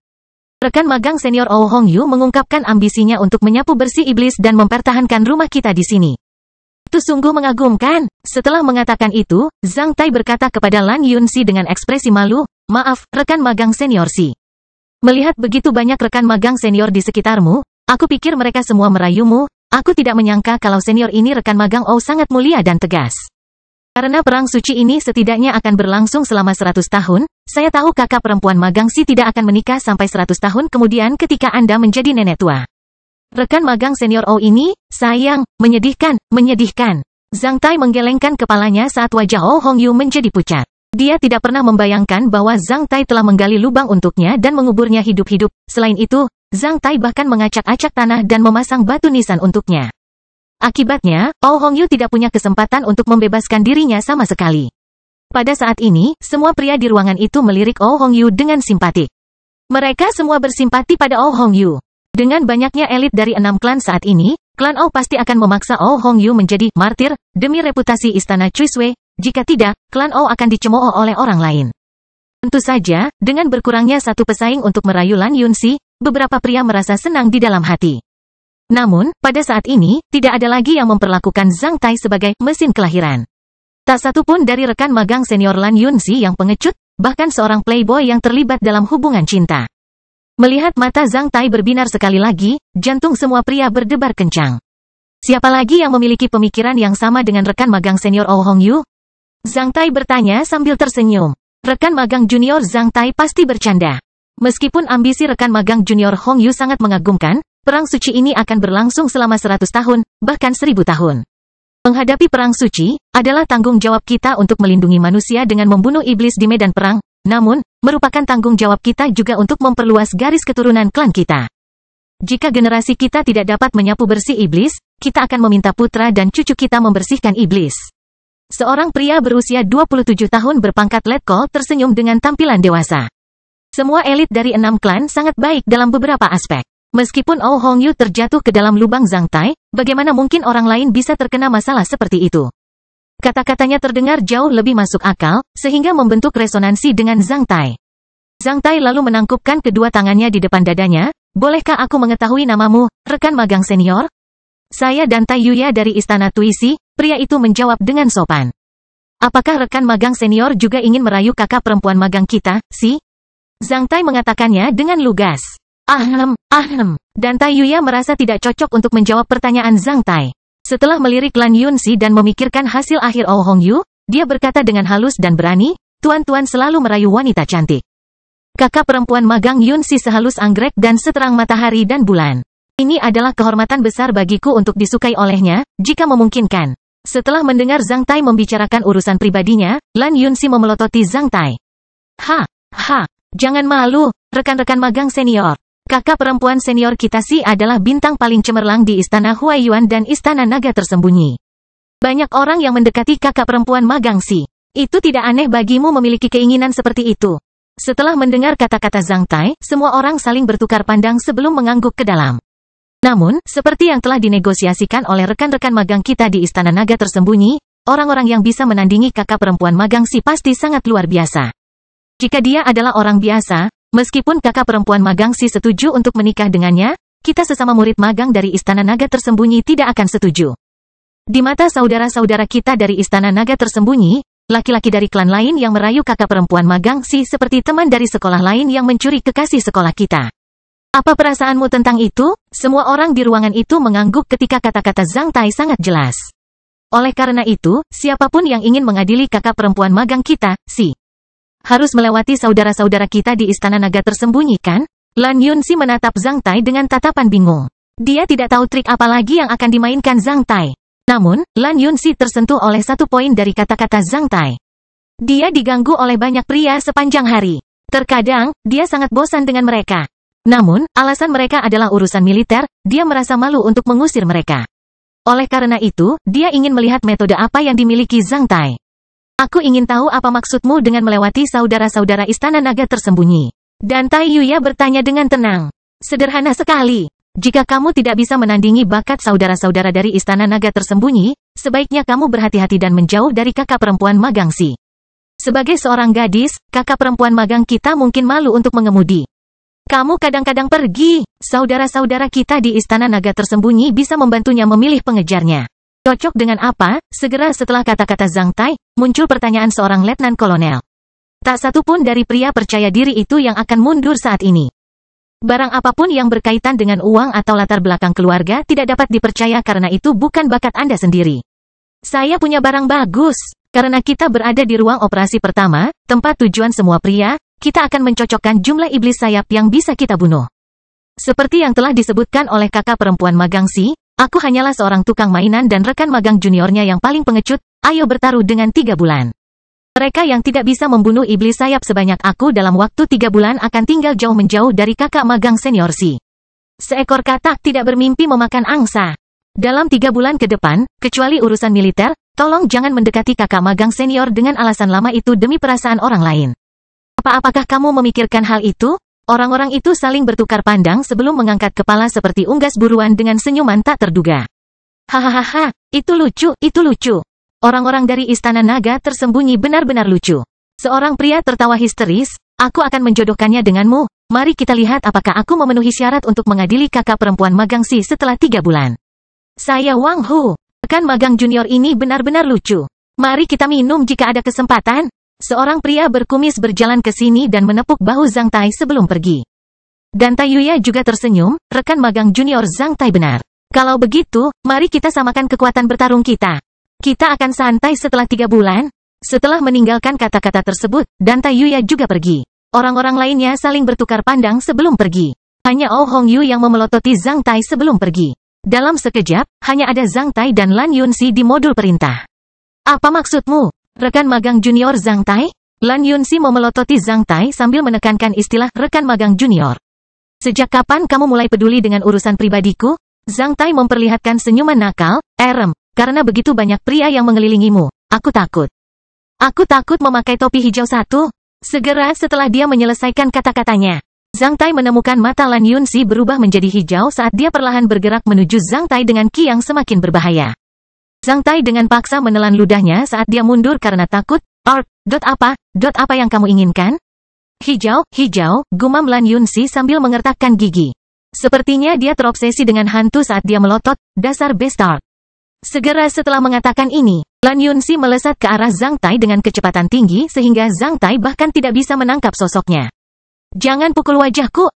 Rekan magang senior Oh Hong Yu mengungkapkan ambisinya untuk menyapu bersih iblis dan mempertahankan rumah kita di sini. Itu sungguh mengagumkan. Setelah mengatakan itu, Zhang Tai berkata kepada Lan Yunxi dengan ekspresi malu, maaf, rekan magang senior Si. Melihat begitu banyak rekan magang senior di sekitarmu, aku pikir mereka semua merayumu. Aku tidak menyangka kalau senior ini rekan magang Oh sangat mulia dan tegas. Karena perang suci ini setidaknya akan berlangsung selama 100 tahun, saya tahu kakak perempuan magang Si tidak akan menikah sampai 100 tahun kemudian ketika Anda menjadi nenek tua. Rekan magang senior Oh ini, sayang, menyedihkan. Zhang Tai menggelengkan kepalanya saat wajah Oh Hong Yu menjadi pucat. Dia tidak pernah membayangkan bahwa Zhang Tai telah menggali lubang untuknya dan menguburnya hidup-hidup. Selain itu, Zhang Tai bahkan mengacak-acak tanah dan memasang batu nisan untuknya. Akibatnya, Oh Hong Yu tidak punya kesempatan untuk membebaskan dirinya sama sekali. Pada saat ini, semua pria di ruangan itu melirik Oh Hong Yu dengan simpatik. Mereka semua bersimpati pada Oh Hong Yu. Dengan banyaknya elit dari 6 klan saat ini, klan Oh pasti akan memaksa Oh Hong Yu menjadi martir demi reputasi istana Cuisui. Jika tidak, klan Oh akan dicemooh oleh orang lain. Tentu saja, dengan berkurangnya satu pesaing untuk merayu Lan Yunxi, beberapa pria merasa senang di dalam hati. Namun, pada saat ini, tidak ada lagi yang memperlakukan Zhang Tai sebagai mesin kelahiran. Tak satu pun dari rekan magang senior Lan Yunxi yang pengecut, bahkan seorang playboy yang terlibat dalam hubungan cinta. Melihat mata Zhang Tai berbinar sekali lagi, jantung semua pria berdebar kencang. Siapa lagi yang memiliki pemikiran yang sama dengan rekan magang senior Oh Hong Yu? Zhang Tai bertanya sambil tersenyum. Rekan magang junior Zhang Tai pasti bercanda. Meskipun ambisi rekan magang junior Hong Yu sangat mengagumkan, perang suci ini akan berlangsung selama 100 tahun, bahkan 1000 tahun. Menghadapi perang suci, adalah tanggung jawab kita untuk melindungi manusia dengan membunuh iblis di medan perang, namun, merupakan tanggung jawab kita juga untuk memperluas garis keturunan klan kita. Jika generasi kita tidak dapat menyapu bersih iblis, kita akan meminta putra dan cucu kita membersihkan iblis. Seorang pria berusia 27 tahun berpangkat letkol tersenyum dengan tampilan dewasa. Semua elit dari 6 klan sangat baik dalam beberapa aspek. Meskipun Oh Hong Yu terjatuh ke dalam lubang Zhang Tai, bagaimana mungkin orang lain bisa terkena masalah seperti itu? Kata-katanya terdengar jauh lebih masuk akal, sehingga membentuk resonansi dengan Zhang Tai. Zhang Tai lalu menangkupkan kedua tangannya di depan dadanya, bolehkah aku mengetahui namamu, rekan magang senior? Saya Dan Tai Yuya dari Istana Tuisi, pria itu menjawab dengan sopan. Apakah rekan magang senior juga ingin merayu kakak perempuan magang kita, Si? Zhang Tai mengatakannya dengan lugas. Dan Tai Yuya merasa tidak cocok untuk menjawab pertanyaan Zhang Tai. Setelah melirik Lan Yunxi dan memikirkan hasil akhir Oh Hong Yu, dia berkata dengan halus dan berani, tuan-tuan selalu merayu wanita cantik. Kakak perempuan magang Yunxi sehalus anggrek dan seterang matahari dan bulan. Ini adalah kehormatan besar bagiku untuk disukai olehnya, jika memungkinkan. Setelah mendengar Zhang Tai membicarakan urusan pribadinya, Lan Yunxi memelototi Zhang Tai. Jangan malu, rekan-rekan magang senior. Kakak perempuan senior kita Si adalah bintang paling cemerlang di Istana Huaiyuan dan Istana Naga Tersembunyi. Banyak orang yang mendekati kakak perempuan magang Si. Itu tidak aneh bagimu memiliki keinginan seperti itu. Setelah mendengar kata-kata Zhang Tai, semua orang saling bertukar pandang sebelum mengangguk ke dalam. Namun, seperti yang telah dinegosiasikan oleh rekan-rekan magang kita di Istana Naga Tersembunyi, orang-orang yang bisa menandingi kakak perempuan magang Si pasti sangat luar biasa. Jika dia adalah orang biasa, meskipun kakak perempuan magang Si setuju untuk menikah dengannya, kita sesama murid magang dari Istana Naga Tersembunyi tidak akan setuju. Di mata saudara-saudara kita dari Istana Naga Tersembunyi, laki-laki dari klan lain yang merayu kakak perempuan magang Si seperti teman dari sekolah lain yang mencuri kekasih sekolah kita. Apa perasaanmu tentang itu? Semua orang di ruangan itu mengangguk ketika kata-kata Zhang Tai sangat jelas. Oleh karena itu, siapapun yang ingin mengadili kakak perempuan magang kita, harus melewati saudara-saudara kita di Istana Naga Tersembunyi kan? Lan Yunxi menatap Zhang Tai dengan tatapan bingung. Dia tidak tahu trik apa lagi yang akan dimainkan Zhang Tai. Namun, Lan Yunxi tersentuh oleh satu poin dari kata-kata Zhang Tai. Dia diganggu oleh banyak pria sepanjang hari. Terkadang, dia sangat bosan dengan mereka. Namun, alasan mereka adalah urusan militer, dia merasa malu untuk mengusir mereka. Oleh karena itu, dia ingin melihat metode apa yang dimiliki Zhang Tai. Aku ingin tahu apa maksudmu dengan melewati saudara-saudara Istana Naga Tersembunyi. Dan Tai Yuya bertanya dengan tenang. Sederhana sekali. Jika kamu tidak bisa menandingi bakat saudara-saudara dari Istana Naga Tersembunyi, sebaiknya kamu berhati-hati dan menjauh dari kakak perempuan magang Si. Sebagai seorang gadis, kakak perempuan magang kita mungkin malu untuk mengemudi. Kamu kadang-kadang pergi. Saudara-saudara kita di Istana Naga Tersembunyi bisa membantunya memilih pengejarnya. Cocok dengan apa? Segera setelah kata-kata Zhang Tai, muncul pertanyaan seorang letnan kolonel. Tak satu pun dari pria percaya diri itu yang akan mundur saat ini. Barang apapun yang berkaitan dengan uang atau latar belakang keluarga tidak dapat dipercaya karena itu bukan bakat Anda sendiri. Saya punya barang bagus. Karena kita berada di ruang operasi pertama, tempat tujuan semua pria, kita akan mencocokkan jumlah iblis sayap yang bisa kita bunuh. Seperti yang telah disebutkan oleh kakak perempuan magang Si, aku hanyalah seorang tukang mainan dan rekan magang juniornya yang paling pengecut, ayo bertaruh dengan 3 bulan. Mereka yang tidak bisa membunuh iblis sayap sebanyak aku dalam waktu 3 bulan akan tinggal jauh menjauh dari kakak magang senior Si. Seekor katak tidak bermimpi memakan angsa. Dalam 3 bulan ke depan, kecuali urusan militer, tolong jangan mendekati kakak magang senior dengan alasan lama itu demi perasaan orang lain. Apakah kamu memikirkan hal itu? Orang-orang itu saling bertukar pandang sebelum mengangkat kepala seperti unggas buruan dengan senyuman tak terduga. Hahaha, itu lucu. Orang-orang dari Istana Naga Tersembunyi benar-benar lucu. Seorang pria tertawa histeris, aku akan menjodohkannya denganmu. Mari kita lihat apakah aku memenuhi syarat untuk mengadili kakak perempuan magang Si setelah 3 bulan. Saya Wang Hu. Rekan magang junior ini benar-benar lucu. Mari kita minum jika ada kesempatan. Seorang pria berkumis berjalan ke sini dan menepuk bahu Zhang Tai sebelum pergi. Dan Tai Yuya juga tersenyum, rekan magang junior Zhang Tai benar. Kalau begitu, mari kita samakan kekuatan bertarung kita. Kita akan santai setelah 3 bulan. Setelah meninggalkan kata-kata tersebut, dan Tai Yuya juga pergi. Orang-orang lainnya saling bertukar pandang sebelum pergi. Hanya Oh Hong Yu yang memelototi Zhang Tai sebelum pergi. Dalam sekejap, hanya ada Zhang Tai dan Lan Yunxi di modul perintah. Apa maksudmu? Rekan magang junior Zhang Tai? Lan Yunxi memelototi Zhang Tai sambil menekankan istilah rekan magang junior. Sejak kapan kamu mulai peduli dengan urusan pribadiku? Zhang Tai memperlihatkan senyuman nakal, karena begitu banyak pria yang mengelilingimu. Aku takut. Aku takut memakai topi hijau satu. Segera setelah dia menyelesaikan kata-katanya, Zhang Tai menemukan mata Lan Yunxi berubah menjadi hijau saat dia perlahan bergerak menuju Zhang Tai dengan ki yang semakin berbahaya. Zhang Tai dengan paksa menelan ludahnya saat dia mundur karena takut. Apa yang kamu inginkan? Hijau, gumam Lan Yunxi sambil mengertakkan gigi. Sepertinya dia terobsesi dengan hantu saat dia melotot, dasar bastard. Segera setelah mengatakan ini, Lan Yunxi melesat ke arah Zhang Tai dengan kecepatan tinggi sehingga Zhang Tai bahkan tidak bisa menangkap sosoknya. Jangan pukul wajahku,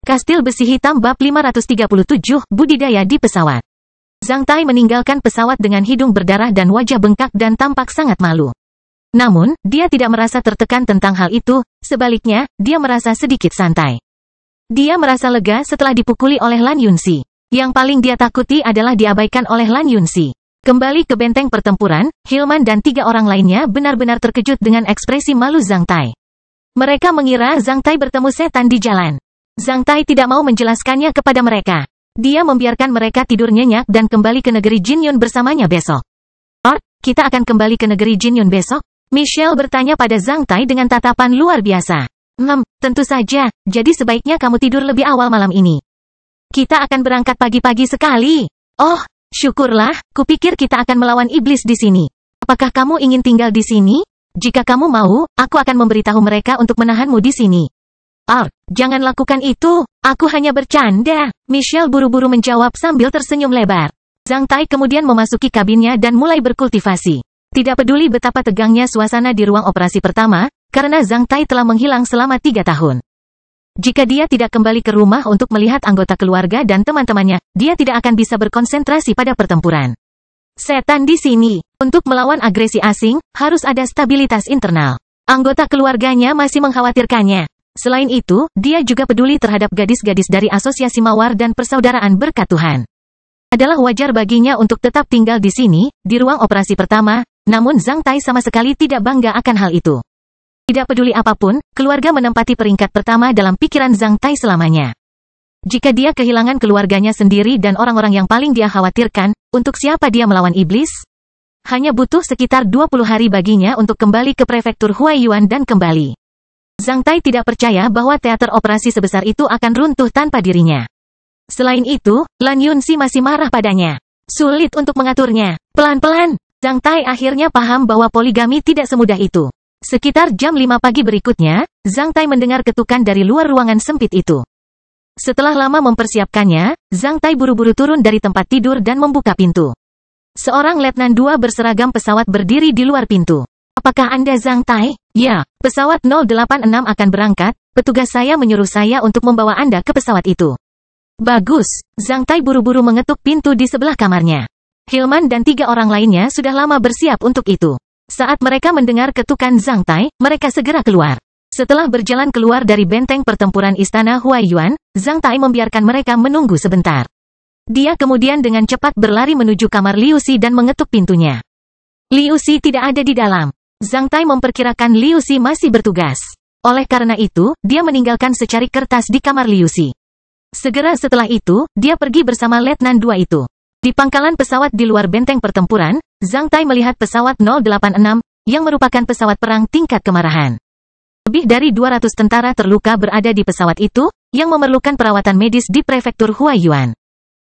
Kastil besi hitam bab 537, budidaya di pesawat. Zhang Tai meninggalkan pesawat dengan hidung berdarah dan wajah bengkak dan tampak sangat malu. Namun, dia tidak merasa tertekan tentang hal itu, sebaliknya, dia merasa sedikit santai. Dia merasa lega setelah dipukuli oleh Lan Yunxi. Yang paling dia takuti adalah diabaikan oleh Lan Yunxi. Kembali ke benteng pertempuran, Hilman dan 3 orang lainnya benar-benar terkejut dengan ekspresi malu Zhang Tai. Mereka mengira Zhang Tai bertemu setan di jalan. Zhang Tai tidak mau menjelaskannya kepada mereka. Dia membiarkan mereka tidur nyenyak dan kembali ke negeri Jinyun bersamanya besok. Kita akan kembali ke negeri Jinyun besok? Michelle bertanya pada Zhang Tai dengan tatapan luar biasa. Tentu saja, jadi sebaiknya kamu tidur lebih awal malam ini. Kita akan berangkat pagi-pagi sekali. Oh, syukurlah, kupikir kita akan melawan iblis di sini. Apakah kamu ingin tinggal di sini? Jika kamu mau, aku akan memberitahu mereka untuk menahanmu di sini. Jangan lakukan itu, aku hanya bercanda. Michelle buru-buru menjawab sambil tersenyum lebar. Zhang Tai kemudian memasuki kabinnya dan mulai berkultivasi. Tidak peduli betapa tegangnya suasana di ruang operasi pertama, karena Zhang Tai telah menghilang selama 3 tahun. Jika dia tidak kembali ke rumah untuk melihat anggota keluarga dan teman-temannya, dia tidak akan bisa berkonsentrasi pada pertempuran. Setan di sini. Untuk melawan agresi asing, harus ada stabilitas internal. Anggota keluarganya masih mengkhawatirkannya. Selain itu, dia juga peduli terhadap gadis-gadis dari Asosiasi Mawar dan Persaudaraan Berkat Tuhan. Adalah wajar baginya untuk tetap tinggal di sini, di ruang operasi pertama, namun Zhang Tai sama sekali tidak bangga akan hal itu. Tidak peduli apapun, keluarga menempati peringkat pertama dalam pikiran Zhang Tai selamanya. Jika dia kehilangan keluarganya sendiri dan orang-orang yang paling dia khawatirkan, untuk siapa dia melawan iblis? Hanya butuh sekitar 20 hari baginya untuk kembali ke prefektur Huaiyuan dan kembali. Zhang Tai tidak percaya bahwa teater operasi sebesar itu akan runtuh tanpa dirinya. Selain itu, Lan Yunxi masih marah padanya. Sulit untuk mengaturnya. Pelan-pelan, Zhang Tai akhirnya paham bahwa poligami tidak semudah itu. Sekitar jam 5 pagi berikutnya, Zhang Tai mendengar ketukan dari luar ruangan sempit itu. Setelah lama mempersiapkannya, Zhang Tai buru-buru turun dari tempat tidur dan membuka pintu. Seorang letnan 2 berseragam pesawat berdiri di luar pintu. Apakah Anda Zhang Tai? Ya, pesawat 086 akan berangkat, petugas saya menyuruh saya untuk membawa Anda ke pesawat itu. Bagus, Zhang Tai buru-buru mengetuk pintu di sebelah kamarnya. Hilman dan 3 orang lainnya sudah lama bersiap untuk itu. Saat mereka mendengar ketukan Zhang Tai, mereka segera keluar. Setelah berjalan keluar dari benteng pertempuran istana Huaiyuan, Zhang Tai membiarkan mereka menunggu sebentar. Dia kemudian dengan cepat berlari menuju kamar Liu Xi dan mengetuk pintunya. Liu Xi tidak ada di dalam. Zhang Tai memperkirakan Liu Xi masih bertugas. Oleh karena itu, dia meninggalkan secari kertas di kamar Liu Xi. Segera setelah itu, dia pergi bersama letnan 2 itu. Di pangkalan pesawat di luar benteng pertempuran, Zhang Tai melihat pesawat 086, yang merupakan pesawat perang tingkat kemarahan. Lebih dari 200 tentara terluka berada di pesawat itu, yang memerlukan perawatan medis di prefektur Huaiyuan.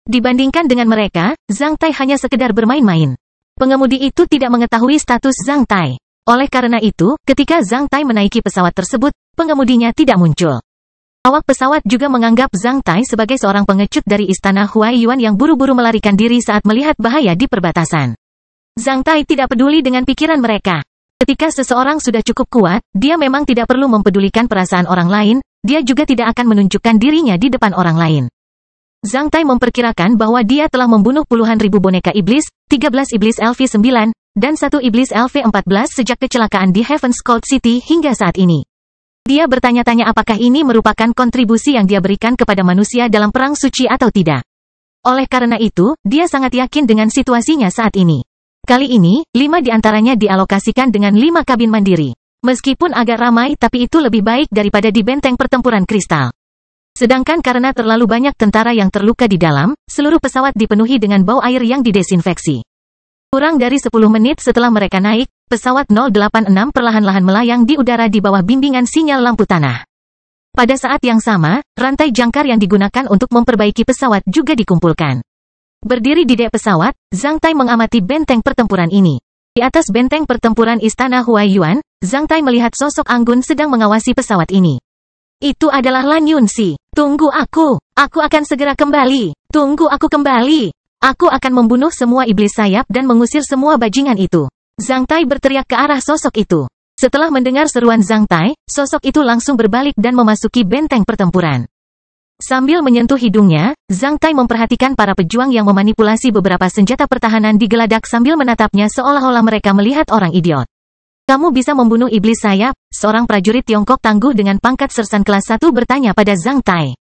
Dibandingkan dengan mereka, Zhang Tai hanya sekedar bermain-main. Pengemudi itu tidak mengetahui status Zhang Tai. Oleh karena itu, ketika Zhang Tai menaiki pesawat tersebut, pengemudinya tidak muncul. Awak pesawat juga menganggap Zhang Tai sebagai seorang pengecut dari istana Huaiyuan yang buru-buru melarikan diri saat melihat bahaya di perbatasan. Zhang Tai tidak peduli dengan pikiran mereka. Ketika seseorang sudah cukup kuat, dia memang tidak perlu mempedulikan perasaan orang lain, dia juga tidak akan menunjukkan dirinya di depan orang lain. Zhang Tai memperkirakan bahwa dia telah membunuh puluhan ribu boneka iblis, 13 iblis LV9, dan 1 iblis LV14 sejak kecelakaan di Heaven's Cold City hingga saat ini. Dia bertanya-tanya apakah ini merupakan kontribusi yang dia berikan kepada manusia dalam perang suci atau tidak. Oleh karena itu, dia sangat yakin dengan situasinya saat ini. Kali ini, 5 diantaranya dialokasikan dengan 5 kabin mandiri. Meskipun agak ramai tapi itu lebih baik daripada di benteng pertempuran kristal. Sedangkan karena terlalu banyak tentara yang terluka di dalam, seluruh pesawat dipenuhi dengan bau air yang didesinfeksi. Kurang dari 10 menit setelah mereka naik, pesawat 086 perlahan-lahan melayang di udara di bawah bimbingan sinyal lampu tanah. Pada saat yang sama, rantai jangkar yang digunakan untuk memperbaiki pesawat juga dikumpulkan. Berdiri di dek pesawat, Zhang Tai mengamati benteng pertempuran ini. Di atas benteng pertempuran istana Huaiyuan, Zhang Tai melihat sosok anggun sedang mengawasi pesawat ini. Itu adalah Lan Yunxi. Tunggu aku akan segera kembali. Tunggu aku kembali. Aku akan membunuh semua iblis sayap dan mengusir semua bajingan itu. Zhang Tai berteriak ke arah sosok itu. Setelah mendengar seruan Zhang Tai, sosok itu langsung berbalik dan memasuki benteng pertempuran. Sambil menyentuh hidungnya, Zhang Tai memperhatikan para pejuang yang memanipulasi beberapa senjata pertahanan di geladak sambil menatapnya seolah-olah mereka melihat orang idiot. Kamu bisa membunuh iblis sayap? Seorang prajurit Tiongkok tangguh dengan pangkat sersan kelas 1 bertanya pada Zhang Tai.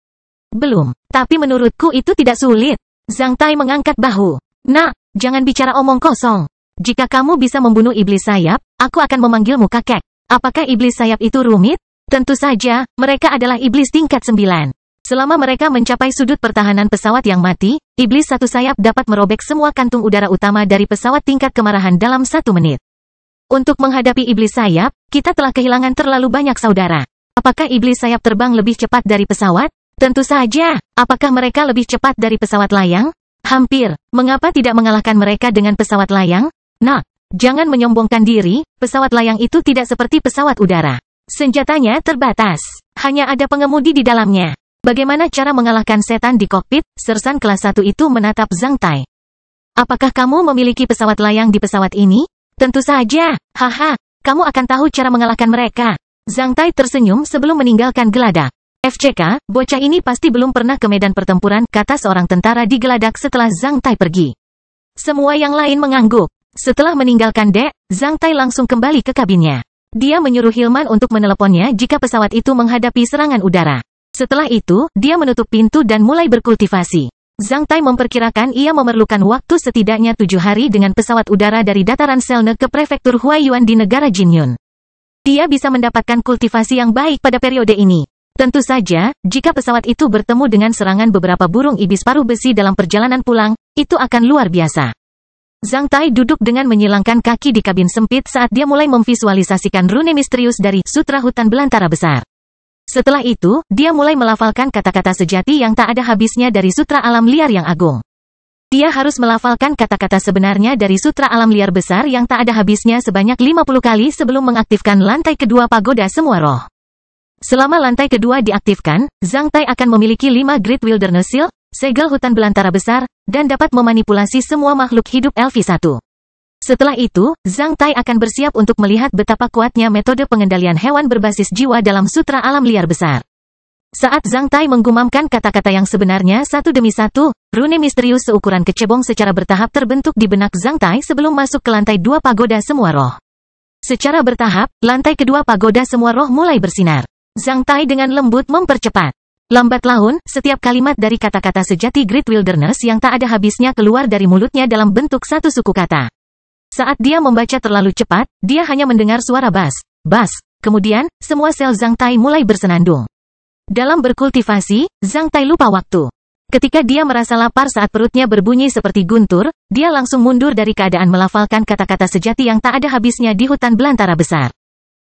Belum, tapi menurutku itu tidak sulit. Zhang Tai mengangkat bahu. Nak, jangan bicara omong kosong. Jika kamu bisa membunuh iblis sayap, aku akan memanggilmu kakek. Apakah iblis sayap itu rumit? Tentu saja, mereka adalah iblis tingkat 9. Selama mereka mencapai sudut pertahanan pesawat yang mati, iblis satu sayap dapat merobek semua kantung udara utama dari pesawat tingkat kemarahan dalam 1 menit. Untuk menghadapi iblis sayap, kita telah kehilangan terlalu banyak saudara. Apakah iblis sayap terbang lebih cepat dari pesawat? Tentu saja. Apakah mereka lebih cepat dari pesawat layang? Hampir. Mengapa tidak mengalahkan mereka dengan pesawat layang? Nak, jangan menyombongkan diri, pesawat layang itu tidak seperti pesawat udara. Senjatanya terbatas. Hanya ada pengemudi di dalamnya. Bagaimana cara mengalahkan setan di kokpit? Sersan kelas 1 itu menatap Zhang Tai. Apakah kamu memiliki pesawat layang di pesawat ini? Tentu saja. Haha, kamu akan tahu cara mengalahkan mereka. Zhang Tai tersenyum sebelum meninggalkan geladak. FCK, bocah ini pasti belum pernah ke medan pertempuran, kata seorang tentara digeladak setelah Zhang Tai pergi. Semua yang lain mengangguk. Setelah meninggalkan dek, Zhang Tai langsung kembali ke kabinnya. Dia menyuruh Hilman untuk meneleponnya jika pesawat itu menghadapi serangan udara. Setelah itu, dia menutup pintu dan mulai berkultivasi. Zhang Tai memperkirakan ia memerlukan waktu setidaknya 7 hari dengan pesawat udara dari dataran Selne ke prefektur Huaiyuan di negara Jinyun. Dia bisa mendapatkan kultivasi yang baik pada periode ini. Tentu saja, jika pesawat itu bertemu dengan serangan beberapa burung ibis paruh besi dalam perjalanan pulang, itu akan luar biasa. Zhang Tai duduk dengan menyilangkan kaki di kabin sempit saat dia mulai memvisualisasikan rune misterius dari Sutra Hutan Belantara Besar. Setelah itu, dia mulai melafalkan kata-kata sejati yang tak ada habisnya dari Sutra Alam Liar yang agung. Dia harus melafalkan kata-kata sebenarnya dari Sutra Alam Liar Besar yang tak ada habisnya sebanyak 50 kali sebelum mengaktifkan lantai kedua pagoda semua roh. Selama lantai kedua diaktifkan, Zhang Tai akan memiliki 5 Great Wilderness Seal, segel hutan belantara besar, dan dapat memanipulasi semua makhluk hidup LV1. Setelah itu, Zhang Tai akan bersiap untuk melihat betapa kuatnya metode pengendalian hewan berbasis jiwa dalam Sutra Alam Liar Besar. Saat Zhang Tai menggumamkan kata-kata yang sebenarnya satu demi satu, rune misterius seukuran kecebong secara bertahap terbentuk di benak Zhang Tai sebelum masuk ke lantai 2 pagoda semua roh. Secara bertahap, lantai kedua pagoda semua roh mulai bersinar. Zhang Tai dengan lembut mempercepat. Lambat laun, setiap kalimat dari kata-kata sejati Great Wilderness yang tak ada habisnya keluar dari mulutnya dalam bentuk satu suku kata. Saat dia membaca terlalu cepat, dia hanya mendengar suara bas. Kemudian, semua sel Zhang Tai mulai bersenandung. Dalam berkultivasi, Zhang Tai lupa waktu. Ketika dia merasa lapar saat perutnya berbunyi seperti guntur, dia langsung mundur dari keadaan melafalkan kata-kata sejati yang tak ada habisnya di hutan belantara besar.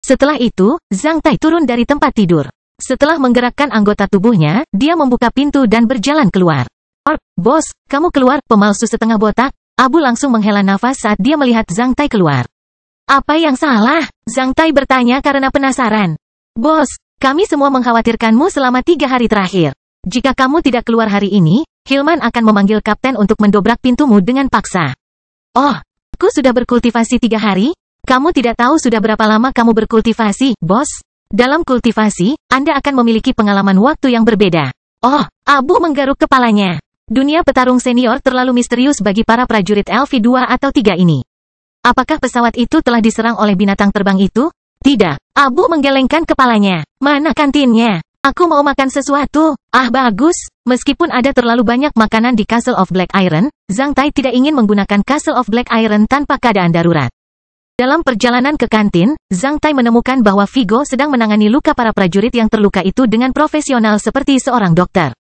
Setelah itu, Zhang Tai turun dari tempat tidur. Setelah menggerakkan anggota tubuhnya, dia membuka pintu dan berjalan keluar. Bos, kamu keluar, pemalsu setengah botak. Abu langsung menghela nafas saat dia melihat Zhang Tai keluar. Apa yang salah? Zhang Tai bertanya karena penasaran. Bos, kami semua mengkhawatirkanmu selama 3 hari terakhir. Jika kamu tidak keluar hari ini, Hilman akan memanggil kapten untuk mendobrak pintumu dengan paksa. Oh, aku sudah berkultivasi 3 hari? Kamu tidak tahu sudah berapa lama kamu berkultivasi, bos? Dalam kultivasi, Anda akan memiliki pengalaman waktu yang berbeda. Oh, Abu menggaruk kepalanya. Dunia petarung senior terlalu misterius bagi para prajurit LV2 atau 3 ini. Apakah pesawat itu telah diserang oleh binatang terbang itu? Tidak. Abu menggelengkan kepalanya. Mana kantinnya? Aku mau makan sesuatu. Ah, bagus. Meskipun ada terlalu banyak makanan di Castle of Black Iron, Zhang Tai tidak ingin menggunakan Castle of Black Iron tanpa keadaan darurat. Dalam perjalanan ke kantin, Zhang Tai menemukan bahwa Vigo sedang menangani luka para prajurit yang terluka itu dengan profesional seperti seorang dokter.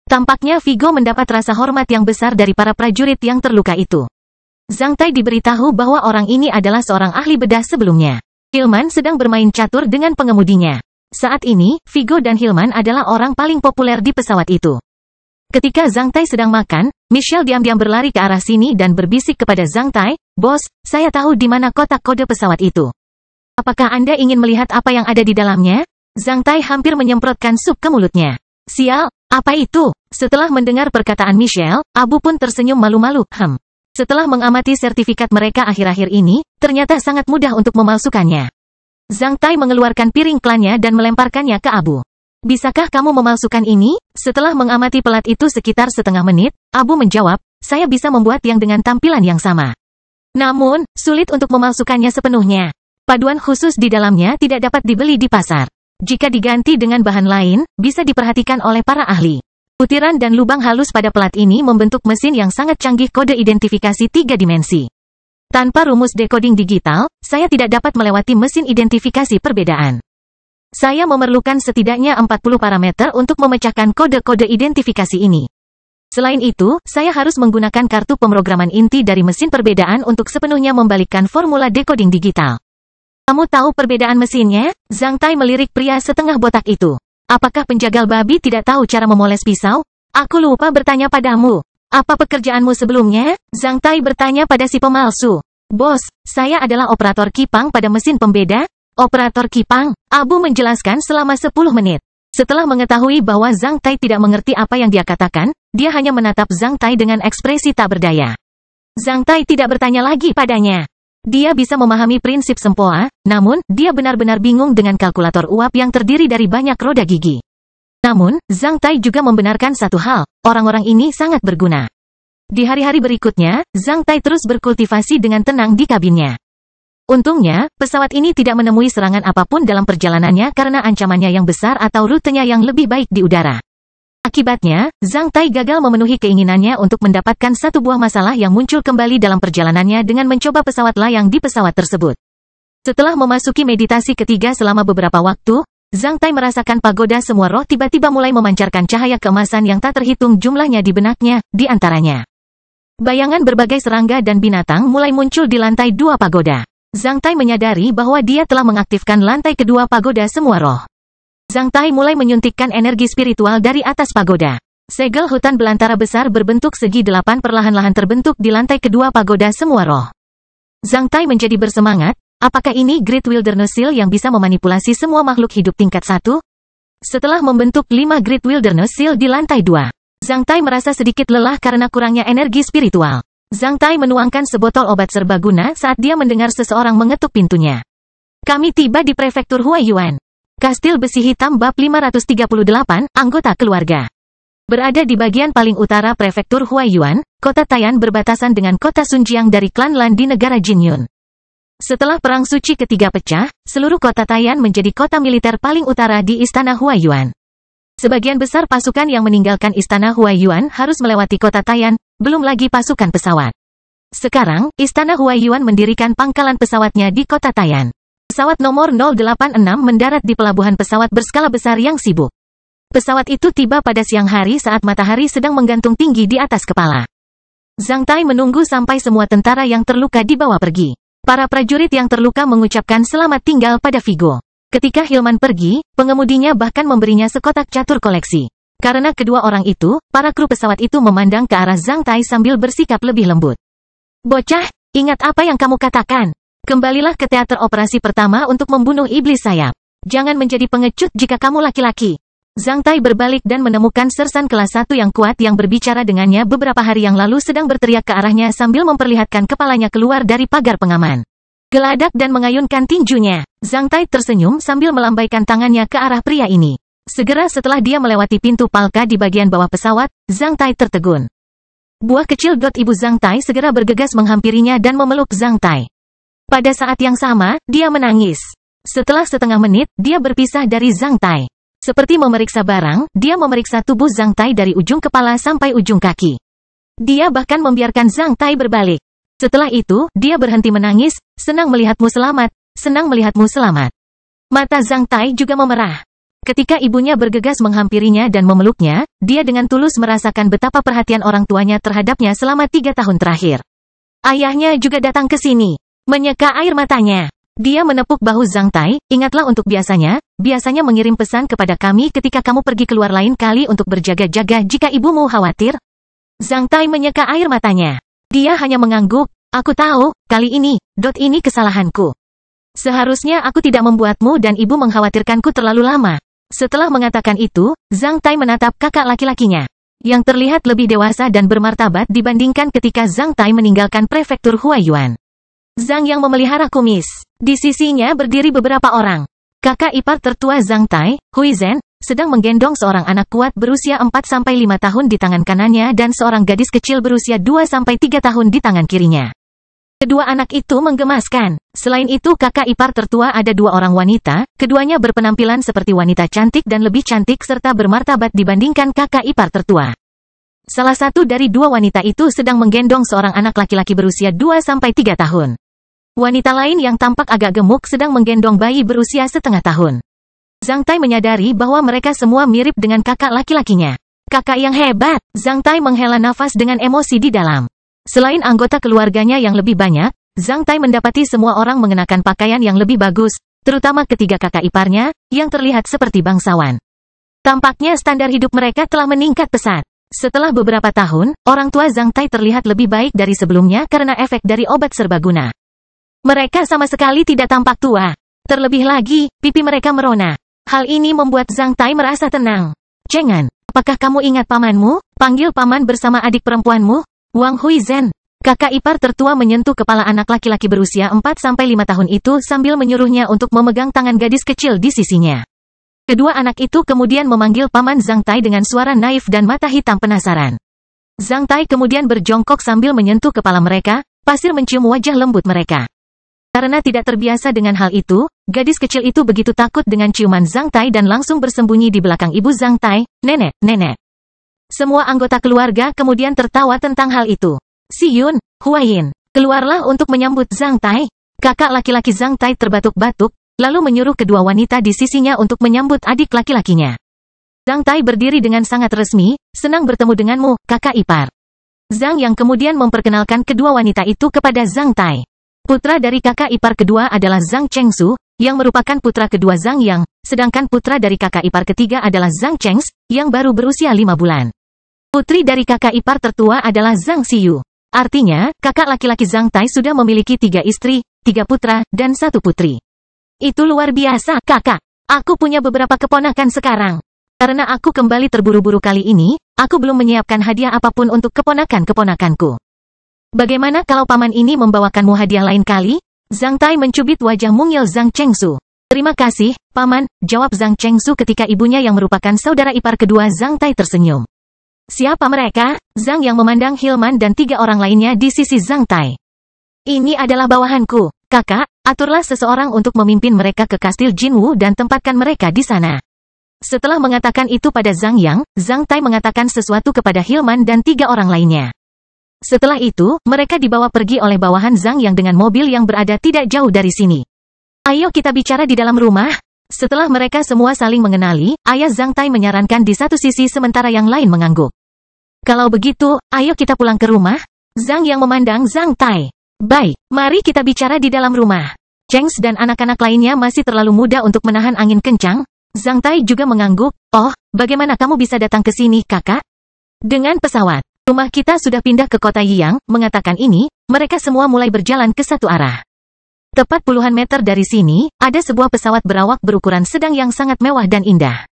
Tampaknya Vigo mendapat rasa hormat yang besar dari para prajurit yang terluka itu. Zhang Tai diberitahu bahwa orang ini adalah seorang ahli bedah sebelumnya. Hilman sedang bermain catur dengan pengemudinya. Saat ini, Vigo dan Hilman adalah orang paling populer di pesawat itu. Ketika Zhang Tai sedang makan, Michelle diam-diam berlari ke arah sini dan berbisik kepada Zhang Tai, "Bos, saya tahu di mana kotak kode pesawat itu. Apakah Anda ingin melihat apa yang ada di dalamnya?" Zhang Tai hampir menyemprotkan sup ke mulutnya. "Sial, apa itu?" Setelah mendengar perkataan Michelle, Abu pun tersenyum malu-malu. Setelah mengamati sertifikat mereka akhir-akhir ini, ternyata sangat mudah untuk memalsukannya. Zhang Tai mengeluarkan piring klannya dan melemparkannya ke Abu. "Bisakah kamu memalsukan ini?" Setelah mengamati pelat itu sekitar setengah menit, Abu menjawab, "Saya bisa membuat yang dengan tampilan yang sama. Namun, sulit untuk memalsukannya sepenuhnya. Paduan khusus di dalamnya tidak dapat dibeli di pasar. Jika diganti dengan bahan lain, bisa diperhatikan oleh para ahli. Butiran dan lubang halus pada pelat ini membentuk mesin yang sangat canggih kode identifikasi 3 dimensi. Tanpa rumus decoding digital, saya tidak dapat melewati mesin identifikasi perbedaan. Saya memerlukan setidaknya 40 parameter untuk memecahkan kode-kode identifikasi ini. Selain itu, saya harus menggunakan kartu pemrograman inti dari mesin perbedaan untuk sepenuhnya membalikkan formula decoding digital." "Kamu tahu perbedaan mesinnya?" Zhang Tai melirik pria setengah botak itu. "Apakah penjagal babi tidak tahu cara memoles pisau?" "Aku lupa bertanya padamu. Apa pekerjaanmu sebelumnya?" Zhang Tai bertanya pada si pemalsu. "Bos, saya adalah operator kipang pada mesin pembeda." "Operator kipang?" Abu menjelaskan selama 10 menit. Setelah mengetahui bahwa Zhang Tai tidak mengerti apa yang dia katakan, dia hanya menatap Zhang Tai dengan ekspresi tak berdaya. Zhang Tai tidak bertanya lagi padanya. Dia bisa memahami prinsip sempoa, namun, dia benar-benar bingung dengan kalkulator uap yang terdiri dari banyak roda gigi. Namun, Zhang Tai juga membenarkan satu hal, orang-orang ini sangat berguna. Di hari-hari berikutnya, Zhang Tai terus berkultivasi dengan tenang di kabinnya. Untungnya, pesawat ini tidak menemui serangan apapun dalam perjalanannya karena ancamannya yang besar atau rutenya yang lebih baik di udara. Akibatnya, Zhang Tai gagal memenuhi keinginannya untuk mendapatkan satu buah masalah yang muncul kembali dalam perjalanannya dengan mencoba pesawat layang di pesawat tersebut. Setelah memasuki meditasi ketiga selama beberapa waktu, Zhang Tai merasakan pagoda semua roh tiba-tiba mulai memancarkan cahaya keemasan yang tak terhitung jumlahnya di benaknya, di antaranya. Bayangan berbagai serangga dan binatang mulai muncul di lantai 2 pagoda. Zhang Tai menyadari bahwa dia telah mengaktifkan lantai kedua pagoda semua roh. Zhang Tai mulai menyuntikkan energi spiritual dari atas pagoda. Segel hutan belantara besar berbentuk segi 8 perlahan-lahan terbentuk di lantai kedua pagoda semua roh. Zhang Tai menjadi bersemangat. Apakah ini Great Wilderness Seal yang bisa memanipulasi semua makhluk hidup tingkat 1? Setelah membentuk 5 Great Wilderness Seal di lantai 2, Zhang Tai merasa sedikit lelah karena kurangnya energi spiritual. Zhang Tai menuangkan sebotol obat serbaguna saat dia mendengar seseorang mengetuk pintunya. Kami tiba di prefektur Huaiyuan. Kastil Besi Hitam bab 538, anggota keluarga. Berada di bagian paling utara prefektur Huaiyuan, kota Taiyan berbatasan dengan kota Xinjiang dari klan Lan di negara Jinyun. Setelah Perang Suci ketiga pecah, seluruh kota Taiyan menjadi kota militer paling utara di Istana Huaiyuan. Sebagian besar pasukan yang meninggalkan Istana Huaiyuan harus melewati kota Taiyan, belum lagi pasukan pesawat. Sekarang, Istana Huaiyuan mendirikan pangkalan pesawatnya di kota Taiyan. Pesawat nomor 086 mendarat di pelabuhan pesawat berskala besar yang sibuk. Pesawat itu tiba pada siang hari saat matahari sedang menggantung tinggi di atas kepala. Zhang Tai menunggu sampai semua tentara yang terluka dibawa pergi. Para prajurit yang terluka mengucapkan selamat tinggal pada Vigo. Ketika Hilman pergi, pengemudinya bahkan memberinya sekotak catur koleksi. Karena kedua orang itu, para kru pesawat itu memandang ke arah Zhang Tai sambil bersikap lebih lembut. Bocah, ingat apa yang kamu katakan. Kembalilah ke teater operasi pertama untuk membunuh iblis sayap. Jangan menjadi pengecut jika kamu laki-laki. Zhang Tai berbalik dan menemukan sersan kelas 1 yang kuat yang berbicara dengannya beberapa hari yang lalu sedang berteriak ke arahnya sambil memperlihatkan kepalanya keluar dari pagar pengaman. Geladak dan mengayunkan tinjunya. Zhang Tai tersenyum sambil melambaikan tangannya ke arah pria ini. Segera setelah dia melewati pintu palka di bagian bawah pesawat, Zhang Tai tertegun. Buah kecil Ibu Zhang Tai segera bergegas menghampirinya dan memeluk Zhang Tai. Pada saat yang sama, dia menangis. Setelah setengah menit, dia berpisah dari Zhang Tai. Seperti memeriksa barang, dia memeriksa tubuh Zhang Tai dari ujung kepala sampai ujung kaki. Dia bahkan membiarkan Zhang Tai berbalik. Setelah itu, dia berhenti menangis, senang melihatmu selamat, senang melihatmu selamat. Mata Zhang Tai juga memerah. Ketika ibunya bergegas menghampirinya dan memeluknya, dia dengan tulus merasakan betapa perhatian orang tuanya terhadapnya selama 3 tahun terakhir. Ayahnya juga datang ke sini. Menyeka air matanya. Dia menepuk bahu Zhang Tai, ingatlah untuk biasanya mengirim pesan kepada kami ketika kamu pergi keluar lain kali untuk berjaga-jaga jika ibumu khawatir. Zhang Tai menyeka air matanya. Dia hanya mengangguk, aku tahu, kali ini kesalahanku. Seharusnya aku tidak membuatmu dan ibu mengkhawatirkanku terlalu lama. Setelah mengatakan itu, Zhang Tai menatap kakak laki-lakinya, yang terlihat lebih dewasa dan bermartabat dibandingkan ketika Zhang Tai meninggalkan prefektur Huaiyuan. Zhang yang memelihara kumis. Di sisinya berdiri beberapa orang. Kakak ipar tertua Zhang Tai, Huizhen, sedang menggendong seorang anak kuat berusia 4-5 tahun di tangan kanannya dan seorang gadis kecil berusia 2-3 tahun di tangan kirinya. Kedua anak itu menggemaskan. Selain itu kakak ipar tertua ada 2 orang wanita, keduanya berpenampilan seperti wanita cantik dan lebih cantik serta bermartabat dibandingkan kakak ipar tertua. Salah satu dari 2 wanita itu sedang menggendong seorang anak laki-laki berusia 2-3 tahun. Wanita lain yang tampak agak gemuk sedang menggendong bayi berusia setengah tahun. Zhang Tai menyadari bahwa mereka semua mirip dengan kakak laki-lakinya. Kakak yang hebat. Zhang Tai menghela nafas dengan emosi di dalam. Selain anggota keluarganya yang lebih banyak, Zhang Tai mendapati semua orang mengenakan pakaian yang lebih bagus, terutama ketiga kakak iparnya, yang terlihat seperti bangsawan. Tampaknya standar hidup mereka telah meningkat pesat. Setelah beberapa tahun, orang tua Zhang Tai terlihat lebih baik dari sebelumnya karena efek dari obat serbaguna. Mereka sama sekali tidak tampak tua. Terlebih lagi, pipi mereka merona. Hal ini membuat Zhang Tai merasa tenang. Cengan, apakah kamu ingat pamanmu? Panggil paman bersama adik perempuanmu, Wang Huizhen. Kakak ipar tertua menyentuh kepala anak laki-laki berusia 4-5 tahun itu sambil menyuruhnya untuk memegang tangan gadis kecil di sisinya. Kedua anak itu kemudian memanggil Paman Zhang Tai dengan suara naif dan mata hitam penasaran. Zhang Tai kemudian berjongkok sambil menyentuh kepala mereka, pasir mencium wajah lembut mereka. Karena tidak terbiasa dengan hal itu, gadis kecil itu begitu takut dengan ciuman Zhang Tai dan langsung bersembunyi di belakang ibu Zhang Tai. Nenek. Semua anggota keluarga kemudian tertawa tentang hal itu. Si Yun, Huayin, keluarlah untuk menyambut Zhang Tai. Kakak laki-laki Zhang Tai terbatuk-batuk, lalu menyuruh kedua wanita di sisinya untuk menyambut adik laki-lakinya. Zhang Tai berdiri dengan sangat resmi, senang bertemu denganmu, kakak ipar. Zhang yang kemudian memperkenalkan kedua wanita itu kepada Zhang Tai. Putra dari kakak ipar kedua adalah Zhang Chengsu, yang merupakan putra kedua Zhang Yang, sedangkan putra dari kakak ipar ketiga adalah Zhang Chengs, yang baru berusia 5 bulan. Putri dari kakak ipar tertua adalah Zhang Xiyu. Artinya, kakak laki-laki Zhang Tai sudah memiliki 3 istri, 3 putra, dan 1 putri. Itu luar biasa, kakak. Aku punya beberapa keponakan sekarang. Karena aku kembali terburu-buru kali ini, aku belum menyiapkan hadiah apapun untuk keponakan-keponakanku. Bagaimana kalau paman ini membawakanmu hadiah lain kali? Zhang Tai mencubit wajah mungil Zhang Chengsu. Terima kasih, paman, jawab Zhang Chengsu ketika ibunya yang merupakan saudara ipar kedua Zhang Tai tersenyum. Siapa mereka? Zhang yang memandang Hilman dan 3 orang lainnya di sisi Zhang Tai. Ini adalah bawahanku, kakak, aturlah seseorang untuk memimpin mereka ke kastil Jinwu dan tempatkan mereka di sana. Setelah mengatakan itu pada Zhang Yang, Zhang Tai mengatakan sesuatu kepada Hilman dan 3 orang lainnya. Setelah itu, mereka dibawa pergi oleh bawahan Zhang Yang dengan mobil yang berada tidak jauh dari sini. Ayo kita bicara di dalam rumah. Setelah mereka semua saling mengenali, ayah Zhang Tai menyarankan di satu sisi sementara yang lain mengangguk. Kalau begitu, ayo kita pulang ke rumah. Zhang Yang memandang Zhang Tai. Baik, mari kita bicara di dalam rumah. Chengs dan anak-anak lainnya masih terlalu muda untuk menahan angin kencang. Zhang Tai juga mengangguk. Oh, bagaimana kamu bisa datang ke sini, kakak? Dengan pesawat. Rumah kita sudah pindah ke kota Yiyang, mengatakan ini, mereka semua mulai berjalan ke satu arah. Tepat puluhan meter dari sini, ada sebuah pesawat berawak berukuran sedang yang sangat mewah dan indah.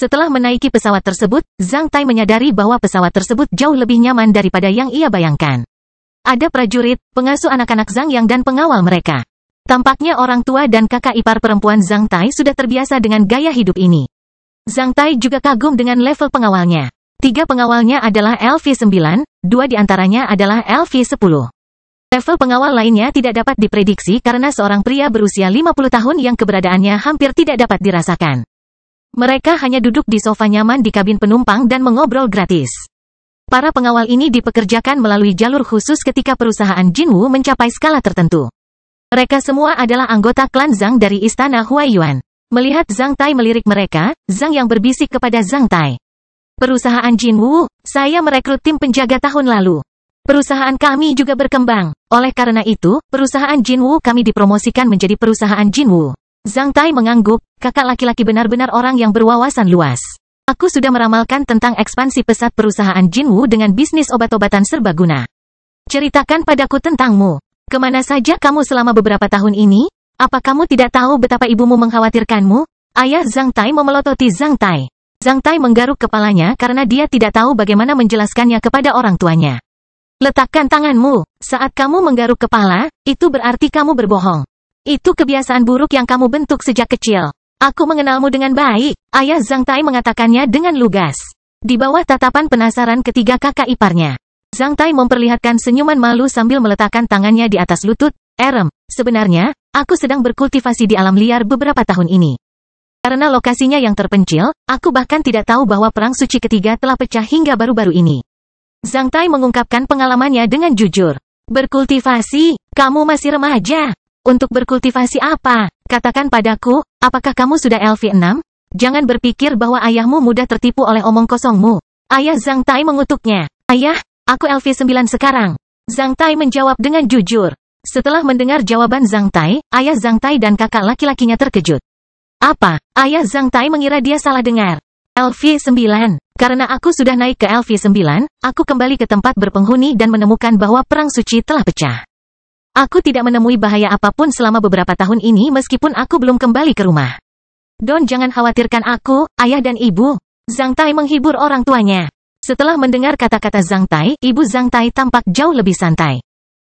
Setelah menaiki pesawat tersebut, Zhang Tai menyadari bahwa pesawat tersebut jauh lebih nyaman daripada yang ia bayangkan. Ada prajurit, pengasuh anak-anak Zhang Yang dan pengawal mereka. Tampaknya orang tua dan kakak ipar perempuan Zhang Tai sudah terbiasa dengan gaya hidup ini. Zhang Tai juga kagum dengan level pengawalnya. 3 pengawalnya adalah LV9, 2 diantaranya adalah LV10. Level pengawal lainnya tidak dapat diprediksi karena seorang pria berusia 50 tahun yang keberadaannya hampir tidak dapat dirasakan. Mereka hanya duduk di sofa nyaman di kabin penumpang dan mengobrol gratis. Para pengawal ini dipekerjakan melalui jalur khusus ketika perusahaan Jinwu mencapai skala tertentu. Mereka semua adalah anggota klan Zhang dari istana Huaiyuan. Melihat Zhang Tai melirik mereka, Zhang yang berbisik kepada Zhang Tai. Perusahaan Jinwu, saya merekrut tim penjaga tahun lalu. Perusahaan kami juga berkembang. Oleh karena itu, perusahaan Jinwu kami dipromosikan menjadi perusahaan Jinwu. Zhang Tai mengangguk, kakak laki-laki benar-benar orang yang berwawasan luas. Aku sudah meramalkan tentang ekspansi pesat perusahaan Jinwu dengan bisnis obat-obatan serbaguna. Ceritakan padaku tentangmu. Kemana saja kamu selama beberapa tahun ini? Apa kamu tidak tahu betapa ibumu mengkhawatirkanmu? Ayah Zhang Tai memelototi Zhang Tai. Zhang Tai menggaruk kepalanya karena dia tidak tahu bagaimana menjelaskannya kepada orang tuanya. Letakkan tanganmu. Saat kamu menggaruk kepala, itu berarti kamu berbohong. Itu kebiasaan buruk yang kamu bentuk sejak kecil. Aku mengenalmu dengan baik. Ayah Zhang Tai mengatakannya dengan lugas. Di bawah tatapan penasaran ketiga kakak iparnya. Zhang Tai memperlihatkan senyuman malu sambil meletakkan tangannya di atas lutut. Sebenarnya, aku sedang berkultivasi di alam liar beberapa tahun ini. Karena lokasinya yang terpencil, aku bahkan tidak tahu bahwa Perang Suci Ketiga telah pecah hingga baru-baru ini. Zhang Tai mengungkapkan pengalamannya dengan jujur. Berkultivasi? Kamu masih remaja. Untuk berkultivasi apa? Katakan padaku, apakah kamu sudah LV6? Jangan berpikir bahwa ayahmu mudah tertipu oleh omong kosongmu. Ayah Zhang Tai mengutuknya. Ayah, aku LV9 sekarang. Zhang Tai menjawab dengan jujur. Setelah mendengar jawaban Zhang Tai, ayah Zhang Tai dan kakak laki-lakinya terkejut. Apa? Ayah Zhang Tai mengira dia salah dengar. LV9. Karena aku sudah naik ke LV9, aku kembali ke tempat berpenghuni dan menemukan bahwa Perang Suci telah pecah. Aku tidak menemui bahaya apapun selama beberapa tahun ini meskipun aku belum kembali ke rumah. Don, jangan khawatirkan aku, ayah dan ibu. Zhang Tai menghibur orang tuanya. Setelah mendengar kata-kata Zhang Tai, ibu Zhang Tai tampak jauh lebih santai.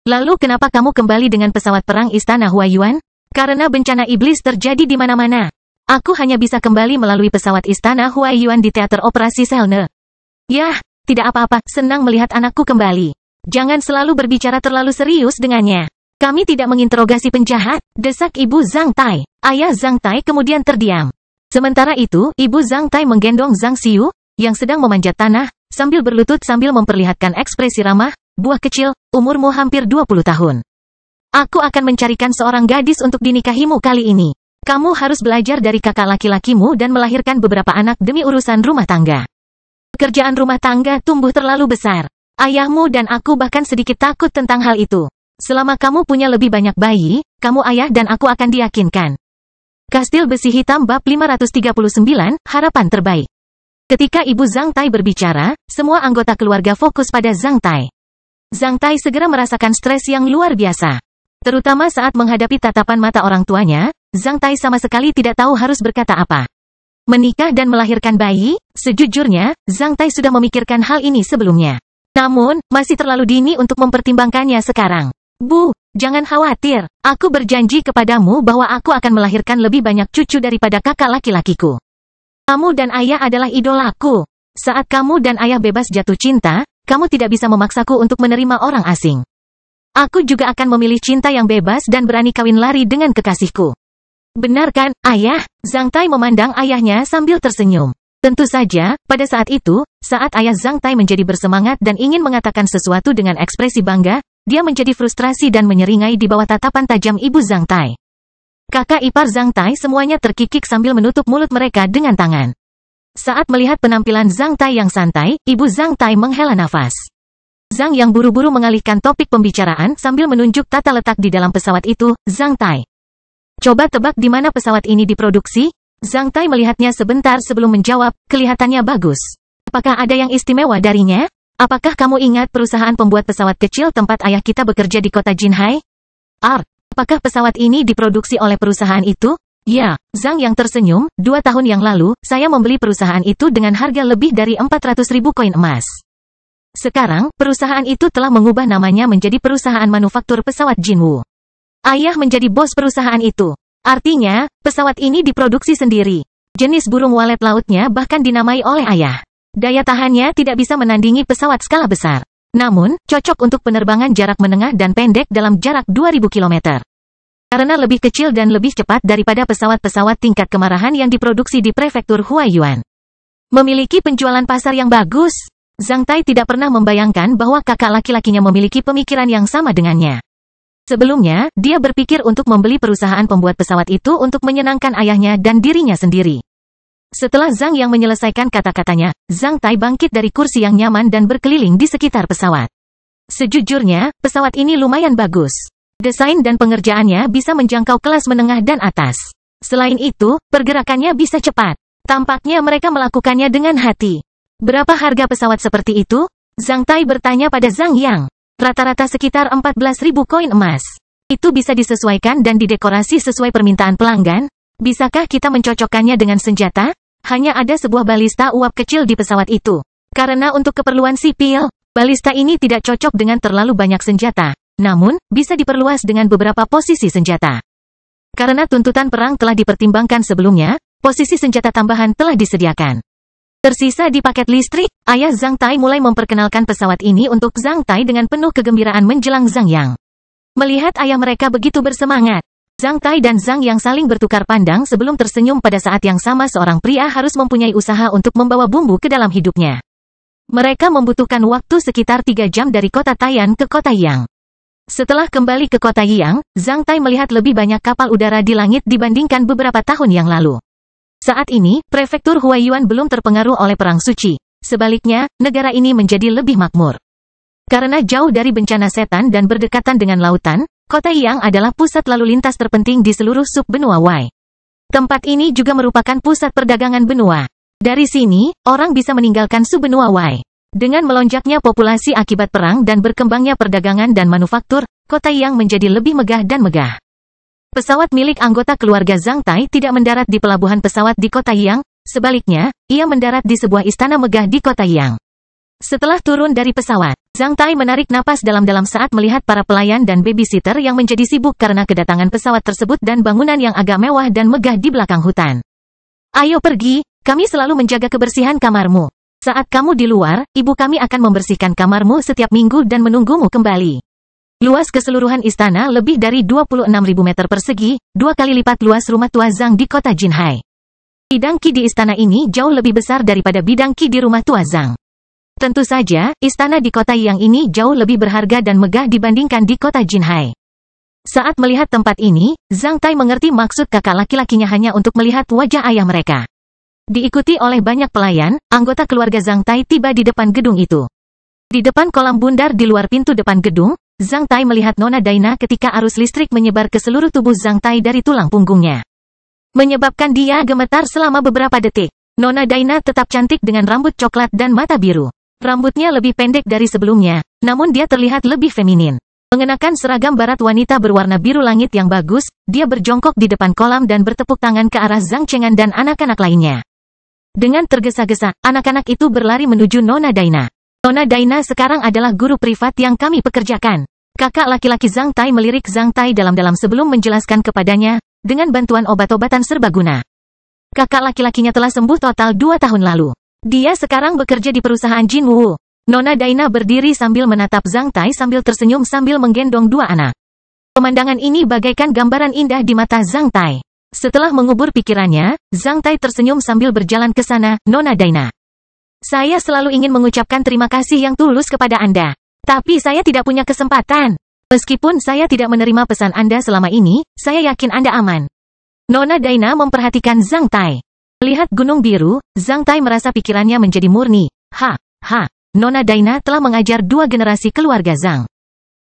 Lalu kenapa kamu kembali dengan pesawat perang istana Huaiyuan? Karena bencana iblis terjadi di mana-mana. Aku hanya bisa kembali melalui pesawat istana Huaiyuan di teater operasi Selne. Yah, tidak apa-apa, senang melihat anakku kembali. Jangan selalu berbicara terlalu serius dengannya. Kami tidak menginterogasi penjahat, desak Ibu Zhang Tai. Ayah Zhang Tai kemudian terdiam. Sementara itu, Ibu Zhang Tai menggendong Zhang Xiu, yang sedang memanjat tanah, sambil berlutut sambil memperlihatkan ekspresi ramah, buah kecil, umurmu hampir 20 tahun. Aku akan mencarikan seorang gadis untuk dinikahimu kali ini. Kamu harus belajar dari kakak laki-lakimu dan melahirkan beberapa anak demi urusan rumah tangga. Pekerjaan rumah tangga tumbuh terlalu besar. Ayahmu dan aku bahkan sedikit takut tentang hal itu. Selama kamu punya lebih banyak bayi, kamu ayah dan aku akan diyakinkan. Kastil Besi Hitam bab 539, Harapan Terbaik. Ketika Ibu Zhang Tai berbicara, semua anggota keluarga fokus pada Zhang Tai. Zhang Tai segera merasakan stres yang luar biasa. Terutama saat menghadapi tatapan mata orang tuanya, Zhang Tai sama sekali tidak tahu harus berkata apa. Menikah dan melahirkan bayi, sejujurnya, Zhang Tai sudah memikirkan hal ini sebelumnya. Namun, masih terlalu dini untuk mempertimbangkannya sekarang. Bu, jangan khawatir, aku berjanji kepadamu bahwa aku akan melahirkan lebih banyak cucu daripada kakak laki-lakiku. Kamu dan ayah adalah idolaku. Saat kamu dan ayah bebas jatuh cinta, kamu tidak bisa memaksaku untuk menerima orang asing. Aku juga akan memilih cinta yang bebas dan berani kawin lari dengan kekasihku. Benar kan, ayah? Zhang Tai memandang ayahnya sambil tersenyum. Tentu saja, pada saat itu, saat ayah Zhang Tai menjadi bersemangat dan ingin mengatakan sesuatu dengan ekspresi bangga, dia menjadi frustrasi dan menyeringai di bawah tatapan tajam Ibu Zhang Tai. Kakak ipar Zhang Tai semuanya terkikik sambil menutup mulut mereka dengan tangan. Saat melihat penampilan Zhang Tai yang santai, Ibu Zhang Tai menghela nafas. Zhang yang buru-buru mengalihkan topik pembicaraan sambil menunjuk tata letak di dalam pesawat itu, Zhang Tai. Coba tebak di mana pesawat ini diproduksi? Zhang Tai melihatnya sebentar sebelum menjawab, kelihatannya bagus. Apakah ada yang istimewa darinya? Apakah kamu ingat perusahaan pembuat pesawat kecil tempat ayah kita bekerja di kota Jinhai? Apakah pesawat ini diproduksi oleh perusahaan itu? Ya, Zhang yang tersenyum, 2 tahun yang lalu, saya membeli perusahaan itu dengan harga lebih dari 400.000 koin emas. Sekarang, perusahaan itu telah mengubah namanya menjadi perusahaan manufaktur pesawat Jinwu. Ayah menjadi bos perusahaan itu. Artinya, pesawat ini diproduksi sendiri. Jenis burung walet lautnya bahkan dinamai oleh ayah. Daya tahannya tidak bisa menandingi pesawat skala besar. Namun, cocok untuk penerbangan jarak menengah dan pendek dalam jarak 2000 km. Karena lebih kecil dan lebih cepat daripada pesawat-pesawat tingkat kemarahan yang diproduksi di prefektur Huaiyuan. Memiliki penjualan pasar yang bagus. Zhang Tai tidak pernah membayangkan bahwa kakak laki-lakinya memiliki pemikiran yang sama dengannya. Sebelumnya, dia berpikir untuk membeli perusahaan pembuat pesawat itu untuk menyenangkan ayahnya dan dirinya sendiri. Setelah Zhang yang menyelesaikan kata-katanya, Zhang Tai bangkit dari kursi yang nyaman dan berkeliling di sekitar pesawat. Sejujurnya, pesawat ini lumayan bagus. Desain dan pengerjaannya bisa menjangkau kelas menengah dan atas. Selain itu, pergerakannya bisa cepat. Tampaknya mereka melakukannya dengan hati. Berapa harga pesawat seperti itu? Zhang Tai bertanya pada Zhang Yang. Rata-rata sekitar 14.000 koin emas. Itu bisa disesuaikan dan didekorasi sesuai permintaan pelanggan? Bisakah kita mencocokkannya dengan senjata? Hanya ada sebuah balista uap kecil di pesawat itu. Karena untuk keperluan sipil, balista ini tidak cocok dengan terlalu banyak senjata. Namun, bisa diperluas dengan beberapa posisi senjata. Karena tuntutan perang telah dipertimbangkan sebelumnya, posisi senjata tambahan telah disediakan. Tersisa di paket listrik, ayah Zhang Tai mulai memperkenalkan pesawat ini untuk Zhang Tai dengan penuh kegembiraan menjelang Zhang Yang. Melihat ayah mereka begitu bersemangat, Zhang Tai dan Zhang Yang saling bertukar pandang sebelum tersenyum. Pada saat yang sama seorang pria harus mempunyai usaha untuk membawa bumbu ke dalam hidupnya. Mereka membutuhkan waktu sekitar 3 jam dari kota Taiyan ke kota Yang. Setelah kembali ke kota Yang, Zhang Tai melihat lebih banyak kapal udara di langit dibandingkan beberapa tahun yang lalu. Saat ini, prefektur Huaiyuan belum terpengaruh oleh Perang Suci. Sebaliknya, negara ini menjadi lebih makmur. Karena jauh dari bencana setan dan berdekatan dengan lautan, kota Yang adalah pusat lalu lintas terpenting di seluruh sub-benua Wei. Tempat ini juga merupakan pusat perdagangan benua. Dari sini, orang bisa meninggalkan sub-benua Wei. Dengan melonjaknya populasi akibat perang dan berkembangnya perdagangan dan manufaktur, kota Yang menjadi lebih megah dan megah. Pesawat milik anggota keluarga Zhang Tai tidak mendarat di pelabuhan pesawat di kota Yang, sebaliknya, ia mendarat di sebuah istana megah di kota Yang. Setelah turun dari pesawat, Zhang Tai menarik napas dalam-dalam saat melihat para pelayan dan babysitter yang menjadi sibuk karena kedatangan pesawat tersebut dan bangunan yang agak mewah dan megah di belakang hutan. Ayo pergi, kami selalu menjaga kebersihan kamarmu. Saat kamu di luar, ibu kami akan membersihkan kamarmu setiap minggu dan menunggumu kembali. Luas keseluruhan istana lebih dari 26.000 meter persegi, 2 kali lipat luas rumah tua Zhang di kota Jinhai. Bidang Qi di istana ini jauh lebih besar daripada bidang Qi di rumah tua Zhang. Tentu saja, istana di kota Yang ini jauh lebih berharga dan megah dibandingkan di kota Jinhai. Saat melihat tempat ini, Zhang Tai mengerti maksud kakak laki-lakinya hanya untuk melihat wajah ayah mereka. Diikuti oleh banyak pelayan, anggota keluarga Zhang Tai tiba di depan gedung itu. Di depan kolam bundar di luar pintu depan gedung, Zhang Tai melihat Nona Daina ketika arus listrik menyebar ke seluruh tubuh Zhang Tai dari tulang punggungnya, menyebabkan dia gemetar selama beberapa detik. Nona Daina tetap cantik dengan rambut coklat dan mata biru. Rambutnya lebih pendek dari sebelumnya, namun dia terlihat lebih feminin. Mengenakan seragam barat wanita berwarna biru langit yang bagus, dia berjongkok di depan kolam dan bertepuk tangan ke arah Zhang Chengan dan anak-anak lainnya. Dengan tergesa-gesa, anak-anak itu berlari menuju Nona Daina. Nona Daina sekarang adalah guru privat yang kami pekerjakan. Kakak laki-laki Zhang Tai melirik Zhang Tai dalam-dalam sebelum menjelaskan kepadanya, dengan bantuan obat-obatan serbaguna. Kakak laki-lakinya telah sembuh total 2 tahun lalu. Dia sekarang bekerja di perusahaan Jinwu. Nona Daina berdiri sambil menatap Zhang Tai sambil tersenyum sambil menggendong 2 anak. Pemandangan ini bagaikan gambaran indah di mata Zhang Tai. Setelah mengubur pikirannya, Zhang Tai tersenyum sambil berjalan ke sana. Nona Daina, saya selalu ingin mengucapkan terima kasih yang tulus kepada Anda. Tapi saya tidak punya kesempatan. Meskipun saya tidak menerima pesan Anda selama ini, saya yakin Anda aman. Nona Daina memperhatikan Zhang Tai. Melihat gunung biru, Zhang Tai merasa pikirannya menjadi murni. Nona Daina telah mengajar 2 generasi keluarga Zhang.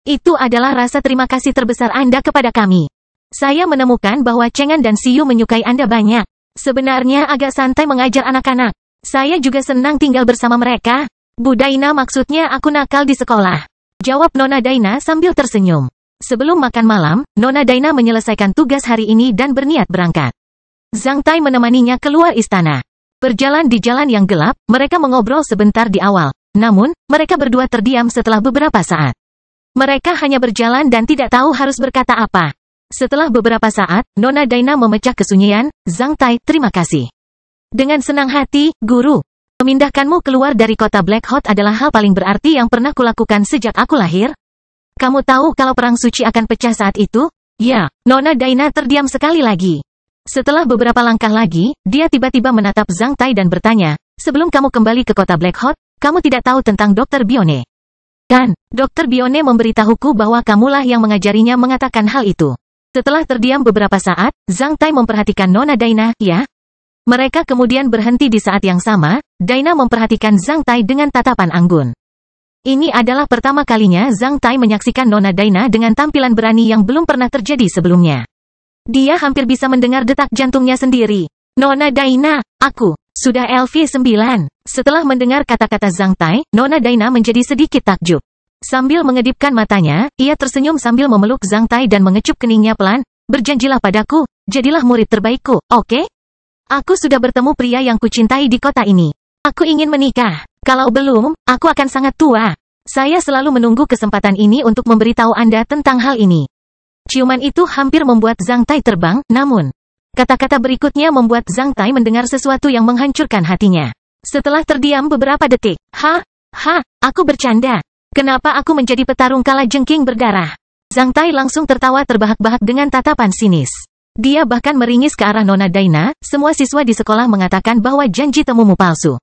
Itu adalah rasa terima kasih terbesar Anda kepada kami. Saya menemukan bahwa Chengan dan Siyu menyukai Anda banyak. Sebenarnya agak santai mengajar anak-anak. Saya juga senang tinggal bersama mereka. Bu Daina, maksudnya aku nakal di sekolah, jawab Nona Daina sambil tersenyum. Sebelum makan malam, Nona Daina menyelesaikan tugas hari ini dan berniat berangkat. Zhang Tai menemaninya keluar istana. Berjalan di jalan yang gelap, mereka mengobrol sebentar di awal. Namun, mereka berdua terdiam setelah beberapa saat. Mereka hanya berjalan dan tidak tahu harus berkata apa. Setelah beberapa saat, Nona Daina memecah kesunyian. Zhang Tai, terima kasih. Dengan senang hati, guru. Memindahkanmu keluar dari kota Black Hot adalah hal paling berarti yang pernah kulakukan sejak aku lahir. Kamu tahu kalau perang suci akan pecah saat itu? Ya, Nona Daina terdiam sekali lagi. Setelah beberapa langkah lagi, dia tiba-tiba menatap Zhang Tai dan bertanya, sebelum kamu kembali ke kota Black Hot, kamu tidak tahu tentang Dr. Bione? Kan, Dr. Bione memberitahuku bahwa kamulah yang mengajarinya mengatakan hal itu. Setelah terdiam beberapa saat, Zhang Tai memperhatikan Nona Daina. Ya? Mereka kemudian berhenti di saat yang sama. Daina memperhatikan Zhang Tai dengan tatapan anggun. Ini adalah pertama kalinya Zhang Tai menyaksikan Nona Daina dengan tampilan berani yang belum pernah terjadi sebelumnya. Dia hampir bisa mendengar detak jantungnya sendiri. Nona Daina, aku sudah LV9. Setelah mendengar kata-kata Zhang Tai, Nona Daina menjadi sedikit takjub. Sambil mengedipkan matanya, ia tersenyum sambil memeluk Zhang Tai dan mengecup keningnya pelan. Berjanjilah padaku, jadilah murid terbaikku, oke? Aku sudah bertemu pria yang kucintai di kota ini. Aku ingin menikah. Kalau belum, aku akan sangat tua. Saya selalu menunggu kesempatan ini untuk memberitahu Anda tentang hal ini. Ciuman itu hampir membuat Zhang Tai terbang, namun kata-kata berikutnya membuat Zhang Tai mendengar sesuatu yang menghancurkan hatinya. Setelah terdiam beberapa detik, aku bercanda. Kenapa aku menjadi petarung kalajengking berdarah? Zhang Tai langsung tertawa terbahak-bahak dengan tatapan sinis. Dia bahkan meringis ke arah Nona Daina. Semua siswa di sekolah mengatakan bahwa janji temumu palsu.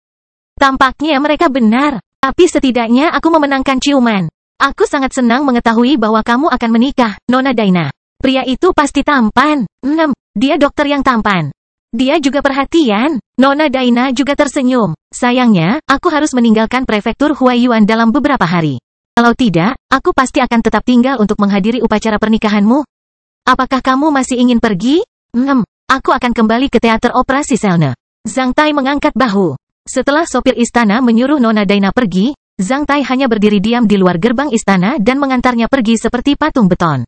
Tampaknya mereka benar, tapi setidaknya aku memenangkan ciuman. Aku sangat senang mengetahui bahwa kamu akan menikah, Nona Daina. Pria itu pasti tampan. Dia dokter yang tampan. Dia juga perhatian. Nona Daina juga tersenyum. Sayangnya, aku harus meninggalkan prefektur Huaiyuan dalam beberapa hari. Kalau tidak, aku pasti akan tetap tinggal untuk menghadiri upacara pernikahanmu. Apakah kamu masih ingin pergi? Aku akan kembali ke teater operasi Selne. Zhang Tai mengangkat bahu. Setelah sopir istana menyuruh Nona Daina pergi, Zhang Tai hanya berdiri diam di luar gerbang istana dan mengantarnya pergi seperti patung beton.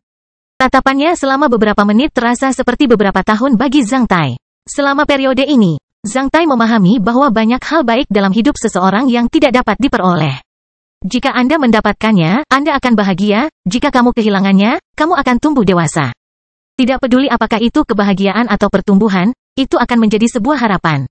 Tatapannya selama beberapa menit terasa seperti beberapa tahun bagi Zhang Tai. Selama periode ini, Zhang Tai memahami bahwa banyak hal baik dalam hidup seseorang yang tidak dapat diperoleh. Jika Anda mendapatkannya, Anda akan bahagia. Jika kamu kehilangannya, kamu akan tumbuh dewasa. Tidak peduli apakah itu kebahagiaan atau pertumbuhan, itu akan menjadi sebuah harapan.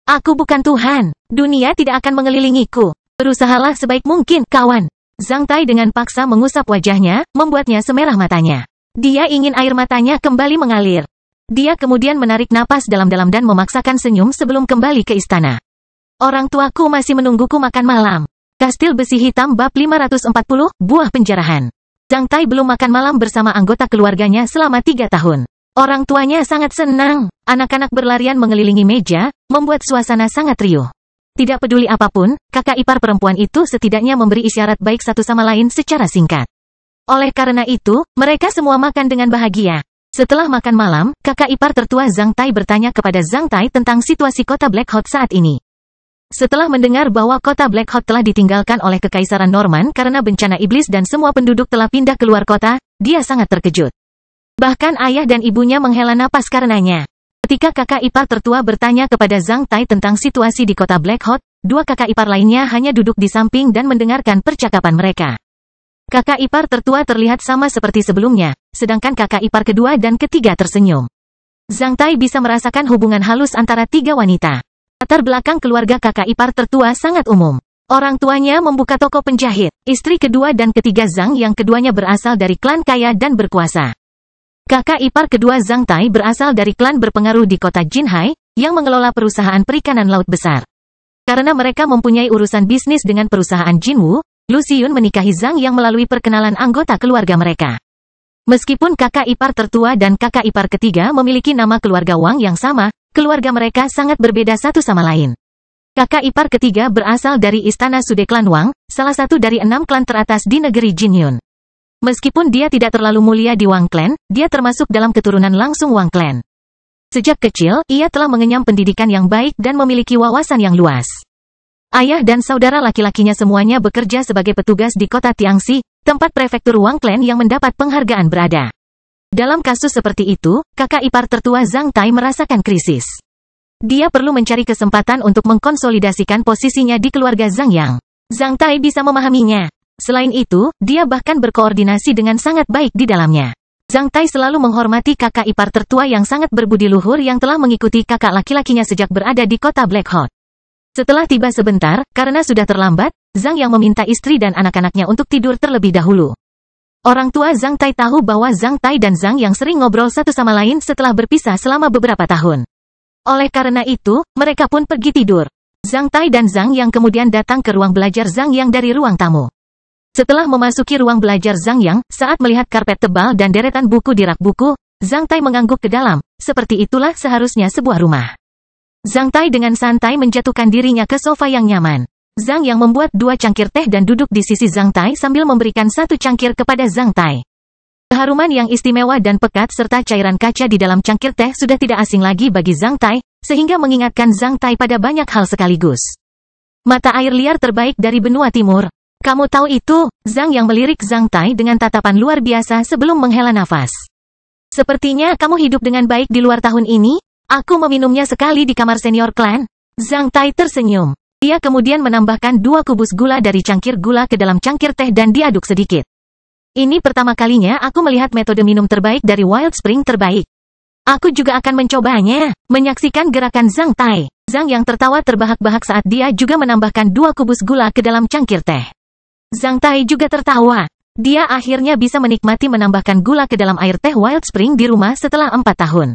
Aku bukan Tuhan. Dunia tidak akan mengelilingiku. Berusahalah sebaik mungkin, kawan. Zhang Tai dengan paksa mengusap wajahnya, membuatnya semerah matanya. Dia ingin air matanya kembali mengalir. Dia kemudian menarik napas dalam-dalam dan memaksakan senyum sebelum kembali ke istana. Orang tuaku masih menungguku makan malam. Kastil Besi Hitam bab 540, Buah Penjarahan. Zhang Tai belum makan malam bersama anggota keluarganya selama 3 tahun. Orang tuanya sangat senang. Anak-anak berlarian mengelilingi meja, membuat suasana sangat riuh. Tidak peduli apapun, kakak ipar perempuan itu setidaknya memberi isyarat baik satu sama lain secara singkat. Oleh karena itu, mereka semua makan dengan bahagia. Setelah makan malam, kakak ipar tertua Zhang Tai bertanya kepada Zhang Tai tentang situasi kota Black Hot saat ini. Setelah mendengar bahwa kota Black Hot telah ditinggalkan oleh Kekaisaran Norman karena bencana iblis dan semua penduduk telah pindah keluar kota, dia sangat terkejut. Bahkan ayah dan ibunya menghela napas karenanya. Ketika kakak ipar tertua bertanya kepada Zhang Tai tentang situasi di kota Black Hot, dua kakak ipar lainnya hanya duduk di samping dan mendengarkan percakapan mereka. Kakak ipar tertua terlihat sama seperti sebelumnya, sedangkan kakak ipar kedua dan ketiga tersenyum. Zhang Tai bisa merasakan hubungan halus antara tiga wanita. Latar belakang keluarga kakak ipar tertua sangat umum. Orang tuanya membuka toko penjahit. Istri kedua dan ketiga Zhang yang keduanya berasal dari klan kaya dan berkuasa. Kakak ipar kedua Zhang Tai berasal dari klan berpengaruh di kota Jinhai, yang mengelola perusahaan perikanan laut besar. Karena mereka mempunyai urusan bisnis dengan perusahaan Jinwu, Lu Xiyun menikahi Zhang yang melalui perkenalan anggota keluarga mereka. Meskipun kakak ipar tertua dan kakak ipar ketiga memiliki nama keluarga Wang yang sama, keluarga mereka sangat berbeda satu sama lain. Kakak ipar ketiga berasal dari istana Sude Klan Wang, salah satu dari 6 klan teratas di negeri Jinyun. Meskipun dia tidak terlalu mulia di Wang Clan, dia termasuk dalam keturunan langsung Wang Clan. Sejak kecil, ia telah mengenyam pendidikan yang baik dan memiliki wawasan yang luas. Ayah dan saudara laki-lakinya semuanya bekerja sebagai petugas di kota Tiangxi, tempat prefektur Wang Clan yang mendapat penghargaan berada. Dalam kasus seperti itu, kakak ipar tertua Zhang Tai merasakan krisis. Dia perlu mencari kesempatan untuk mengkonsolidasikan posisinya di keluarga Zhang Yang. Zhang Tai bisa memahaminya. Selain itu, dia bahkan berkoordinasi dengan sangat baik di dalamnya. Zhang Tai selalu menghormati kakak ipar tertua yang sangat berbudi luhur yang telah mengikuti kakak laki-lakinya sejak berada di kota Black Hot. Setelah tiba sebentar, karena sudah terlambat, Zhang Yang meminta istri dan anak-anaknya untuk tidur terlebih dahulu. Orang tua Zhang Tai tahu bahwa Zhang Tai dan Zhang Yang sering ngobrol satu sama lain setelah berpisah selama beberapa tahun. Oleh karena itu, mereka pun pergi tidur. Zhang Tai dan Zhang Yang kemudian datang ke ruang belajar Zhang Yang dari ruang tamu. Setelah memasuki ruang belajar Zhang Yang, saat melihat karpet tebal dan deretan buku di rak buku, Zhang Tai mengangguk ke dalam. Seperti itulah seharusnya sebuah rumah. Zhang Tai dengan santai menjatuhkan dirinya ke sofa yang nyaman. Zhang Yang membuat 2 cangkir teh dan duduk di sisi Zhang Tai sambil memberikan 1 cangkir kepada Zhang Tai. Keharuman yang istimewa dan pekat serta cairan kaca di dalam cangkir teh sudah tidak asing lagi bagi Zhang Tai, sehingga mengingatkan Zhang Tai pada banyak hal sekaligus. Mata air liar terbaik dari benua timur. Kamu tahu itu? Zhang Yang melirik Zhang Tai dengan tatapan luar biasa sebelum menghela nafas. Sepertinya kamu hidup dengan baik di luar tahun ini? Aku meminumnya sekali di kamar senior klan. Zhang Tai tersenyum. Dia kemudian menambahkan 2 kubus gula dari cangkir gula ke dalam cangkir teh dan diaduk sedikit. Ini pertama kalinya aku melihat metode minum terbaik dari Wild Spring terbaik. Aku juga akan mencobanya. Menyaksikan gerakan Zhang Tai. Zhang Yang tertawa terbahak-bahak saat dia juga menambahkan 2 kubus gula ke dalam cangkir teh. Zhang Tai juga tertawa. Dia akhirnya bisa menikmati menambahkan gula ke dalam air teh Wild Spring di rumah setelah 4 tahun.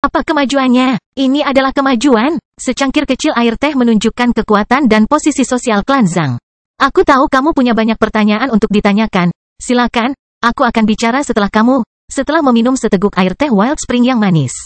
Apa kemajuannya? Ini adalah kemajuan. Secangkir kecil air teh menunjukkan kekuatan dan posisi sosial klan Zhang. Aku tahu kamu punya banyak pertanyaan untuk ditanyakan. Silakan, aku akan bicara setelah kamu. Setelah meminum seteguk air teh Wild Spring yang manis.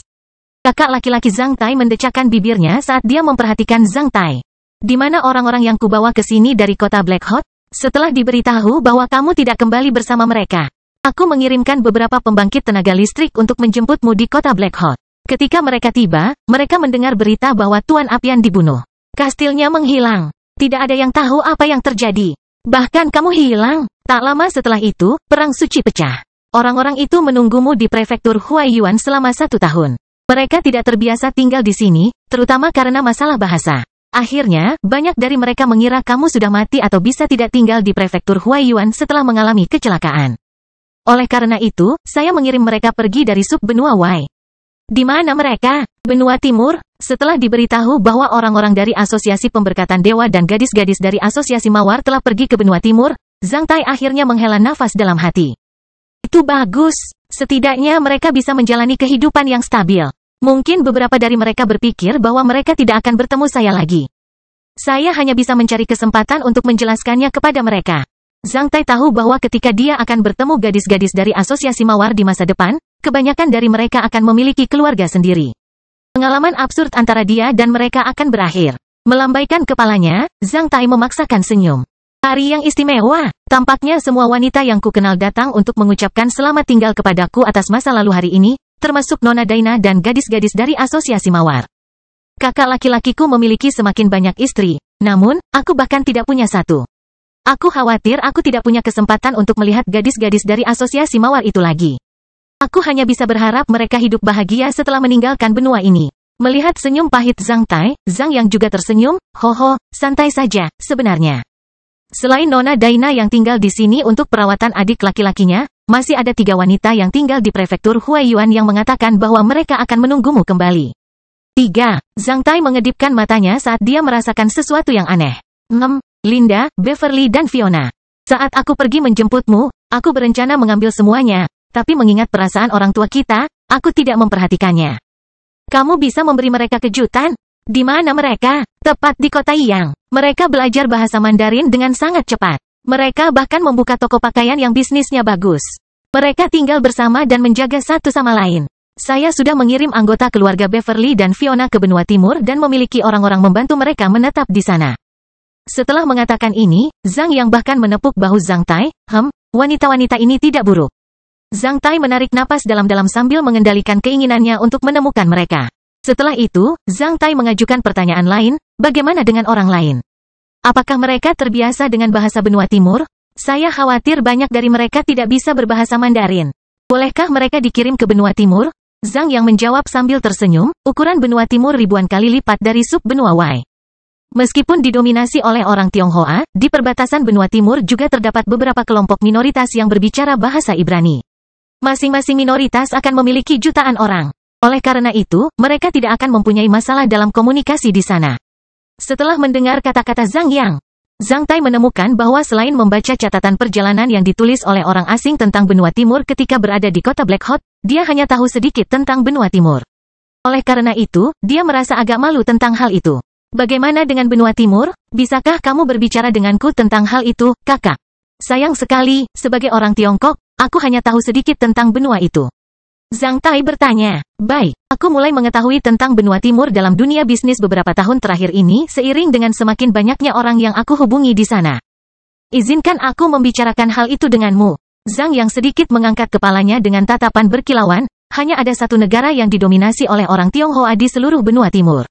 Kakak laki-laki Zhang Tai mendecakkan bibirnya saat dia memperhatikan Zhang Tai. Di mana orang-orang yang kubawa ke sini dari kota Black Hot? Setelah diberitahu bahwa kamu tidak kembali bersama mereka, aku mengirimkan beberapa pembangkit tenaga listrik untuk menjemputmu di kota Black Hot. Ketika mereka tiba, mereka mendengar berita bahwa Tuan Apian dibunuh. Kastilnya menghilang. Tidak ada yang tahu apa yang terjadi. Bahkan kamu hilang. Tak lama setelah itu, perang suci pecah. Orang-orang itu menunggumu di prefektur Huaiyuan selama 1 tahun. Mereka tidak terbiasa tinggal di sini, terutama karena masalah bahasa. Akhirnya, banyak dari mereka mengira kamu sudah mati atau bisa tidak tinggal di prefektur Huaiyuan setelah mengalami kecelakaan. Oleh karena itu, saya mengirim mereka pergi dari sub benua Y. Di mana mereka? Benua Timur? Setelah diberitahu bahwa orang-orang dari Asosiasi Pemberkatan Dewa dan gadis-gadis dari Asosiasi Mawar telah pergi ke benua Timur, Zhang Tai akhirnya menghela nafas dalam hati. Itu bagus. Setidaknya mereka bisa menjalani kehidupan yang stabil. Mungkin beberapa dari mereka berpikir bahwa mereka tidak akan bertemu saya lagi. Saya hanya bisa mencari kesempatan untuk menjelaskannya kepada mereka. Zhang Tai tahu bahwa ketika dia akan bertemu gadis-gadis dari Asosiasi Mawar di masa depan, kebanyakan dari mereka akan memiliki keluarga sendiri. Pengalaman absurd antara dia dan mereka akan berakhir. Melambaikan kepalanya, Zhang Tai memaksakan senyum. Hari yang istimewa. Tampaknya semua wanita yang ku kenal datang untuk mengucapkan selamat tinggal kepadaku atas masa lalu hari ini, termasuk Nona Daina dan gadis-gadis dari Asosiasi Mawar. Kakak laki-lakiku memiliki semakin banyak istri, namun, aku bahkan tidak punya satu. Aku khawatir aku tidak punya kesempatan untuk melihat gadis-gadis dari Asosiasi Mawar itu lagi. Aku hanya bisa berharap mereka hidup bahagia setelah meninggalkan benua ini. Melihat senyum pahit Zhang Tai, Zhang yang juga tersenyum, "Hoho, santai saja, sebenarnya. Selain Nona Daina yang tinggal di sini untuk perawatan adik laki-lakinya, masih ada 3 wanita yang tinggal di prefektur Huaiyuan yang mengatakan bahwa mereka akan menunggumu kembali." 3. Zhang Tai mengedipkan matanya saat dia merasakan sesuatu yang aneh. Linda, Beverly dan Fiona. Saat aku pergi menjemputmu, aku berencana mengambil semuanya, tapi mengingat perasaan orang tua kita, aku tidak memperhatikannya. Kamu bisa memberi mereka kejutan? Di mana mereka? Tepat di kota Yang. Mereka belajar bahasa Mandarin dengan sangat cepat. Mereka bahkan membuka toko pakaian yang bisnisnya bagus. Mereka tinggal bersama dan menjaga satu sama lain. Saya sudah mengirim anggota keluarga Beverly dan Fiona ke benua timur dan memiliki orang-orang membantu mereka menetap di sana. Setelah mengatakan ini, Zhang yang bahkan menepuk bahu Zhang Tai, wanita-wanita ini tidak buruk. Zhang Tai menarik napas dalam-dalam sambil mengendalikan keinginannya untuk menemukan mereka. Setelah itu, Zhang Tai mengajukan pertanyaan lain, bagaimana dengan orang lain? Apakah mereka terbiasa dengan bahasa benua timur? Saya khawatir banyak dari mereka tidak bisa berbahasa Mandarin. Bolehkah mereka dikirim ke benua timur? Zhang yang menjawab sambil tersenyum, ukuran benua timur ribuan kali lipat dari sub benua Y. Meskipun didominasi oleh orang Tionghoa, di perbatasan benua timur juga terdapat beberapa kelompok minoritas yang berbicara bahasa Ibrani. Masing-masing minoritas akan memiliki jutaan orang. Oleh karena itu, mereka tidak akan mempunyai masalah dalam komunikasi di sana. Setelah mendengar kata-kata Zhang Yang, Zhang Tai menemukan bahwa selain membaca catatan perjalanan yang ditulis oleh orang asing tentang benua timur ketika berada di kota Black Hot, dia hanya tahu sedikit tentang benua timur. Oleh karena itu, dia merasa agak malu tentang hal itu. Bagaimana dengan benua timur? Bisakah kamu berbicara denganku tentang hal itu, kakak? Sayang sekali, sebagai orang Tiongkok, aku hanya tahu sedikit tentang benua itu. Zhang Tai bertanya. Baik, aku mulai mengetahui tentang benua timur dalam dunia bisnis beberapa tahun terakhir ini seiring dengan semakin banyaknya orang yang aku hubungi di sana. Izinkan aku membicarakan hal itu denganmu. Zhang yang sedikit mengangkat kepalanya dengan tatapan berkilauan, hanya ada satu negara yang didominasi oleh orang Tionghoa di seluruh benua timur.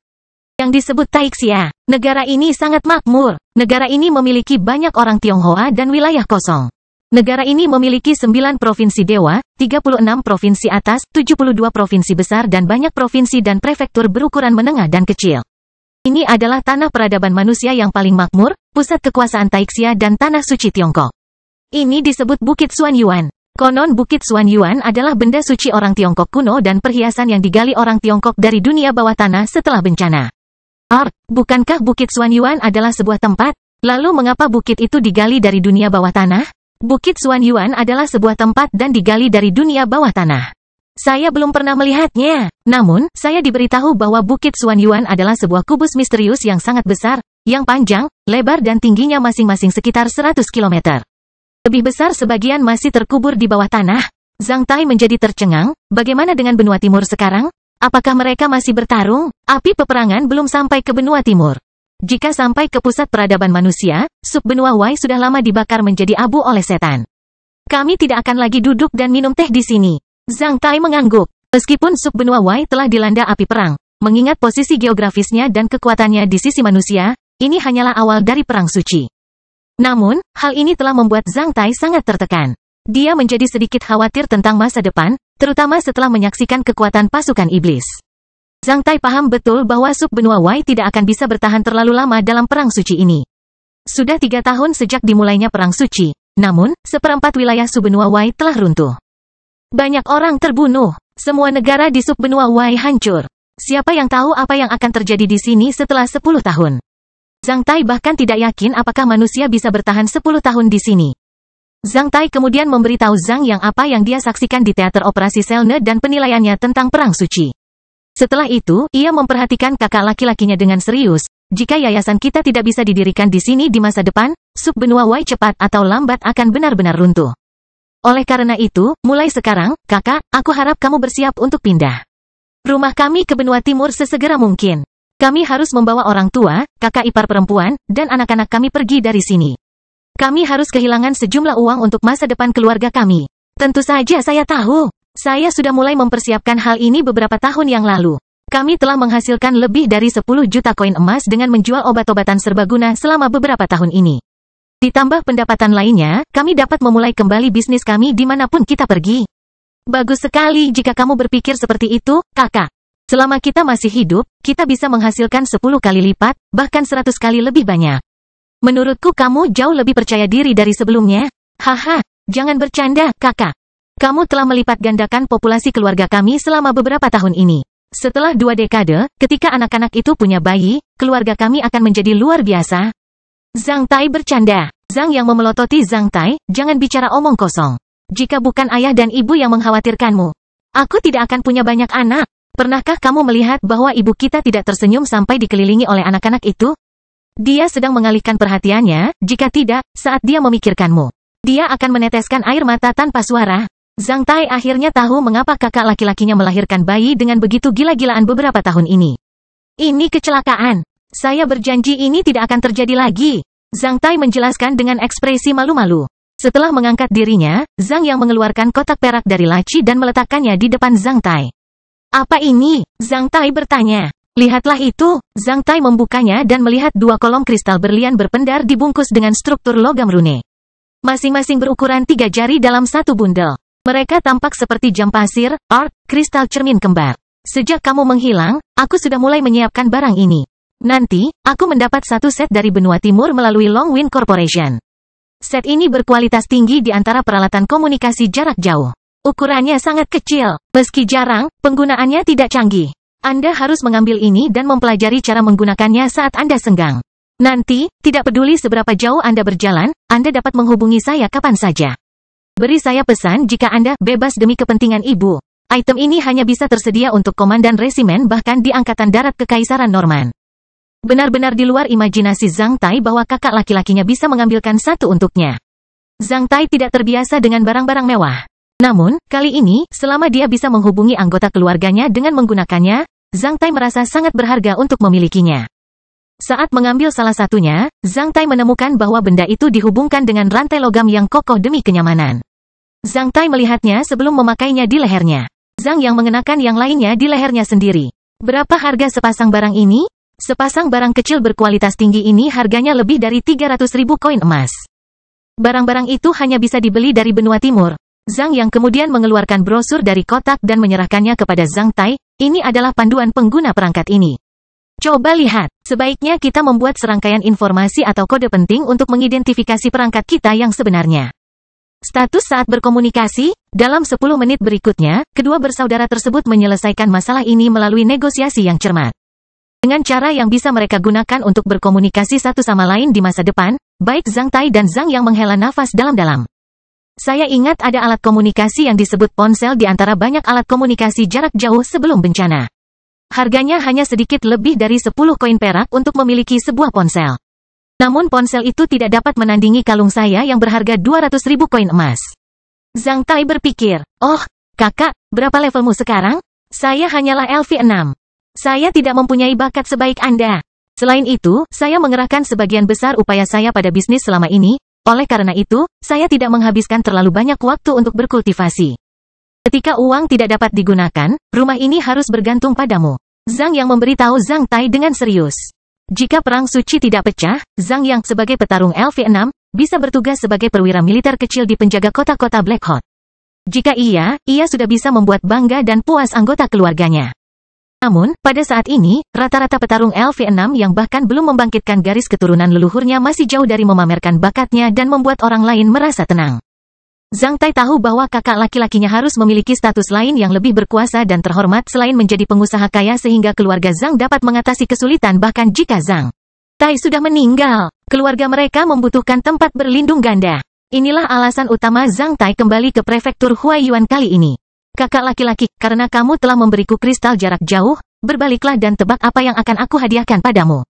Yang disebut Taixia. Negara ini sangat makmur. Negara ini memiliki banyak orang Tionghoa dan wilayah kosong. Negara ini memiliki 9 provinsi dewa, 36 provinsi atas, 72 provinsi besar dan banyak provinsi dan prefektur berukuran menengah dan kecil. Ini adalah tanah peradaban manusia yang paling makmur, pusat kekuasaan Taixia dan tanah suci Tiongkok. Ini disebut Bukit Xuanyuan. Konon Bukit Xuanyuan adalah benda suci orang Tiongkok kuno dan perhiasan yang digali orang Tiongkok dari dunia bawah tanah setelah bencana. Bukankah Bukit Xuanyuan adalah sebuah tempat? Lalu mengapa bukit itu digali dari dunia bawah tanah? Bukit Xuanyuan adalah sebuah tempat dan digali dari dunia bawah tanah. Saya belum pernah melihatnya. Namun, saya diberitahu bahwa Bukit Xuanyuan adalah sebuah kubus misterius yang sangat besar, yang panjang, lebar dan tingginya masing-masing sekitar 100 km. Lebih besar sebagian masih terkubur di bawah tanah. Zhang Tai menjadi tercengang, bagaimana dengan benua timur sekarang? Apakah mereka masih bertarung? Api peperangan belum sampai ke benua timur. Jika sampai ke pusat peradaban manusia, sub benua Y sudah lama dibakar menjadi abu oleh setan. Kami tidak akan lagi duduk dan minum teh di sini. Zhang Tai mengangguk. Meskipun sub benua Y telah dilanda api perang, mengingat posisi geografisnya dan kekuatannya di sisi manusia, ini hanyalah awal dari perang suci. Namun, hal ini telah membuat Zhang Tai sangat tertekan. Dia menjadi sedikit khawatir tentang masa depan, terutama setelah menyaksikan kekuatan pasukan iblis. Zhang Tai paham betul bahwa sub benua Y tidak akan bisa bertahan terlalu lama dalam perang suci ini. Sudah 3 tahun sejak dimulainya Perang Suci, namun, seperempat wilayah subbenua Wei telah runtuh. Banyak orang terbunuh, semua negara di subbenua Wei hancur. Siapa yang tahu apa yang akan terjadi di sini setelah 10 tahun? Zhang Tai bahkan tidak yakin apakah manusia bisa bertahan 10 tahun di sini. Zhang Tai kemudian memberitahu Zhang Yang apa yang dia saksikan di teater operasi Selne dan penilaiannya tentang Perang Suci. Setelah itu, ia memperhatikan kakak laki-lakinya dengan serius. Jika yayasan kita tidak bisa didirikan di sini di masa depan, subbenua Wei cepat atau lambat akan benar-benar runtuh. Oleh karena itu, mulai sekarang, kakak, aku harap kamu bersiap untuk pindah rumah kami ke benua timur sesegera mungkin. Kami harus membawa orang tua, kakak ipar perempuan, dan anak-anak kami pergi dari sini. Kami harus kehilangan sejumlah uang untuk masa depan keluarga kami. Tentu saja saya tahu. Saya sudah mulai mempersiapkan hal ini beberapa tahun yang lalu. Kami telah menghasilkan lebih dari 10 juta koin emas dengan menjual obat-obatan serbaguna selama beberapa tahun ini. Ditambah pendapatan lainnya, kami dapat memulai kembali bisnis kami dimanapun kita pergi. Bagus sekali jika kamu berpikir seperti itu, kakak. Selama kita masih hidup, kita bisa menghasilkan 10 kali lipat, bahkan 100 kali lebih banyak. Menurutku kamu jauh lebih percaya diri dari sebelumnya. Haha, jangan bercanda, kakak. Kamu telah melipat gandakan populasi keluarga kami selama beberapa tahun ini. Setelah 2 dekade, ketika anak-anak itu punya bayi, keluarga kami akan menjadi luar biasa. Zhang Tai bercanda. Zhang yang memelototi Zhang Tai, jangan bicara omong kosong. Jika bukan ayah dan ibu yang mengkhawatirkanmu, aku tidak akan punya banyak anak. Pernahkah kamu melihat bahwa ibu kita tidak tersenyum sampai dikelilingi oleh anak-anak itu? Dia sedang mengalihkan perhatiannya, jika tidak, saat dia memikirkanmu. Dia akan meneteskan air mata tanpa suara. Zhang Tai akhirnya tahu mengapa kakak laki-lakinya melahirkan bayi dengan begitu gila-gilaan beberapa tahun ini. Ini kecelakaan. Saya berjanji ini tidak akan terjadi lagi. Zhang Tai menjelaskan dengan ekspresi malu-malu. Setelah mengangkat dirinya, Zhang yang mengeluarkan kotak perak dari laci dan meletakkannya di depan Zhang Tai. Apa ini? Zhang Tai bertanya. Lihatlah itu, Zhang Tai membukanya dan melihat 2 kolom kristal berlian berpendar dibungkus dengan struktur logam rune. Masing-masing berukuran 3 jari dalam satu bundel. Mereka tampak seperti jam pasir, kristal cermin kembar. Sejak kamu menghilang, aku sudah mulai menyiapkan barang ini. Nanti, aku mendapat 1 set dari benua timur melalui Longwind Corporation. Set ini berkualitas tinggi di antara peralatan komunikasi jarak jauh. Ukurannya sangat kecil, meski jarang, penggunaannya tidak canggih. Anda harus mengambil ini dan mempelajari cara menggunakannya saat Anda senggang. Nanti, tidak peduli seberapa jauh Anda berjalan, Anda dapat menghubungi saya kapan saja. Beri saya pesan jika Anda bebas demi kepentingan ibu. Item ini hanya bisa tersedia untuk komandan resimen bahkan di Angkatan Darat Kekaisaran Norman. Benar-benar di luar imajinasi Zhang Tai bahwa kakak laki-lakinya bisa mengambilkan satu untuknya. Zhang Tai tidak terbiasa dengan barang-barang mewah. Namun, kali ini, selama dia bisa menghubungi anggota keluarganya dengan menggunakannya, Zhang Tai merasa sangat berharga untuk memilikinya. Saat mengambil salah satunya, Zhang Tai menemukan bahwa benda itu dihubungkan dengan rantai logam yang kokoh demi kenyamanan. Zhang Tai melihatnya sebelum memakainya di lehernya. Zhang yang mengenakan yang lainnya di lehernya sendiri. Berapa harga sepasang barang ini? Sepasang barang kecil berkualitas tinggi ini harganya lebih dari 300.000 koin emas. Barang-barang itu hanya bisa dibeli dari benua timur. Zhang yang kemudian mengeluarkan brosur dari kotak dan menyerahkannya kepada Zhang Tai. Ini adalah panduan pengguna perangkat ini. Coba lihat, sebaiknya kita membuat serangkaian informasi atau kode penting untuk mengidentifikasi perangkat kita yang sebenarnya. Status saat berkomunikasi, dalam 10 menit berikutnya, kedua bersaudara tersebut menyelesaikan masalah ini melalui negosiasi yang cermat. Dengan cara yang bisa mereka gunakan untuk berkomunikasi satu sama lain di masa depan, baik Zhang Tai dan Zhang yang menghela nafas dalam-dalam. Saya ingat ada alat komunikasi yang disebut ponsel di antara banyak alat komunikasi jarak jauh sebelum bencana. Harganya hanya sedikit lebih dari 10 koin perak untuk memiliki sebuah ponsel. Namun ponsel itu tidak dapat menandingi kalung saya yang berharga 200.000 koin emas. Zhang Tai berpikir, oh, kakak, berapa levelmu sekarang? Saya hanyalah LV6. Saya tidak mempunyai bakat sebaik Anda. Selain itu, saya mengerahkan sebagian besar upaya saya pada bisnis selama ini. Oleh karena itu, saya tidak menghabiskan terlalu banyak waktu untuk berkultivasi. Ketika uang tidak dapat digunakan, rumah ini harus bergantung padamu. Zhang yang memberitahu Zhang Tai dengan serius. Jika perang suci tidak pecah, Zhang yang sebagai petarung LV6, bisa bertugas sebagai perwira militer kecil di penjaga kota-kota Black Hot. Jika ia sudah bisa membuat bangga dan puas anggota keluarganya. Namun, pada saat ini, rata-rata petarung LV6 yang bahkan belum membangkitkan garis keturunan leluhurnya masih jauh dari memamerkan bakatnya dan membuat orang lain merasa tenang. Zhang Tai tahu bahwa kakak laki-lakinya harus memiliki status lain yang lebih berkuasa dan terhormat selain menjadi pengusaha kaya sehingga keluarga Zhang dapat mengatasi kesulitan bahkan jika Zhang Tai sudah meninggal. Keluarga mereka membutuhkan tempat berlindung ganda. Inilah alasan utama Zhang Tai kembali ke prefektur Huaiyuan kali ini. Kakak laki-laki, karena kamu telah memberiku kristal jarak jauh, berbaliklah dan tebak apa yang akan aku hadiahkan padamu.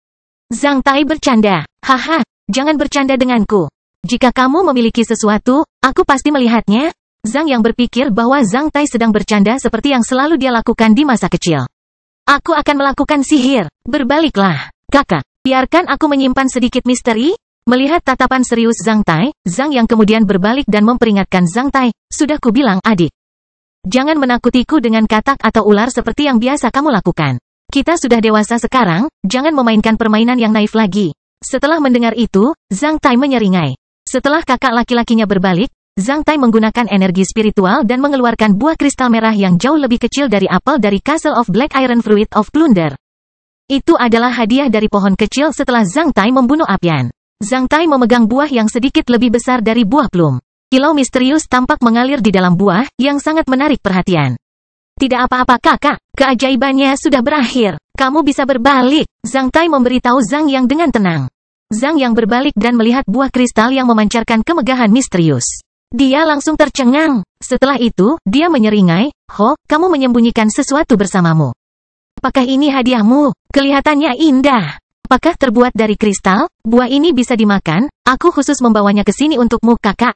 Zhang Tai bercanda. Haha, jangan bercanda denganku. Jika kamu memiliki sesuatu, aku pasti melihatnya. Zhang yang berpikir bahwa Zhang Tai sedang bercanda seperti yang selalu dia lakukan di masa kecil. Aku akan melakukan sihir. Berbaliklah. Kakak, biarkan aku menyimpan sedikit misteri. Melihat tatapan serius Zhang Tai, Zhang yang kemudian berbalik dan memperingatkan Zhang Tai, sudah kubilang adik. Jangan menakutiku dengan katak atau ular seperti yang biasa kamu lakukan. Kita sudah dewasa sekarang, jangan memainkan permainan yang naif lagi. Setelah mendengar itu, Zhang Tai menyeringai. Setelah kakak laki-lakinya berbalik, Zhang Tai menggunakan energi spiritual dan mengeluarkan buah kristal merah yang jauh lebih kecil dari apel dari Castle of Black Iron Fruit of Plunder. Itu adalah hadiah dari pohon kecil setelah Zhang Tai membunuh Apian. Zhang Tai memegang buah yang sedikit lebih besar dari buah plum. Kilau misterius tampak mengalir di dalam buah, yang sangat menarik perhatian. Tidak apa-apa kakak, keajaibannya sudah berakhir. Kamu bisa berbalik. Zhang Tai memberitahu Zhang Yang dengan tenang. Zhang Yang berbalik dan melihat buah kristal yang memancarkan kemegahan misterius. Dia langsung tercengang. Setelah itu, dia menyeringai, "Ho, kamu menyembunyikan sesuatu bersamamu. Apakah ini hadiahmu? Kelihatannya indah. Apakah terbuat dari kristal? Buah ini bisa dimakan, aku khusus membawanya ke sini untukmu kakak."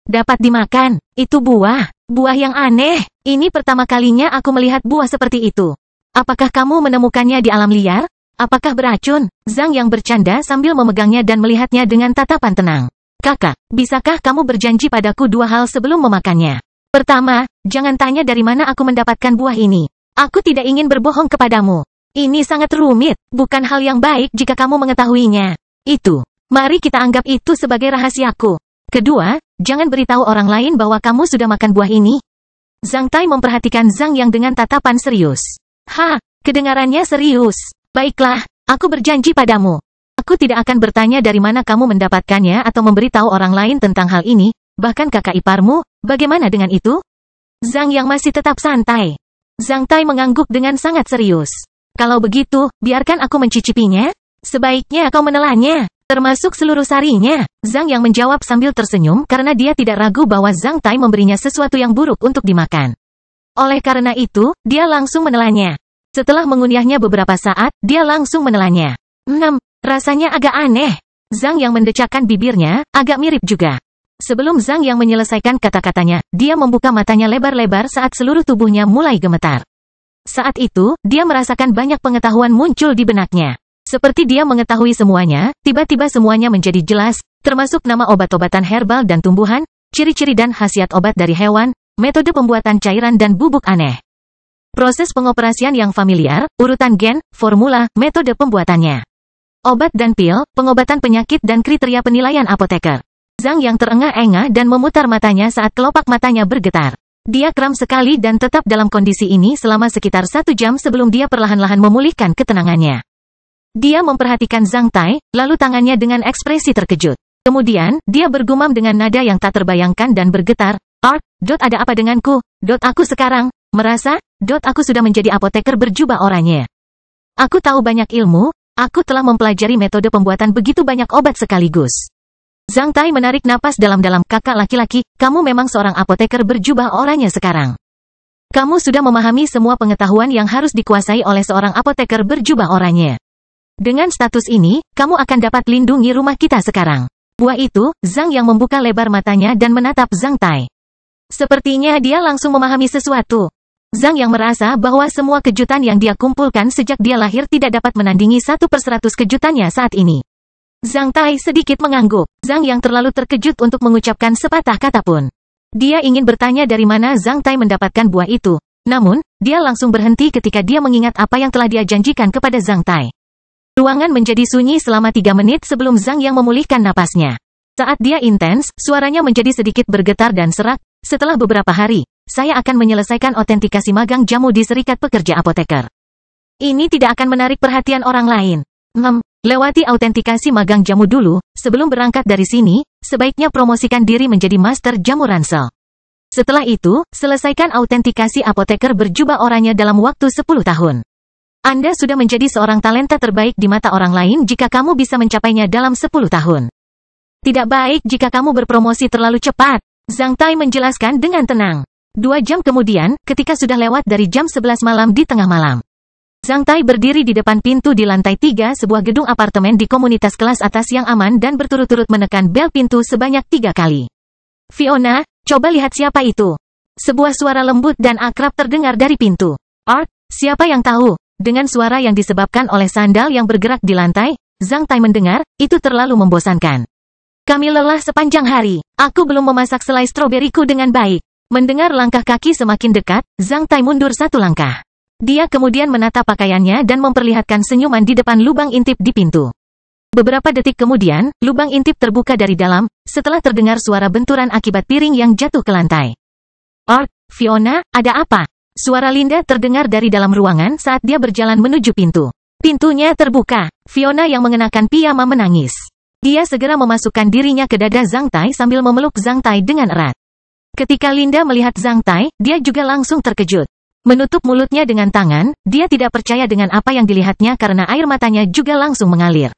Dapat dimakan, itu buah yang aneh. Ini pertama kalinya aku melihat buah seperti itu. Apakah kamu menemukannya di alam liar? Apakah beracun? Zhang yang bercanda sambil memegangnya dan melihatnya dengan tatapan tenang. Kakak, bisakah kamu berjanji padaku dua hal sebelum memakannya? Pertama, jangan tanya dari mana aku mendapatkan buah ini. Aku tidak ingin berbohong kepadamu. Ini sangat rumit, bukan hal yang baik jika kamu mengetahuinya. Mari kita anggap itu sebagai rahasiaku. Kedua, jangan beritahu orang lain bahwa kamu sudah makan buah ini. Zhang Tai memperhatikan Zhang Yang dengan tatapan serius. Kedengarannya serius. Baiklah, aku berjanji padamu. Aku tidak akan bertanya dari mana kamu mendapatkannya atau memberitahu orang lain tentang hal ini, bahkan kakak iparmu, bagaimana dengan itu? Zhang Yang masih tetap santai. Zhang Tai mengangguk dengan sangat serius. Kalau begitu, biarkan aku mencicipinya. Sebaiknya kau menelannya. Termasuk seluruh sarinya. Zhang yang menjawab sambil tersenyum karena dia tidak ragu bahwa Zhang Tai memberinya sesuatu yang buruk untuk dimakan. Oleh karena itu, dia langsung menelannya. Setelah mengunyahnya beberapa saat, dia langsung menelannya. Rasanya agak aneh. Zhang yang mendecakkan bibirnya, agak mirip juga. Sebelum Zhang yang menyelesaikan kata-katanya, dia membuka matanya lebar-lebar saat seluruh tubuhnya mulai gemetar. Saat itu, dia merasakan banyak pengetahuan muncul di benaknya. Seperti dia mengetahui semuanya, tiba-tiba semuanya menjadi jelas, termasuk nama obat-obatan herbal dan tumbuhan, ciri-ciri dan khasiat obat dari hewan, metode pembuatan cairan dan bubuk aneh. Proses pengoperasian yang familiar, urutan gen, formula, metode pembuatannya. Obat dan pil, pengobatan penyakit dan kriteria penilaian apoteker. Zhang yang terengah-engah dan memutar matanya saat kelopak matanya bergetar. Dia kram sekali dan tetap dalam kondisi ini selama sekitar 1 jam sebelum dia perlahan-lahan memulihkan ketenangannya. Dia memperhatikan Zhang Tai, lalu tangannya dengan ekspresi terkejut. Kemudian, dia bergumam dengan nada yang tak terbayangkan dan bergetar, ada apa denganku? Aku sekarang, merasa, aku sudah menjadi apoteker berjubah oranye. Aku tahu banyak ilmu, aku telah mempelajari metode pembuatan begitu banyak obat sekaligus. Zhang Tai menarik napas dalam-dalam, kakak laki-laki, kamu memang seorang apoteker berjubah oranye sekarang. Kamu sudah memahami semua pengetahuan yang harus dikuasai oleh seorang apoteker berjubah oranye. Dengan status ini, kamu akan dapat lindungi rumah kita sekarang. Buah itu, Zhang yang membuka lebar matanya dan menatap Zhang Tai. Sepertinya dia langsung memahami sesuatu. Zhang yang merasa bahwa semua kejutan yang dia kumpulkan sejak dia lahir tidak dapat menandingi 1/100 kejutannya saat ini. Zhang Tai sedikit mengangguk. Zhang yang terlalu terkejut untuk mengucapkan sepatah kata pun. Dia ingin bertanya dari mana Zhang Tai mendapatkan buah itu. Namun, dia langsung berhenti ketika dia mengingat apa yang telah dia janjikan kepada Zhang Tai. Ruangan menjadi sunyi selama 3 menit sebelum Zhang yang memulihkan napasnya. Saat dia intens, suaranya menjadi sedikit bergetar dan serak. Setelah beberapa hari, saya akan menyelesaikan otentikasi magang jamu di Serikat Pekerja Apoteker. Ini tidak akan menarik perhatian orang lain. Lewati autentikasi magang jamu dulu, sebelum berangkat dari sini, sebaiknya promosikan diri menjadi master jamu ransel. Setelah itu, selesaikan autentikasi apoteker berjubah oranye dalam waktu 10 tahun. Anda sudah menjadi seorang talenta terbaik di mata orang lain jika kamu bisa mencapainya dalam 10 tahun. Tidak baik jika kamu berpromosi terlalu cepat, Zhang Tai menjelaskan dengan tenang. 2 jam kemudian, ketika sudah lewat dari jam 11 malam di tengah malam, Zhang Tai berdiri di depan pintu di lantai 3 sebuah gedung apartemen di komunitas kelas atas yang aman dan berturut-turut menekan bel pintu sebanyak 3 kali. Fiona, coba lihat siapa itu. Sebuah suara lembut dan akrab terdengar dari pintu. Art, siapa yang tahu? Dengan suara yang disebabkan oleh sandal yang bergerak di lantai, Zhang Tai mendengar, itu terlalu membosankan. Kami lelah sepanjang hari. Aku belum memasak selai stroberiku dengan baik. Mendengar langkah kaki semakin dekat, Zhang Tai mundur 1 langkah. Dia kemudian menata pakaiannya dan memperlihatkan senyuman di depan lubang intip di pintu. Beberapa detik kemudian, lubang intip terbuka dari dalam, setelah terdengar suara benturan akibat piring yang jatuh ke lantai. Art, Fiona, ada apa? Suara Linda terdengar dari dalam ruangan saat dia berjalan menuju pintu. Pintunya terbuka. Fiona yang mengenakan piyama menangis. Dia segera memasukkan dirinya ke dada Zhang Tai sambil memeluk Zhang Tai dengan erat. Ketika Linda melihat Zhang Tai, dia juga langsung terkejut. Menutup mulutnya dengan tangan, dia tidak percaya dengan apa yang dilihatnya karena air matanya juga langsung mengalir.